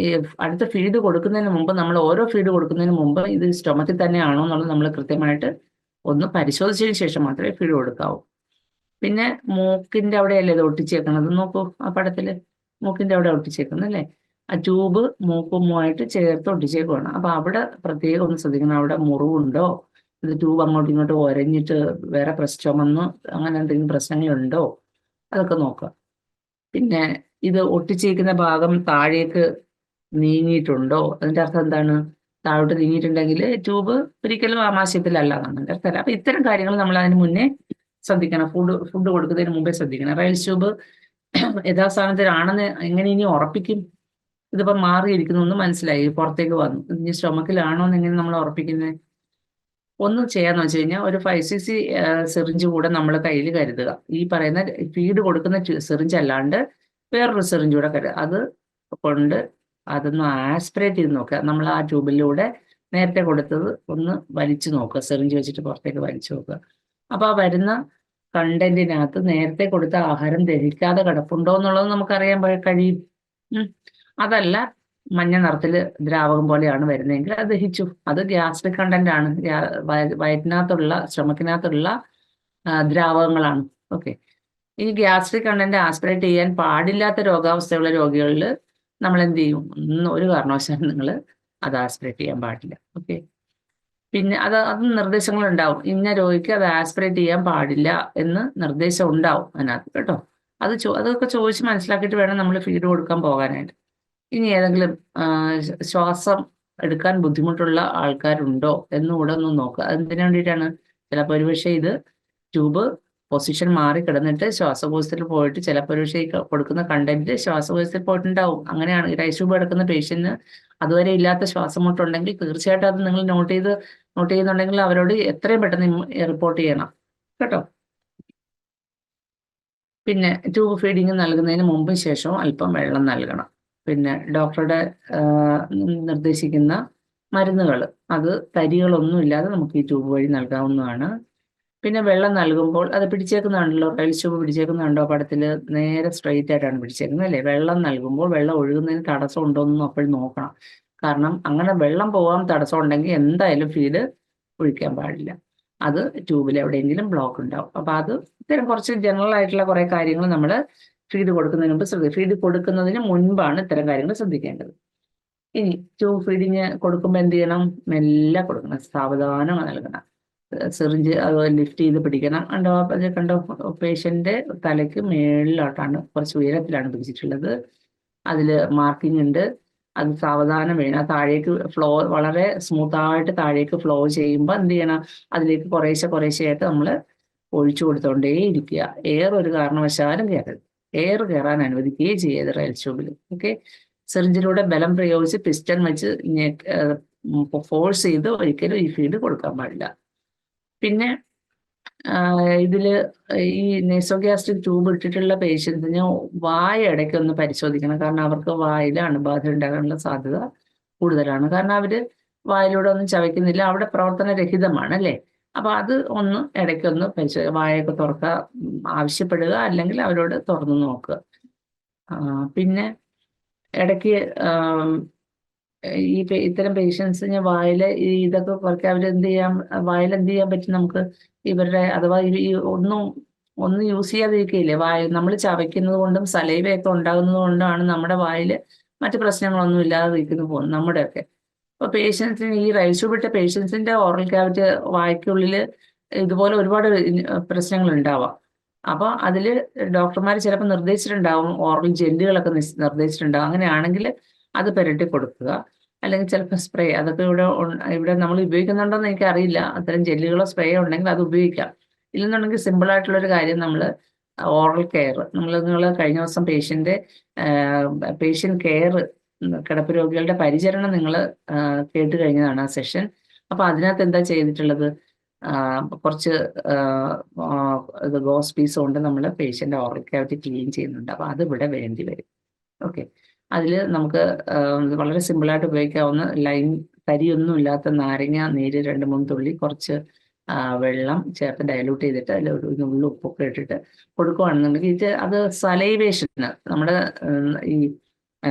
ഈ അടുത്ത ഫീഡ് കൊടുക്കുന്നതിന് മുമ്പ്, നമ്മൾ ഓരോ ഫീഡ് കൊടുക്കുന്നതിന് മുമ്പ് ഇത് സ്റ്റൊമക്കിൽ തന്നെയാണോ എന്നുള്ളത് നമ്മൾ കൃത്യമായിട്ട് ഒന്ന് പരിശോധിച്ചതിന് ശേഷം മാത്രമേ ഫീഡ് കൊടുക്കാവൂ. പിന്നെ മൂക്കിന്റെ അവിടെയല്ലേ ഇത് ഒട്ടിച്ചേക്കുന്നത്, നോക്കൂ ആ പടത്തില്, മൂക്കിന്റെ അവിടെ ഒട്ടിച്ചേക്കുന്നത് അല്ലേ. ആ ട്യൂബ് മൂക്കുമായിട്ട് ചേർത്ത് ഒട്ടിച്ചേക്കുവാണ്. അപ്പൊ അവിടെ പ്രത്യേകം ഒന്ന് ശ്രദ്ധിക്കണം, അവിടെ മുറിവുണ്ടോ, ഇത് ട്യൂബ് അങ്ങോട്ടും ഇങ്ങോട്ടും ഒരഞ്ഞിട്ട് വേറെ ചുമന്ന് അങ്ങനെ എന്തെങ്കിലും പ്രശ്നങ്ങളുണ്ടോ, അതൊക്കെ നോക്കുക. പിന്നെ ഇത് ഒട്ടിച്ചേക്കുന്ന ഭാഗം താഴേക്ക് നീങ്ങിയിട്ടുണ്ടോ? അതിന്റെ അർത്ഥം എന്താണ്? താഴോട്ട് നീങ്ങിയിട്ടുണ്ടെങ്കിൽ ട്യൂബ് ഒരിക്കലും ആമാശയത്തിലല്ല എന്നാണ് എൻ്റെ അർത്ഥം. അപ്പൊ ഇത്തരം കാര്യങ്ങൾ നമ്മൾ അതിന് മുന്നേ ശ്രദ്ധിക്കണം. ഫുഡ് കൊടുക്കുന്നതിന് മുമ്പേ ശ്രദ്ധിക്കണം. റൈൽസ് ട്യൂബ് യഥാസ്ഥാനത്തിലാണെന്ന് എങ്ങനെ ഇനി ഉറപ്പിക്കും? ഇതിപ്പോ മാറിയിരിക്കുന്നു എന്ന് മനസ്സിലായി, പുറത്തേക്ക് വന്നു, ഇനി സ്റ്റൊമക്കിലാണോ എന്ന് എങ്ങനെ നമ്മൾ ഉറപ്പിക്കുന്നത്? ഒന്നും ചെയ്യാന്ന് വെച്ച് കഴിഞ്ഞാൽ ഒരു 5cc സിറിഞ്ച് കൂടെ നമ്മൾ കയ്യിൽ കരുതുക. ഈ പറയുന്ന ഫീഡ് കൊടുക്കുന്ന സിറിഞ്ച് അല്ലാണ്ട് വേറൊരു സിറിഞ്ച് കൂടെ കരുതുക. അത് കൊണ്ട് അതൊന്ന് ആസ്പിറേറ്റ് ചെയ്ത് നോക്കുക. നമ്മൾ ആ ട്യൂബിലൂടെ നേരത്തെ കൊടുത്തത് ഒന്ന് വലിച്ചു നോക്കുക, സിറിഞ്ച് വെച്ചിട്ട് പുറത്തേക്ക് വലിച്ചു നോക്കുക. അപ്പൊ ആ വരുന്ന കണ്ടന്റിനകത്ത് നേരത്തെ കൊടുത്ത ആഹാരം ദഹിക്കാതെ കിടപ്പുണ്ടോ എന്നുള്ളത് നമുക്കറിയാൻ കഴിയും. അതല്ല മഞ്ഞ നിറത്തിൽ ദ്രാവകം പോലെയാണ് വരുന്നതെങ്കിൽ അത് ദഹിച്ചു, അത് ഗ്യാസ്ട്രിക് കണ്ടന്റ് ആണ്, വയറ്റിനകത്തുള്ള സ്റ്റൊമക്കിനകത്തുള്ള ദ്രാവകങ്ങളാണ്. ഓക്കെ. ഈ ഗ്യാസ്ട്രിക് കണ്ടന്റ് ആസ്പിറേറ്റ് ചെയ്യാൻ പാടില്ലാത്ത രോഗാവസ്ഥയുള്ള രോഗികളിൽ നമ്മൾ എന്ത് ചെയ്യും? ഒരു കാരണവശാലും നിങ്ങൾ അത് ആസ്പിറേറ്റ് ചെയ്യാൻ പാടില്ല. ഓക്കെ. പിന്നെ അത് നിർദ്ദേശങ്ങൾ ഉണ്ടാവും. ഇന്ന രോഗിക്ക് അത് ആസ്പിറേറ്റ് ചെയ്യാൻ പാടില്ല എന്ന് നിർദ്ദേശം ഉണ്ടാവും അതിനകത്ത് കേട്ടോ. അതൊക്കെ ചോദിച്ച് മനസ്സിലാക്കിയിട്ട് വേണം നമ്മൾ ഫീഡ് കൊടുക്കാൻ പോകാനായിട്ട്. ഇനി ഏതെങ്കിലും ശ്വാസം എടുക്കാൻ ബുദ്ധിമുട്ടുള്ള ആൾക്കാരുണ്ടോ എന്നുകൂടെ ഒന്ന് നോക്കുക. എന്തിനു വേണ്ടിയിട്ടാണ്? ചിലപ്പോൾ ഒരുപക്ഷെ ഇത് ട്യൂബ് പൊസിഷൻ മാറി കിടന്നിട്ട് ശ്വാസകോശത്തിൽ പോയിട്ട് ചിലപ്പോൾ ഒരുപക്ഷെ കൊടുക്കുന്ന കണ്ടന്റ് ശ്വാസകോശത്തിൽ പോയിട്ടുണ്ടാവും. അങ്ങനെയാണ് ഈ റൈസ് ട്യൂബ് എടുക്കുന്ന പേഷ്യന്റിന് അതുവരെ ഇല്ലാത്ത ശ്വാസമുട്ടുണ്ടെങ്കിൽ തീർച്ചയായിട്ടും അത് നിങ്ങൾ നോട്ട് ചെയ്യുന്നുണ്ടെങ്കിൽ അവരോട് എത്രയും പെട്ടെന്ന് റിപ്പോർട്ട് ചെയ്യണം കേട്ടോ. പിന്നെ ട്യൂബ് ഫീഡിങ് നൽകുന്നതിന് മുമ്പും ശേഷവും അല്പം വെള്ളം നൽകണം. പിന്നെ ഡോക്ടറുടെ നിർദ്ദേശിക്കുന്ന മരുന്നുകൾ അത് തരികളൊന്നും ഇല്ലാതെ നമുക്ക് ഈ ട്യൂബ് വഴി നൽകാവുന്നതാണ്. പിന്നെ വെള്ളം നൽകുമ്പോൾ അത് പിടിച്ചേക്കുന്നുണ്ടല്ലോ, റൈൽസ് ട്യൂബ് പിടിച്ചേക്കുന്നുണ്ടോ? പടത്തിൽ നേരെ സ്ട്രെയിറ്റ് ആയിട്ടാണ് പിടിച്ചേക്കുന്നത് അല്ലേ? വെള്ളം നൽകുമ്പോൾ വെള്ളം ഒഴുകുന്നതിന് തടസ്സം ഉണ്ടോയെന്നും അപ്പോഴും നോക്കണം. കാരണം അങ്ങനെ വെള്ളം പോകാൻ തടസ്സം ഉണ്ടെങ്കിൽ എന്തായാലും ഫീഡ് ഒഴിക്കാൻ പാടില്ല. അത് ട്യൂബിൽ എവിടെയെങ്കിലും ബ്ലോക്ക് ഉണ്ടാവും. അപ്പൊ അത് ഇത്തരം കുറച്ച് ജനറൽ ആയിട്ടുള്ള കുറെ കാര്യങ്ങൾ നമ്മൾ ഫീഡ് കൊടുക്കുന്നതിന് മുമ്പ് ഫീഡ് കൊടുക്കുന്നതിന് മുൻപാണ് ഇത്തരം കാര്യങ്ങൾ ശ്രദ്ധിക്കേണ്ടത്. ഇനി ട്യൂബ് ഫീഡിങ് കൊടുക്കുമ്പോൾ എന്ത് ചെയ്യണം? മെല്ലെ കൊടുക്കണം, സാവധാനം നൽകണം. സിറിഞ്ച് അത് ലിഫ്റ്റ് ചെയ്ത് പിടിക്കണം. കണ്ടോ പേഷ്യന്റെ തലയ്ക്ക് മേളിലോട്ടാണ്, കുറച്ച് ഉയരത്തിലാണ് പിടിച്ചിട്ടുള്ളത്. അതിൽ മാർക്കിംഗ് ഉണ്ട്. അത് സാവധാനം വീണാൽ താഴേക്ക് ഫ്ലോ വളരെ സ്മൂത്തായിട്ട് താഴേക്ക് ഫ്ലോ ചെയ്യുമ്പോൾ എന്ത് ചെയ്യണം? അതിലേക്ക് കുറേശ്ശെയായിട്ട് നമ്മൾ ഒഴിച്ചു കൊടുത്തോണ്ടേ ഇരിക്കുക. എയർ ഒരു കാരണവശാലും കയറരുത്. എയർ കയറാൻ അനുവദിക്കുകയും ചെയ്യരുത് റൈൽസ് ട്യൂബിൽ. ഓക്കെ. സിറിഞ്ചിലൂടെ ബലം പ്രയോഗിച്ച് പിസ്റ്റൺ വെച്ച് ഫോഴ്സ് ചെയ്ത് ഒരിക്കലും ഈ ഫീഡ് കൊടുക്കാൻ പാടില്ല. പിന്നെ ഇതില് ഈ നെസോഗ്യാസ്ട്രിക് ട്യൂബ് ഇട്ടിട്ടുള്ള പേഷ്യൻസിന് വായ ഇടയ്ക്ക് ഒന്ന് പരിശോധിക്കണം. കാരണം അവർക്ക് വായിൽ അണുബാധ ഉണ്ടാകാനുള്ള സാധ്യത കൂടുതലാണ്. കാരണം അവര് വായിലൂടെ ഒന്നും ചവയ്ക്കുന്നില്ല, അവിടെ പ്രവർത്തനരഹിതമാണ് അല്ലേ? അപ്പൊ അത് ഒന്ന് ഇടയ്ക്കൊന്ന് വായൊക്കെ തുറക്കുക, ആവശ്യപ്പെടുക, അല്ലെങ്കിൽ അവരോട് തുറന്നു നോക്കുക. പിന്നെ ഇടയ്ക്ക് ഈ ഇത്തരം പേഷ്യൻസിന് വായില് ഇതൊക്കെ കുറയ്ക്കാൻ അവരെന്ത് ചെയ്യാം? വായിൽ എന്ത് ചെയ്യാൻ പറ്റും നമുക്ക്? ഇവരുടെ അഥവാ ഈ ഒന്നും യൂസ് ചെയ്യാതിരിക്കുകയില്ലേ? നമ്മൾ ചവയ്ക്കുന്നത് കൊണ്ടും സലൈവയൊക്കെ ഉണ്ടാകുന്നത് കൊണ്ടാണ് നമ്മുടെ വായിൽ മറ്റു പ്രശ്നങ്ങളൊന്നും ഇല്ലാതെ ഇരിക്കുന്നു പോകുന്നത് നമ്മുടെയൊക്കെ. അപ്പൊ പേഷ്യൻസിന് ഈ റൈൽസ് ട്യൂബ് ഇട്ട പേഷ്യൻസിന്റെ ഓറൽ ക്യാവിറ്റി വായ്ക്കുള്ളിൽ ഇതുപോലെ ഒരുപാട് പ്രശ്നങ്ങൾ ഉണ്ടാവാം. അപ്പൊ അതില് ഡോക്ടർമാർ ചിലപ്പോൾ നിർദ്ദേശിച്ചിട്ടുണ്ടാവും, ഓറൽ ജെല്ലുകളൊക്കെ നിർദ്ദേശിച്ചിട്ടുണ്ടാവും. അങ്ങനെയാണെങ്കിൽ അത് പുരട്ടി കൊടുക്കുക. അല്ലെങ്കിൽ ചിലപ്പോൾ സ്പ്രേ, അതൊക്കെ ഇവിടെ നമ്മൾ ഉപയോഗിക്കുന്നുണ്ടോന്ന് എനിക്കറിയില്ല. അത്തരം ജെല്ലുകളോ സ്പ്രേയോ ഉണ്ടെങ്കിൽ അത് ഉപയോഗിക്കാം. ഇല്ലെന്നുണ്ടെങ്കിൽ സിമ്പിൾ ആയിട്ടുള്ളൊരു കാര്യം, നമ്മൾ ഓറൽ കെയർ നിങ്ങൾ കഴിഞ്ഞ ദിവസം പേഷ്യന്റ് കെയർ, കിടപ്പ് രോഗികളുടെ പരിചരണം നിങ്ങൾ കേട്ട് കഴിഞ്ഞതാണ് ആ സെഷൻ. അപ്പൊ അതിനകത്ത് എന്താ ചെയ്തിട്ടുള്ളത്? കുറച്ച് ഗോസ് പീസ് കൊണ്ട് നമ്മൾ പേഷ്യന്റ് ഓറൽ ക്യാവിറ്റി ക്ലീൻ ചെയ്യുന്നുണ്ട്. അപ്പൊ അത് ഇവിടെ വേണ്ടി വരും. ഓക്കെ. അതിൽ നമുക്ക് വളരെ സിമ്പിളായിട്ട് ഉപയോഗിക്കാവുന്ന തരിയൊന്നും ഇല്ലാത്ത നാരങ്ങ നീര് 2-3 തുള്ളി, കുറച്ച് വെള്ളം ചേർത്ത് ഡയലൂട്ട് ചെയ്തിട്ട് അതിൽ ഒരു നുള്ളു ഉപ്പൊക്കെ ഇട്ടിട്ട് കൊടുക്കുകയാണെന്നുണ്ടെങ്കിൽ അത് സലൈവേഷന് നമ്മുടെ ഈ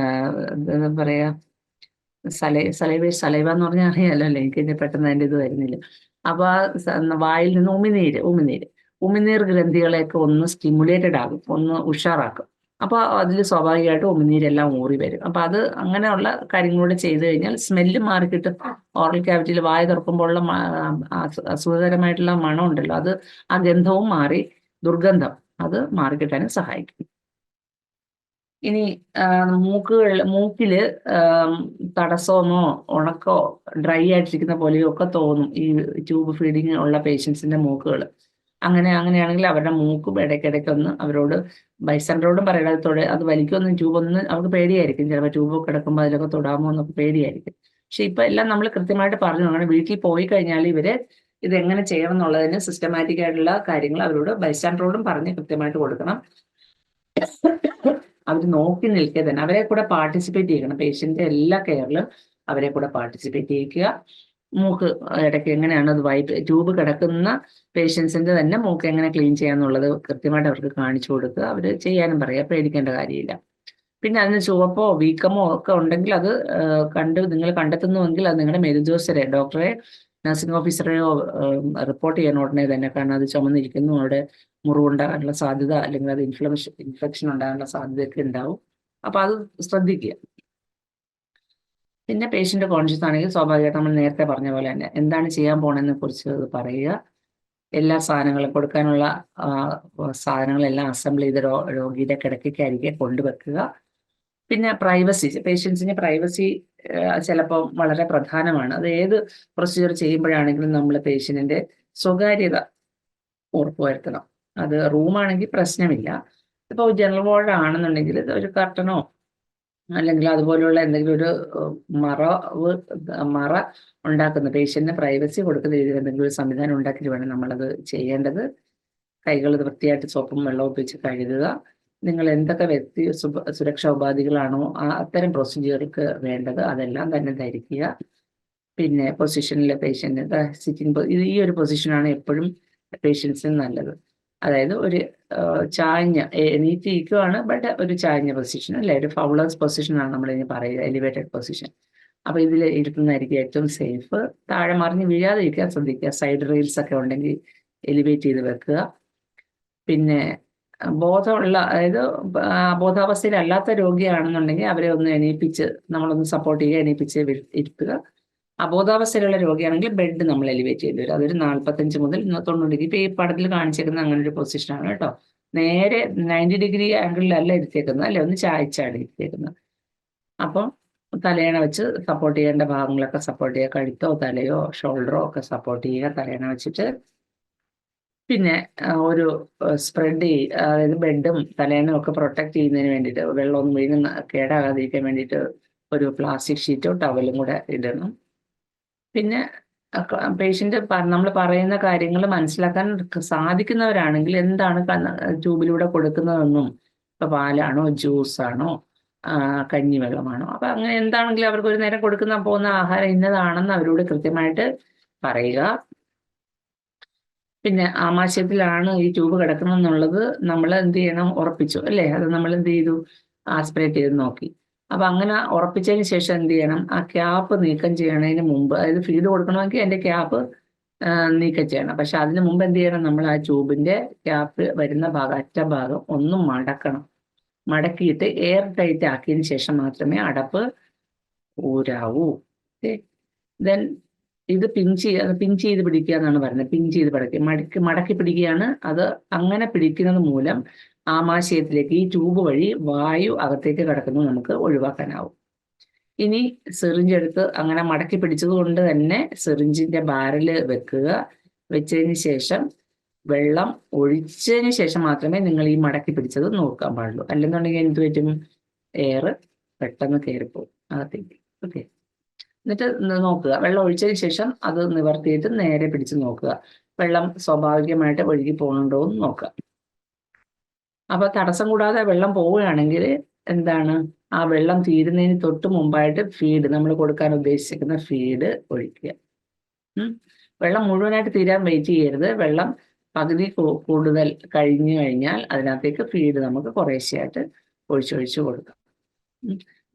എന്താ പറയാ, സലൈവ എന്ന് പറഞ്ഞാൽ അറിയാലോ അല്ലേ? എനിക്ക് പെട്ടെന്ന് അതിൻ്റെ ഇത് വരുന്നില്ല. അപ്പൊ വായിൽ നിന്ന് ഉമിനീർ ഗ്രന്ഥികളെയൊക്കെ ഒന്ന് സ്റ്റിമുലേറ്റഡ് ആകും, ഒന്ന് ഉഷാറാക്കും. അപ്പൊ അതിൽ സ്വാഭാവികമായിട്ട് ഉമിനീരെല്ലാം ഊറി വരും. അപ്പൊ അത് അങ്ങനെയുള്ള കാര്യങ്ങളൂടെ ചെയ്തു കഴിഞ്ഞാൽ സ്മെല്ല് മാറിക്കിട്ടും. ഓറൽ ക്യാവിറ്റിയിൽ വായ തുറക്കുമ്പോഴുള്ള അസുഖകരമായിട്ടുള്ള മണം ഉണ്ടല്ലോ, അത് ആ ഗന്ധവും മാറി, ദുർഗന്ധം അത് മാറിക്കിട്ടാനും സഹായിക്കും. ഇനി മൂക്കില് തടസ്സമോ ഉണക്കോ ഡ്രൈ ആയിട്ടിരിക്കുന്ന പോലെയോ ഒക്കെ തോന്നും ഈ ട്യൂബ് ഫീഡിങ് ഉള്ള പേഷ്യൻസിന്റെ മൂക്കുകൾ. അങ്ങനെയാണെങ്കിൽ അവരുടെ മൂക്ക് ഇടയ്ക്കിടയ്ക്കൊന്ന് അവരോട് ബൈസ്റ്റാൻഡറോടും പറയണത്തോടെ അത് വലിക്കൊന്നും ട്യൂബൊന്നും അവർക്ക് പേടിയായിരിക്കും. ചിലപ്പോൾ ട്യൂബൊക്കെ കിടക്കുമ്പോൾ അതിലൊക്കെ തൊടാമോ എന്നൊക്കെ പേടിയായിരിക്കും. പക്ഷെ ഇപ്പൊ എല്ലാം നമ്മൾ കൃത്യമായിട്ട് പറഞ്ഞു അങ്ങനെ വീട്ടിൽ പോയി കഴിഞ്ഞാൽ ഇവര് ഇത് എങ്ങനെ ചെയ്യണം എന്നുള്ളതിന് സിസ്റ്റമാറ്റിക് ആയിട്ടുള്ള കാര്യങ്ങൾ അവരോട് ബൈസ്റ്റാൻഡറോടും പറഞ്ഞ് കൃത്യമായിട്ട് കൊടുക്കണം. അവർ നോക്കി നിൽക്കുക തന്നെ, അവരെ കൂടെ പാർട്ടിസിപ്പേറ്റ് ചെയ്യണം. പേഷ്യന്റെ എല്ലാ കെയറിലും അവരെ കൂടെ പാർട്ടിസിപ്പേറ്റ് ചെയ്യിക്കുക. മൂക്ക് ഇടയ്ക്ക് എങ്ങനെയാണ് അത് ട്യൂബ് കിടക്കുന്ന പേഷ്യൻസിന്റെ തന്നെ മൂക്ക് എങ്ങനെ ക്ലീൻ ചെയ്യാന്നുള്ളത് കൃത്യമായിട്ട് അവർക്ക് കാണിച്ചു കൊടുക്കുക. അവർ ചെയ്യാനും പറയുക, പേടിക്കേണ്ട കാര്യമില്ല. പിന്നെ അതിന് ചുവപ്പോ വീക്കമോ ഒക്കെ ഉണ്ടെങ്കിൽ അത് നിങ്ങൾ കണ്ടെത്തുന്നുവെങ്കിൽ അത് നിങ്ങളുടെ മെഡിജോസ്റ്ററെ ഡോക്ടറെ നഴ്സിംഗ് ഓഫീസറെയോ റിപ്പോർട്ട് ചെയ്യാൻ ഉടനെ തന്നെ. കാരണം അത് ചുമന്നിരിക്കുന്നു, അവിടെ മുറിവുണ്ടാകാനുള്ള സാധ്യത അല്ലെങ്കിൽ അത് ഇൻഫെക്ഷൻ ഉണ്ടാകാനുള്ള സാധ്യതയൊക്കെ ഉണ്ടാവും. അപ്പൊ അത് ശ്രദ്ധിക്കുക. പിന്നെ പേഷ്യന്റ് കോൺഷ്യസ് ആണെങ്കിൽ സ്വാഭാവികമായിട്ട് നമ്മൾ നേരത്തെ പറഞ്ഞ പോലെ തന്നെ എന്താണ് ചെയ്യാൻ പോണെന്നെ കുറിച്ച് പറയുക. എല്ലാ സാധനങ്ങളും കൊടുക്കാനുള്ള സാധനങ്ങളെല്ലാം അസംബിൾ ചെയ്ത് രോഗിയുടെ കിടക്കയ്ക്കരികെ കൊണ്ടുവെക്കുക. പിന്നെ പ്രൈവസി, പേഷ്യൻസിന് പ്രൈവസി ചിലപ്പോൾ വളരെ പ്രധാനമാണ്. അത് ഏത് പ്രൊസീജിയർ ചെയ്യുമ്പോഴാണെങ്കിലും നമ്മൾ പേഷ്യന്റിന്റെ സ്വകാര്യത ഉറപ്പുവരുത്തണം. അത് റൂമാണെങ്കിൽ പ്രശ്നമില്ല. ഇപ്പോൾ ജനറൽ വാർഡ് ആണെന്നുണ്ടെങ്കിൽ ഒരു കർട്ടനോ അല്ലെങ്കിൽ അതുപോലെയുള്ള എന്തെങ്കിലും ഒരു മറ ഉണ്ടാക്കുന്ന പേഷ്യന്റിന് പ്രൈവസി കൊടുക്കുന്ന രീതിയിൽ എന്തെങ്കിലും ഒരു സംവിധാനം ഉണ്ടാക്കിയിട്ട് വേണം നമ്മളത് ചെയ്യേണ്ടത്. കൈകൾ വൃത്തിയായിട്ട് സോപ്പും വെള്ളവും ഉപയോഗിച്ച് കഴുകുക. നിങ്ങൾ എന്തൊക്കെ സുരക്ഷാ ഉപാധികളാണോ അത്തരം പ്രൊസീജിയർക്ക് വേണ്ടത് അതെല്ലാം തന്നെ ധരിക്കുക. പിന്നെ പൊസിഷനിലെ പേഷ്യന്റ് സിറ്റിംഗ്, ഈ ഒരു പൊസിഷനാണ് എപ്പോഴും പേഷ്യൻസിന് നല്ലത്. അതായത് ഒരു ചാഞ്ഞ എണീറ്റിരിക്കുകയാണ്, ബട്ട് ഒരു ചാഞ്ഞ പൊസിഷൻ അല്ലെ, ഒരു ഫൗളേഴ്സ് പൊസിഷനാണ് നമ്മളിനി പറയുക, എലിവേറ്റഡ് പൊസിഷൻ. അപ്പൊ ഇതിൽ ഇരിക്കുന്നതായിരിക്കും ഏറ്റവും സേഫ്. താഴെ മറിഞ്ഞ് വീഴാതിരിക്കാൻ ശ്രദ്ധിക്കുക. സൈഡ് റെയിൽസ് ഒക്കെ ഉണ്ടെങ്കിൽ എലിവേറ്റ് ചെയ്ത് വെക്കുക. പിന്നെ ബോധമുള്ള, അതായത് ബോധാവസ്ഥയിലല്ലാത്ത രോഗിയാണെന്നുണ്ടെങ്കിൽ അവരെ ഒന്ന് എണീപ്പിച്ച് നമ്മളൊന്ന് സപ്പോർട്ട് ചെയ്യുക, എണീപ്പിച്ച് ഇരുത്തുക. അബോധാവസ്ഥയിലുള്ള രോഗിയാണെങ്കിൽ ബെഡ് നമ്മൾ എലിവേറ്റ് ചെയ്ത് വരും. അതൊരു 45 മുതൽ 90 ഡിഗ്രി. ഇപ്പൊ ഈ പടത്തിൽ കാണിച്ചേക്കുന്ന അങ്ങനെ ഒരു പൊസിഷനാണ് കേട്ടോ. നേരെ 90 ഡിഗ്രി ആംഗിളിലല്ല ഇരുത്തേക്കുന്നത്, അല്ലെ, ഒന്ന് ചായച്ചാടി ഇരുത്തേക്കുന്നത്. അപ്പം തലയണ വെച്ച് സപ്പോർട്ട് ചെയ്യേണ്ട ഭാഗങ്ങളൊക്കെ സപ്പോർട്ട് ചെയ്യുക. കഴുത്തോ തലയോ ഷോൾഡറോ ഒക്കെ സപ്പോർട്ട് ചെയ്യുക തലയണ വെച്ചിട്ട്. പിന്നെ ഒരു സ്പ്രെഡ് അതായത് ബെഡും തലയണയും ഒക്കെ പ്രൊട്ടക്ട് ചെയ്യുന്നതിന് വേണ്ടിയിട്ട്, വെള്ളമൊന്നും വീഴുന്ന കേടാകാതിരിക്കാൻ വേണ്ടിയിട്ട് ഒരു പ്ലാസ്റ്റിക് ഷീറ്റോ ടവലും കൂടെ ഇടണം. പിന്നെ പേഷ്യന്റ് നമ്മൾ പറയുന്ന കാര്യങ്ങൾ മനസ്സിലാക്കാൻ സാധിക്കുന്നവരാണെങ്കിൽ എന്താണ് ട്യൂബിലൂടെ കൊടുക്കുന്നതെന്നും, ഇപ്പൊ പാലാണോ ജ്യൂസാണോ കഞ്ഞിവെള്ളമാണോ, അപ്പൊ അങ്ങനെ എന്താണെങ്കിലും അവർക്ക് ഒരു നേരം കൊടുക്കുന്ന പോകുന്ന ആഹാരം ഇന്നതാണെന്ന് അവരോട് കൃത്യമായിട്ട് പറയുക. പിന്നെ ആമാശയത്തിലാണ് ഈ ട്യൂബ് കിടക്കുന്നതെന്നുള്ളത് നമ്മൾ എന്ത് ചെയ്യണം, ഉറപ്പിച്ചു അല്ലേ, അത് നമ്മൾ എന്ത് ചെയ്തു, ആസ്പിറേറ്റ് ചെയ്ത് നോക്കി. അപ്പൊ അങ്ങനെ ഉറപ്പിച്ചതിന് ശേഷം എന്ത് ചെയ്യണം, ആ ക്യാപ്പ് നീക്കം ചെയ്യണതിന് മുമ്പ്, അതായത് ഫീഡ് കൊടുക്കണമെങ്കിൽ അതിന്റെ ക്യാപ്പ് നീക്കം ചെയ്യണം. പക്ഷെ അതിന് മുമ്പ് എന്ത് ചെയ്യണം, നമ്മൾ ആ ട്യൂബിന്റെ ക്യാപ്പ് വരുന്ന ഭാഗം, അറ്റഭാഗം ഒന്നും മടക്കണം. മടക്കിയിട്ട് എയർ ടൈറ്റ് ആക്കിയതിന് ശേഷം മാത്രമേ അടപ്പ് ഊരാവൂ. ദെൻ ഇത് പിഞ്ച് ചെയ്ത് പിടിക്കുക എന്നാണ് പറയുന്നത്. പിഞ്ച് ചെയ്ത് മടക്കി പിടിക്കുകയാണ്. അത് അങ്ങനെ പിടിക്കുന്നത് മൂലം ആമാശയത്തിലേക്ക് ഈ ട്യൂബ് വഴി വായു അകത്തേക്ക് കടക്കുന്നത് നമുക്ക് ഒഴിവാക്കാനാവും. ഇനി സിറിഞ്ച് എടുത്ത് അങ്ങനെ മടക്കി പിടിച്ചത് കൊണ്ട് തന്നെ സിറിഞ്ചിന്റെ ബാരല് വെക്കുക. വെച്ചതിന് ശേഷം വെള്ളം ഒഴിച്ചതിന് ശേഷം മാത്രമേ നിങ്ങൾ ഈ മടക്കി പിടിച്ചത് നോക്കാൻ പാടുള്ളൂ. അല്ലെന്നുണ്ടെങ്കിൽ എന്ത് പറ്റും, എയർ പെട്ടെന്ന് കയറിപ്പോകും അകത്തേക്ക്. ഓക്കെ, എന്നിട്ട് നോക്കുക, വെള്ളം ഒഴിച്ചതിന് ശേഷം അത് നിവർത്തിയിട്ട് നേരെ പിടിച്ച് നോക്കുക, വെള്ളം സ്വാഭാവികമായിട്ട് ഒഴുകി പോകുന്നുണ്ടോ എന്ന് നോക്കുക. അപ്പൊ തടസ്സം കൂടാതെ വെള്ളം പോവുകയാണെങ്കിൽ എന്താണ്, ആ വെള്ളം തീരുന്നതിന് തൊട്ട് മുമ്പായിട്ട് ഫീഡ്, നമ്മൾ കൊടുക്കാൻ ഉദ്ദേശിക്കുന്ന ഫീഡ് ഒഴിക്കുക. വെള്ളം മുഴുവനായിട്ട് തീരാൻ വെയിറ്റ് ചെയ്യരുത്. വെള്ളം പകുതി കൂടുതൽ കഴിഞ്ഞു കഴിഞ്ഞാൽ അതിനകത്തേക്ക് ഫീഡ് നമുക്ക് കുറേശ്ശെയായിട്ട് ഒഴിച്ചൊഴിച്ച് കൊടുക്കാം.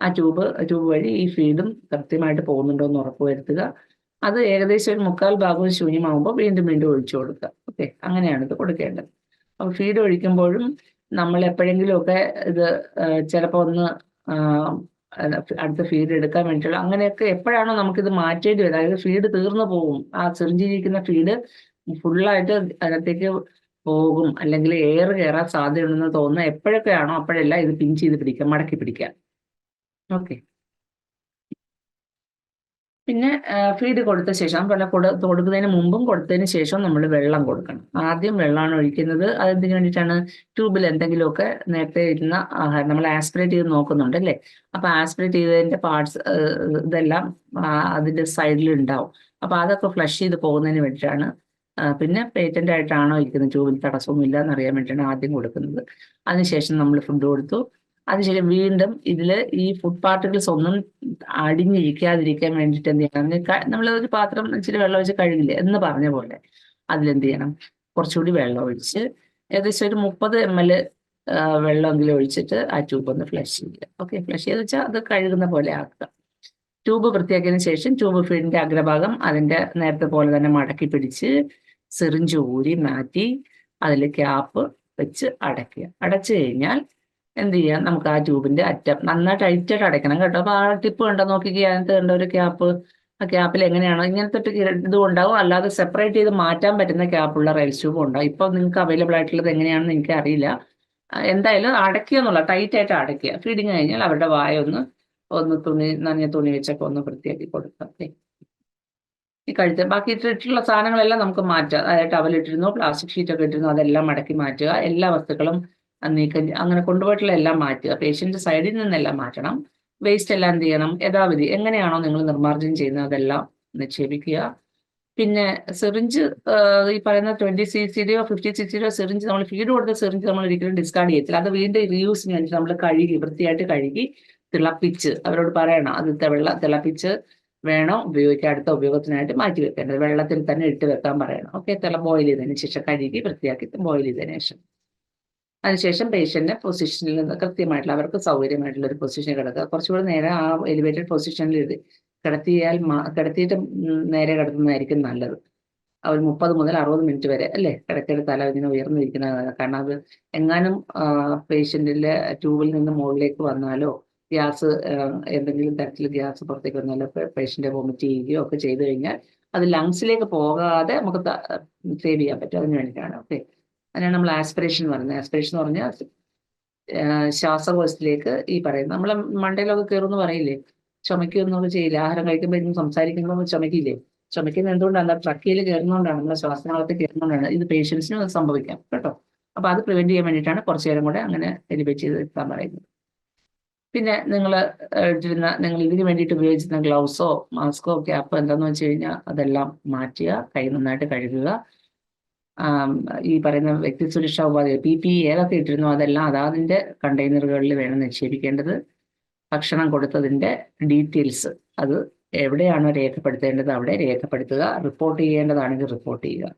ആ ട്യൂബ് വഴി ഈ ഫീഡും കൃത്യമായിട്ട് പോകുന്നുണ്ടോ എന്ന് ഉറപ്പുവരുത്തുക. അത് ഏകദേശം ഒരു 3/4 ഭാഗവും ശൂന്യമാകുമ്പോൾ വീണ്ടും ഒഴിച്ചു കൊടുക്കുക. ഓക്കെ, അങ്ങനെയാണ് ഇത് കൊടുക്കേണ്ടത്. അപ്പോൾ ഫീഡ് ഒഴിക്കുമ്പോഴും നമ്മൾ എപ്പോഴെങ്കിലുമൊക്കെ ഇത് ചിലപ്പോൾ ഒന്ന് അടുത്ത ഫീഡ് എടുക്കാൻ വേണ്ടിയിട്ടുള്ള അങ്ങനെയൊക്കെ എപ്പോഴാണോ നമുക്കിത് മാറ്റേണ്ടി വരും, അതായത് ഫീഡ് തീർന്നു പോകും, ആ സിറിഞ്ചിരിക്കുന്ന ഫീഡ് ഫുള്ളായിട്ട് അതിനകത്തേക്ക് പോകും, അല്ലെങ്കിൽ എയർ കയറാൻ സാധ്യതയുണ്ടെന്ന് തോന്നുന്ന എപ്പോഴൊക്കെയാണോ അപ്പോഴെല്ലാം ഇത് പിൻ ചെയ്ത് പിടിക്കുക, മടക്കി പിടിക്കുക. ഓക്കെ. പിന്നെ ഫീഡ് കൊടുത്ത ശേഷം കൊടുക്കുന്നതിന് മുമ്പും കൊടുത്തതിന് ശേഷം നമ്മൾ വെള്ളം കൊടുക്കണം. ആദ്യം വെള്ളമാണ് ഒഴിക്കുന്നത്. അതെന്തിനു വേണ്ടിയിട്ടാണ്? ട്യൂബിൽ എന്തെങ്കിലുമൊക്കെ നേരത്തെ ഇരുന്ന ആഹാരം നമ്മൾ ആസ്പിറേറ്റ് ചെയ്ത് നോക്കുന്നുണ്ട് അല്ലേ? അപ്പൊ ആസ്പിറേറ്റ് ചെയ്തതിന്റെ പാർട്സ് ഇതെല്ലാം അതിന്റെ സൈഡിൽ ഉണ്ടാവും. അപ്പൊ അതൊക്കെ ഫ്ലഷ് ചെയ്ത് പോകുന്നതിന് വേണ്ടിയിട്ടാണ്. പിന്നെ പേറ്റന്റ് ആയിട്ടാണോ ഇരിക്കുന്നത്, ട്യൂബിൽ തടസ്സമൊന്നും ഇല്ല എന്നറിയാൻ വേണ്ടിയിട്ടാണ് ആദ്യം കൊടുക്കുന്നത്. അതിനുശേഷം നമ്മൾ ഫുഡ് കൊടുത്തു. അതിനുശേഷം വീണ്ടും ഇതില് ഈ ഫുഡ് പാർട്ടിക്കിൾസ് ഒന്നും അടിഞ്ഞിരിക്കാതിരിക്കാൻ വേണ്ടിയിട്ട് എന്ത് ചെയ്യണം? നമ്മൾ ഒരു പാത്രം ഇച്ചിരി വെള്ളം ഒഴിച്ച് കഴുകില്ലേ എന്ന് പറഞ്ഞ പോലെ അതിലെന്ത് ചെയ്യണം? കുറച്ചുകൂടി വെള്ളം ഒഴിച്ച് ഏകദേശം ഒരു 30 ml വെള്ളമെങ്കിലും ഒഴിച്ചിട്ട് ആ ട്യൂബ് ഒന്ന് ഫ്ലഷ് ചെയ്യുക. ഓക്കെ, ഫ്ലഷ് ചെയ്ത് വെച്ചാൽ അത് കഴുകുന്ന പോലെ ആക്കുക. ട്യൂബ് വൃത്തിയാക്കിയതിനു ശേഷം ട്യൂബ് ഫീഡിന്റെ അഗ്രഭാഗം അതിന്റെ നേരത്തെ പോലെ തന്നെ മടക്കി പിടിച്ച് സിറിഞ്ച് ഊരി മാറ്റി അതിൽ ക്യാപ്പ് വെച്ച് അടയ്ക്കുക. അടച്ചു കഴിഞ്ഞാൽ എന്ത് ചെയ്യാം? നമുക്ക് ആ ട്യൂബിന്റെ അറ്റം നന്നായിട്ട് ടൈറ്റായിട്ട് അടയ്ക്കണം കേട്ടോ. അപ്പൊ ആ ടിപ്പ് കണ്ടോ, നോക്കിക്കുക, അതിനകത്ത് കണ്ട ഒരു ക്യാപ്പ്. ആ ക്യാപ്പിൽ എങ്ങനെയാണോ ഇങ്ങനത്തെ ഇതും ഉണ്ടാവും, അല്ലാതെ സെപ്പറേറ്റ് ചെയ്ത് മാറ്റാൻ പറ്റുന്ന ക്യാപ്പുള്ള റൈസ് ട്യൂബും ഉണ്ടാവും. ഇപ്പൊ നിങ്ങൾക്ക് അവൈലബിൾ ആയിട്ടുള്ളത് എങ്ങനെയാണെന്ന് എനിക്ക് അറിയില്ല. എന്തായാലും അടയ്ക്കുക എന്നുള്ള ടൈറ്റായിട്ട് അടയ്ക്കുക. ഫീഡിങ് കഴിഞ്ഞാൽ അവരുടെ വായ ഒന്ന് നനഞ്ഞ തുണി വെച്ചൊക്കെ ഒന്ന് വൃത്തിയാക്കി കൊടുക്കുക. ഈ കഴുത്ത് ബാക്കി ഇട്ടിട്ടുള്ള സാധനങ്ങളെല്ലാം നമുക്ക് മാറ്റാം. അതായത് ടവലിട്ടിരുന്നോ പ്ലാസ്റ്റിക് ഷീറ്റൊക്കെ ഇട്ടിരുന്നോ അതെല്ലാം മടക്കി മാറ്റുക. എല്ലാ വസ്തുക്കളും നീക്കം അങ്ങനെ കൊണ്ടുപോയിട്ടുള്ള എല്ലാം മാറ്റുക. പേഷ്യന്റ് സൈഡിൽ നിന്നെല്ലാം മാറ്റണം. വേസ്റ്റ് എല്ലാം എന്ത് ചെയ്യണം? യഥാവിധി എങ്ങനെയാണോ നിങ്ങൾ നിർമ്മാർജ്ജനം ചെയ്യുന്നത് അതെല്ലാം നിക്ഷേപിക്കുക. പിന്നെ സിറിഞ്ച് ഈ പറയുന്ന 20cc-യുടെയോ 50cc-യുടെയോ സിറിഞ്ച്, നമ്മൾ ഫീഡ് കൊടുത്ത സിറിഞ്ച് നമ്മൾ ഒരിക്കലും ഡിസ്കാർഡ് ചെയ്യത്തില്ല. അത് വീണ്ടും റീയൂസിന് വേണ്ടി നമ്മൾ വൃത്തിയായിട്ട് കഴുകി തിളപ്പിച്ച് അവരോട് പറയണം. അത് തിളപ്പിച്ച് വേണം ഉപയോഗിക്കാൻ, അടുത്ത ഉപയോഗത്തിനായിട്ട് മാറ്റി വെക്കേണ്ടത്. വെള്ളത്തിൽ തന്നെ ഇട്ട് വെക്കാൻ പറയണം. ഓക്കെ, ബോയിൽ ചെയ്തതിന് ശേഷം കഴുകി വൃത്തിയാക്കി ബോയിൽ ചെയ്തതിന് ശേഷം അതിനുശേഷം പേഷ്യന്റിനെ പൊസിഷനിൽ നിന്ന് കൃത്യമായിട്ടുള്ള അവർക്ക് സൗകര്യമായിട്ടുള്ള ഒരു പൊസിഷനിൽ കിടക്കുക. കുറച്ചുകൂടി നേരം ആ എലിവേറ്റഡ് പൊസിഷനിൽ കിടത്തിയിട്ട് നേരെ കിടത്തുന്നതായിരിക്കും നല്ലത്. ഒരു 30 മുതൽ 60 മിനിറ്റ് വരെ അല്ലേ കിടക്കയുടെ തല ഇങ്ങനെ ഉയർന്നിരിക്കുന്നതാണ്. കാരണം അത് എങ്ങാനും പേഷ്യന്റിന്റെ ട്യൂബിൽ നിന്ന് മുകളിലേക്ക് വന്നാലോ ഗ്യാസ് എന്തെങ്കിലും തരത്തിൽ ഗ്യാസ് പുറത്തേക്ക് വന്നാലോ പേഷ്യന്റ് വൊമിറ്റ് ചെയ്യുകയോ ഒക്കെ ചെയ്തു കഴിഞ്ഞാൽ അത് ലങ്സിലേക്ക് പോകാതെ നമുക്ക് സേവ് ചെയ്യാൻ പറ്റും. അതിന് വേണ്ടിയിട്ടാണ്. ഓക്കെ, അതിനാണ് നമ്മൾ ആസ്പിറേഷൻ പറയുന്നത്. ആസ്പിറേഷൻ എന്ന് പറഞ്ഞാൽ ശ്വാസകോശത്തിലേക്ക് ഈ പറയുന്നത് നമ്മളെ മണ്ടയിലൊക്കെ കയറുമെന്ന് പറയില്ലേ, ചുമയ്ക്കൊന്നും ചെയ്യില്ല. ആഹാരം കഴിക്കുമ്പോൾ സംസാരിക്കുമ്പോൾ ചുമക്കില്ലേ? ചുമക്കുന്നത് എന്തുകൊണ്ടാണ്? ട്രക്കിയിൽ കയറുന്നതുകൊണ്ടാണ്, നമ്മുടെ ശ്വാസനാളത്തിൽ കയറുന്നതുകൊണ്ടാണ്. ഇത് പേഷ്യൻസിനും അത് സംഭവിക്കാം കേട്ടോ. അപ്പൊ അത് പ്രിവെന്റ് ചെയ്യാൻ വേണ്ടിയിട്ടാണ് കുറച്ചു നേരം കൂടെ അങ്ങനെ എലിവേറ്റ് ചെയ്ത് എടുക്കാൻ പറയുന്നത്. പിന്നെ നിങ്ങൾ ഇതിന് വേണ്ടിയിട്ട് ഉപയോഗിച്ചിരുന്ന ഗ്ലൗസോ മാസ്കോ ക്യാപ്പോ എന്താണെന്ന് വെച്ച് കഴിഞ്ഞാൽ അതെല്ലാം മാറ്റുക. കൈ നന്നായിട്ട് കഴുകുക. ഈ പറയുന്ന വ്യക്തി സുരക്ഷാ ഉപാധി PPE ഏതൊക്കെ ഇട്ടിരുന്നോ അതെല്ലാം അതാതിൻ്റെ കണ്ടെയ്നറുകളിൽ വേണം നിക്ഷേപിക്കേണ്ടത്. ഭക്ഷണം കൊടുത്തതിൻ്റെ ഡീറ്റെയിൽസ് അത് എവിടെയാണോ രേഖപ്പെടുത്തേണ്ടത് അവിടെ രേഖപ്പെടുത്തുക. റിപ്പോർട്ട് ചെയ്യേണ്ടതാണെങ്കിൽ റിപ്പോർട്ട് ചെയ്യുക.